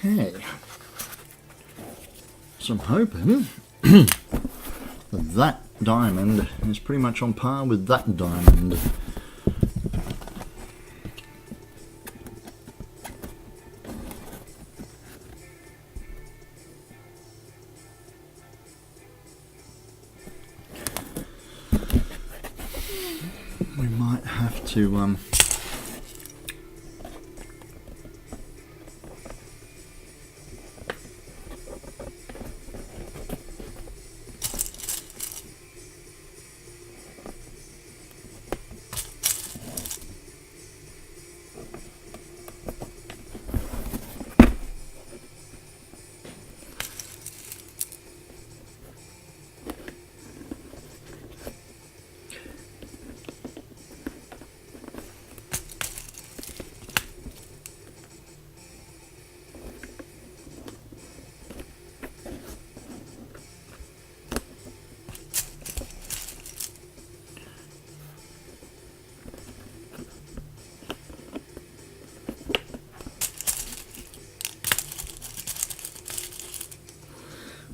Okay, so I'm hoping that diamond is pretty much on par with that diamond. We might have to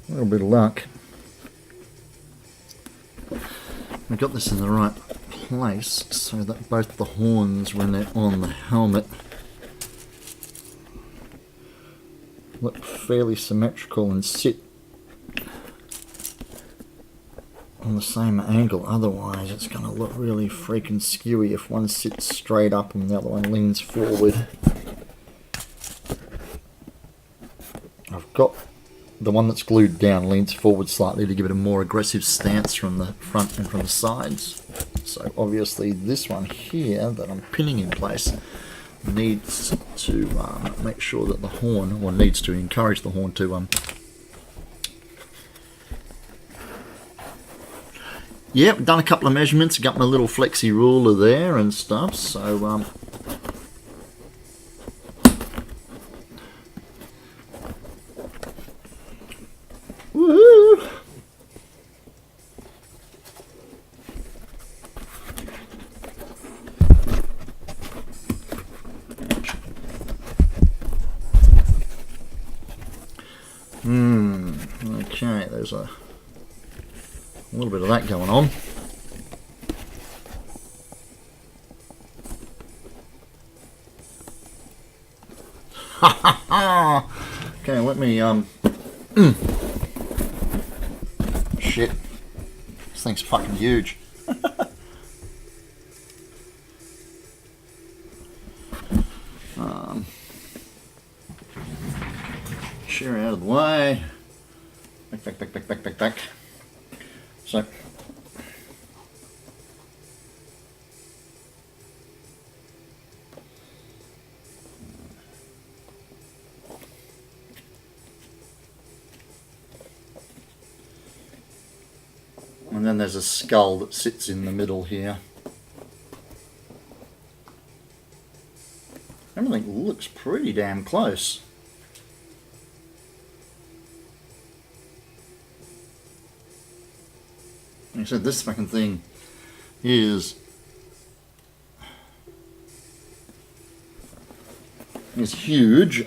a little bit of luck. We got this in the right place so that both the horns, when they're on the helmet, look fairly symmetrical and sit on the same angle. Otherwise it's going to look really freaking skewy if one sits straight up and the other one leans forward. I've got the one that's glued down leans forward slightly to give it a more aggressive stance from the front and from the sides. So obviously this one here that I'm pinning in place needs to make sure that the horn, or needs to encourage the horn to yep, done a couple of measurements, got my little flexi ruler there and stuff, so woohoo! Okay, there's a little bit of that going on. Okay, let me shit. thing's fucking huge. Shear out of the way. Back. So, and then there's a skull that sits in the middle here. Everything looks pretty damn close. Like I said, this fucking thing is huge.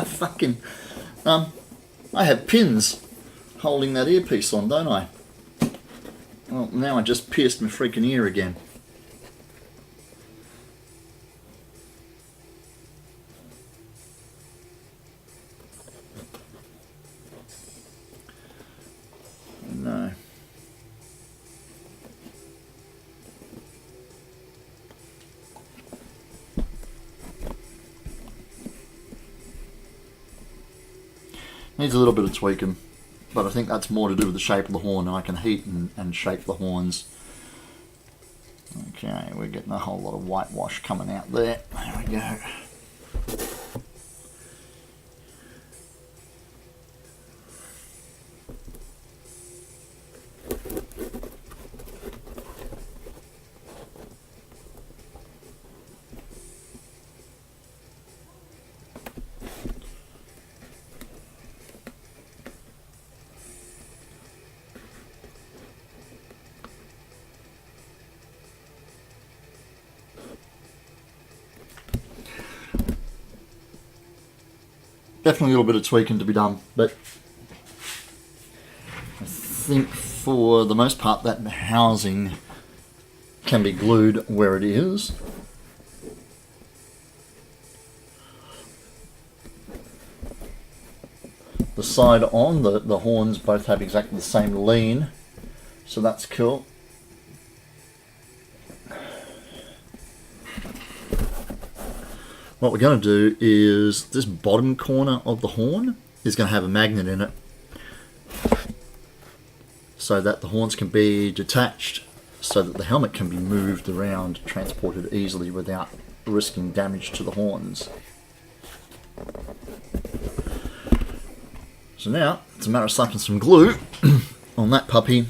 Fucking I have pins holding that earpiece on, don't I? Well, now I just pierced my freaking ear again. No. Needs a little bit of tweaking, but I think that's more to do with the shape of the horn. I can heat and shape the horns. Okay, we're getting a whole lot of whitewash coming out there. There we go. Definitely a little bit of tweaking to be done, but I think for the most part that housing can be glued where it is. The side on, the horns both have exactly the same lean, so that's cool. What we're going to do is this bottom corner of the horn is going to have a magnet in it so that the horns can be detached so that the helmet can be moved around, transported easily without risking damage to the horns. So now it's a matter of slapping some glue on that puppy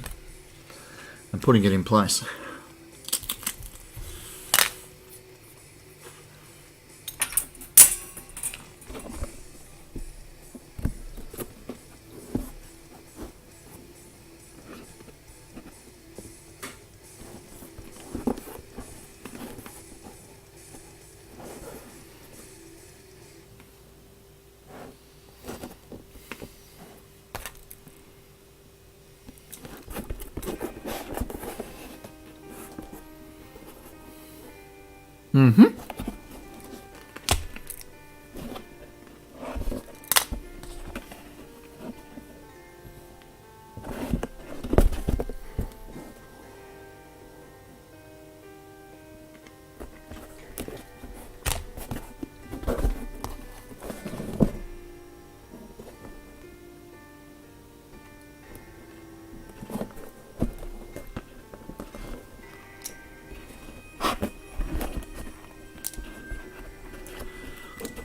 and putting it in place. Mm-hmm.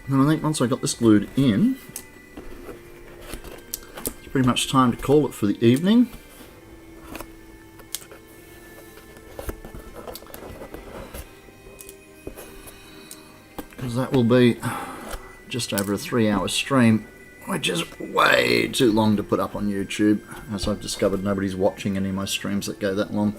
And I think once I got this glued in, it's pretty much time to call it for the evening. Because that will be just over a 3-hour stream, which is way too long to put up on YouTube. As I've discovered, nobody's watching any of my streams that go that long.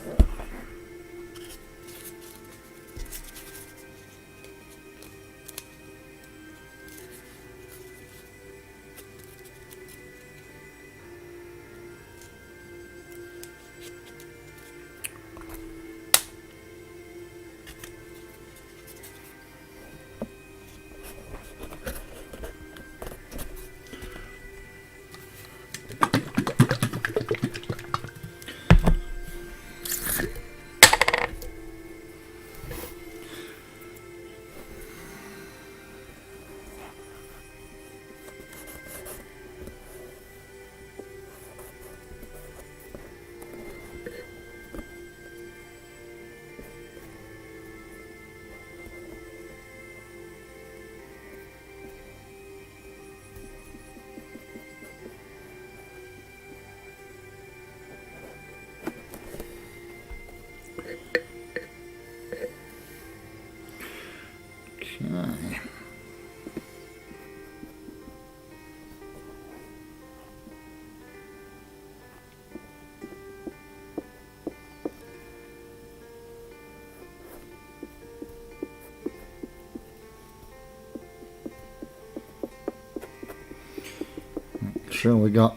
sure we got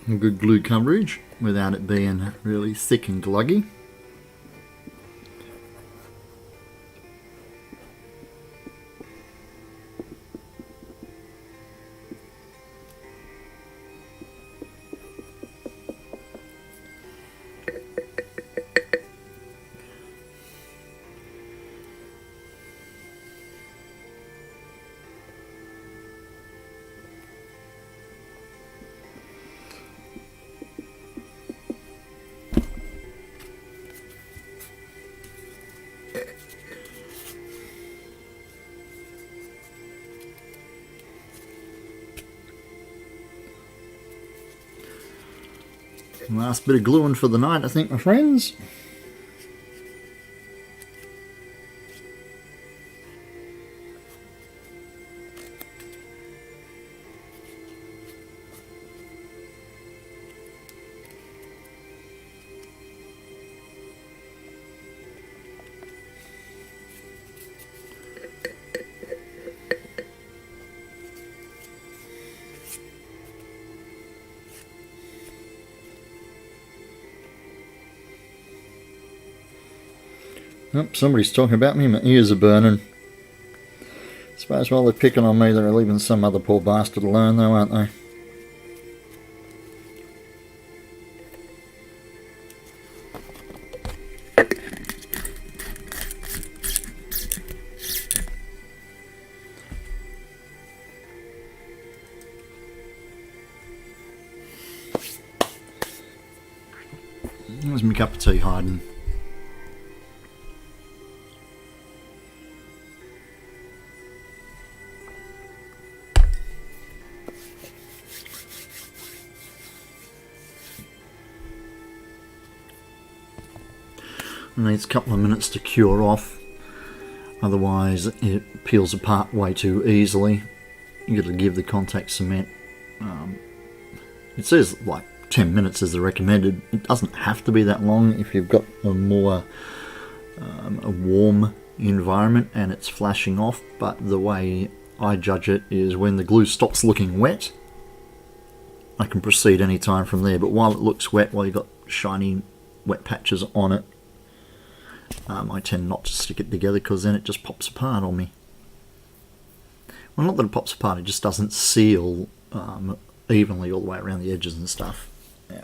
a good glue coverage without it being really thick and gluggy. Last bit of gluing for the night, I think, my friends. Oh, somebody's talking about me, my ears are burning. Suppose while they're picking on me, they're leaving some other poor bastard alone though, aren't they? There's my cup of tea hiding. It needs a couple of minutes to cure off, otherwise it peels apart way too easily. You got to give the contact cement. It says like 10 minutes is the recommended. It doesn't have to be that long if you've got a more a warm environment and it's flashing off, but the way I judge it is when the glue stops looking wet, I can proceed any time from there. But while it looks wet, while you've got shiny wet patches on it, I tend not to stick it together because then it just pops apart on me. Well, not that it pops apart, it just doesn't seal evenly all the way around the edges and stuff. Yeah.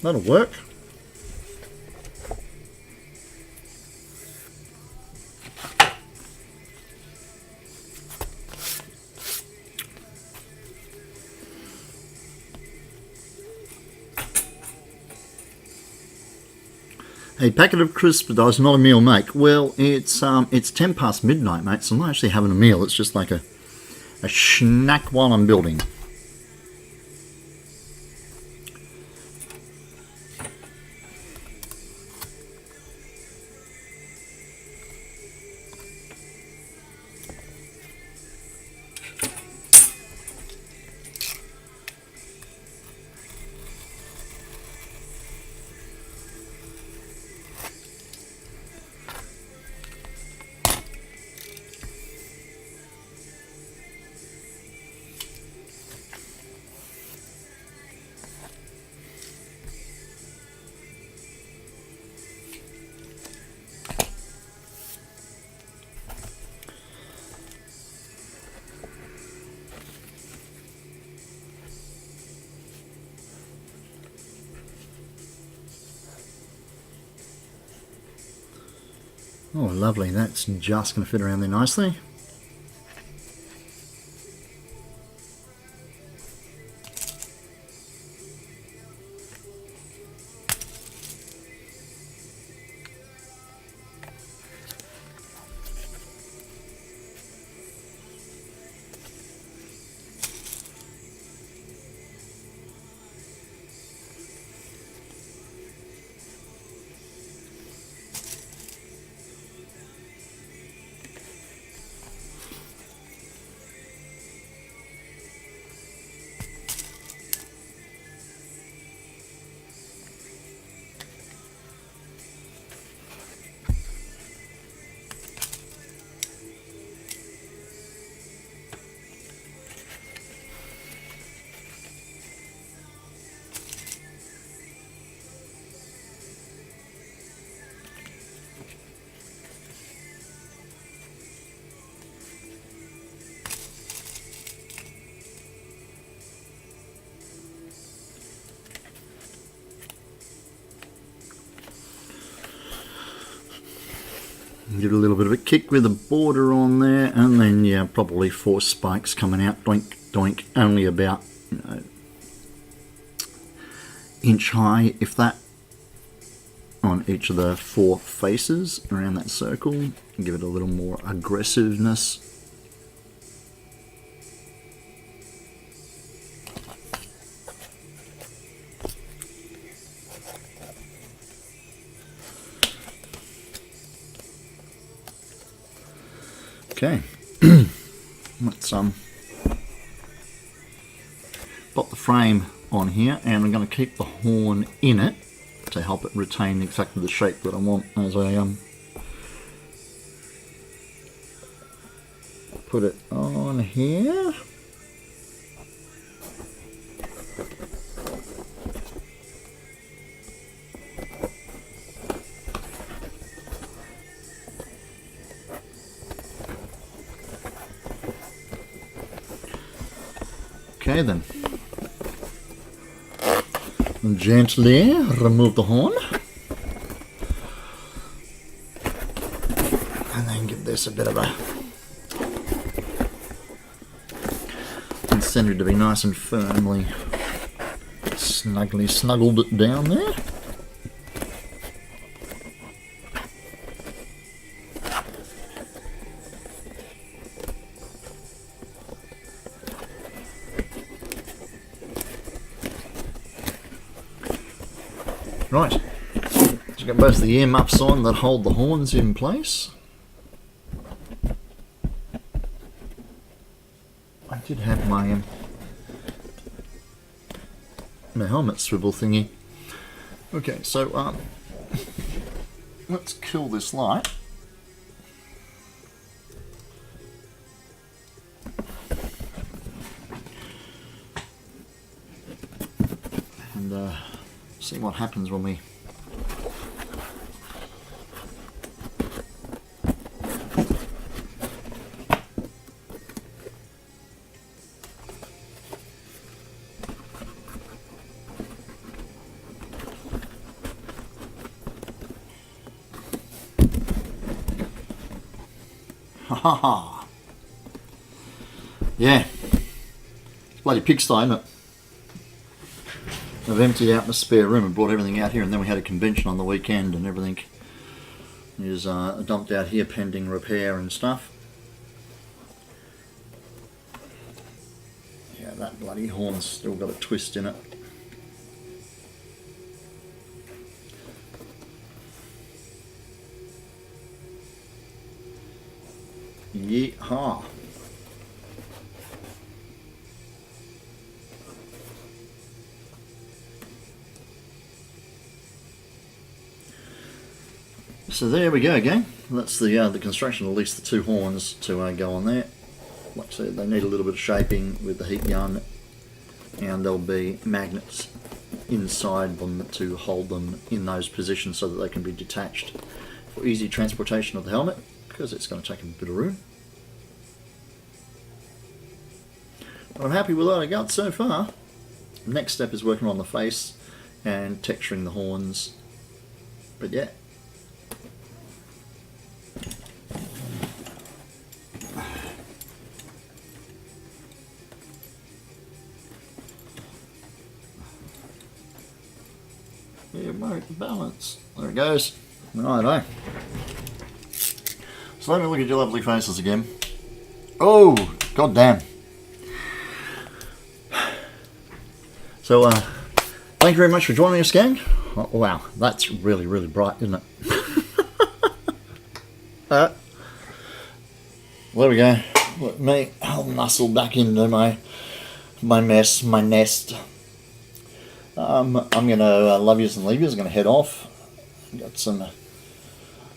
That'll work. A packet of crisps does not a meal make. Well, it's 10 past midnight, mate, so I'm not actually having a meal. It's just like a snack while I'm building. Oh, lovely. That's just going to fit around there nicely. Give it a little bit of a kick with a border on there, and then yeah, probably 4 spikes coming out, doink doink, only about, you know, inch high, if that, on each of the 4 faces around that circle. Give it a little more aggressiveness. Okay, let's pop the frame on here, and I'm going to keep the horn in it to help it retain exactly the shape that I want as I put it on here. Okay then, and gently remove the horn, and then give this a bit of a incentive to be nice and firmly, snugly snuggled it down there. Right, so got both the ear muffs on that hold the horns in place. I did have my my helmet swivel thingy. Okay, so let's kill this light. And see what happens when we ha ha. Yeah, bloody pigsty, isn't it? I've emptied out my spare room and brought everything out here, and then we had a convention on the weekend and everything is dumped out here pending repair and stuff. Yeah, that bloody horn's still got a twist in it. Yeehaw. So there we go again. That's the construction, at least the 2 horns to go on there. Like I said, they need a little bit of shaping with the heat gun, and there'll be magnets inside them to hold them in those positions so that they can be detached for easy transportation of the helmet, because it's going to take a bit of room. But I'm happy with what I got so far. Next step is working on the face and texturing the horns. But yeah. check the balance. There it goes. Righto. So let me look at your lovely faces again. Oh, god damn. So, thank you very much for joining us, gang. Oh, wow, that's really, really bright, isn't it? There we go. Let me, I'll muscle back into my nest. I'm gonna love yous and leave yous. I'm gonna head off. Got some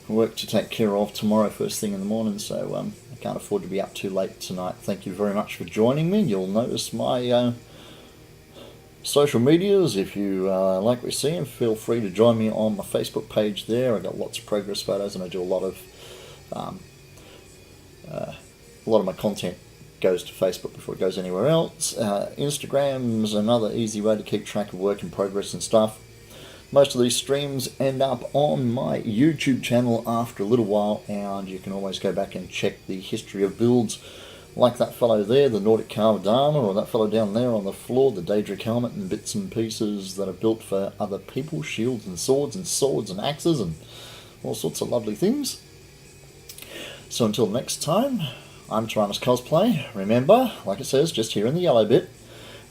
work to take care of tomorrow first thing in the morning, so I can't afford to be up too late tonight. Thank you very much for joining me. You'll notice my social medias. If you like what you're seeing, feel free to join me on my Facebook page there. I got lots of progress photos, and I do a lot of my content goes to Facebook before it goes anywhere else. Instagram's another easy way to keep track of work in progress and stuff. Most of these streams end up on my YouTube channel after a little while, and you can always go back and check the history of builds like that fellow there, the Nordic carved armor, or that fellow down there on the floor, the Daedric helmet, and bits and pieces that are built for other people, shields and swords and axes and all sorts of lovely things. So until next time, I'm Tyranus Cosplay. Remember, like it says just here in the yellow bit,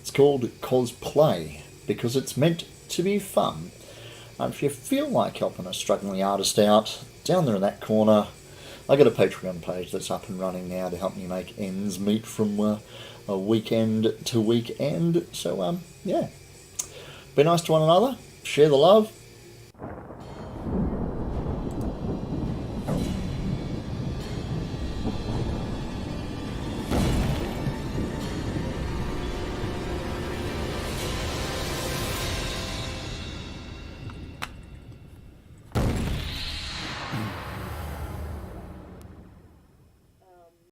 it's called Cosplay because it's meant to be fun. And if you feel like helping a struggling artist out, down there in that corner, I got a Patreon page that's up and running now to help me make ends meet from a weekend to weekend. So, yeah. Be nice to one another, share the love,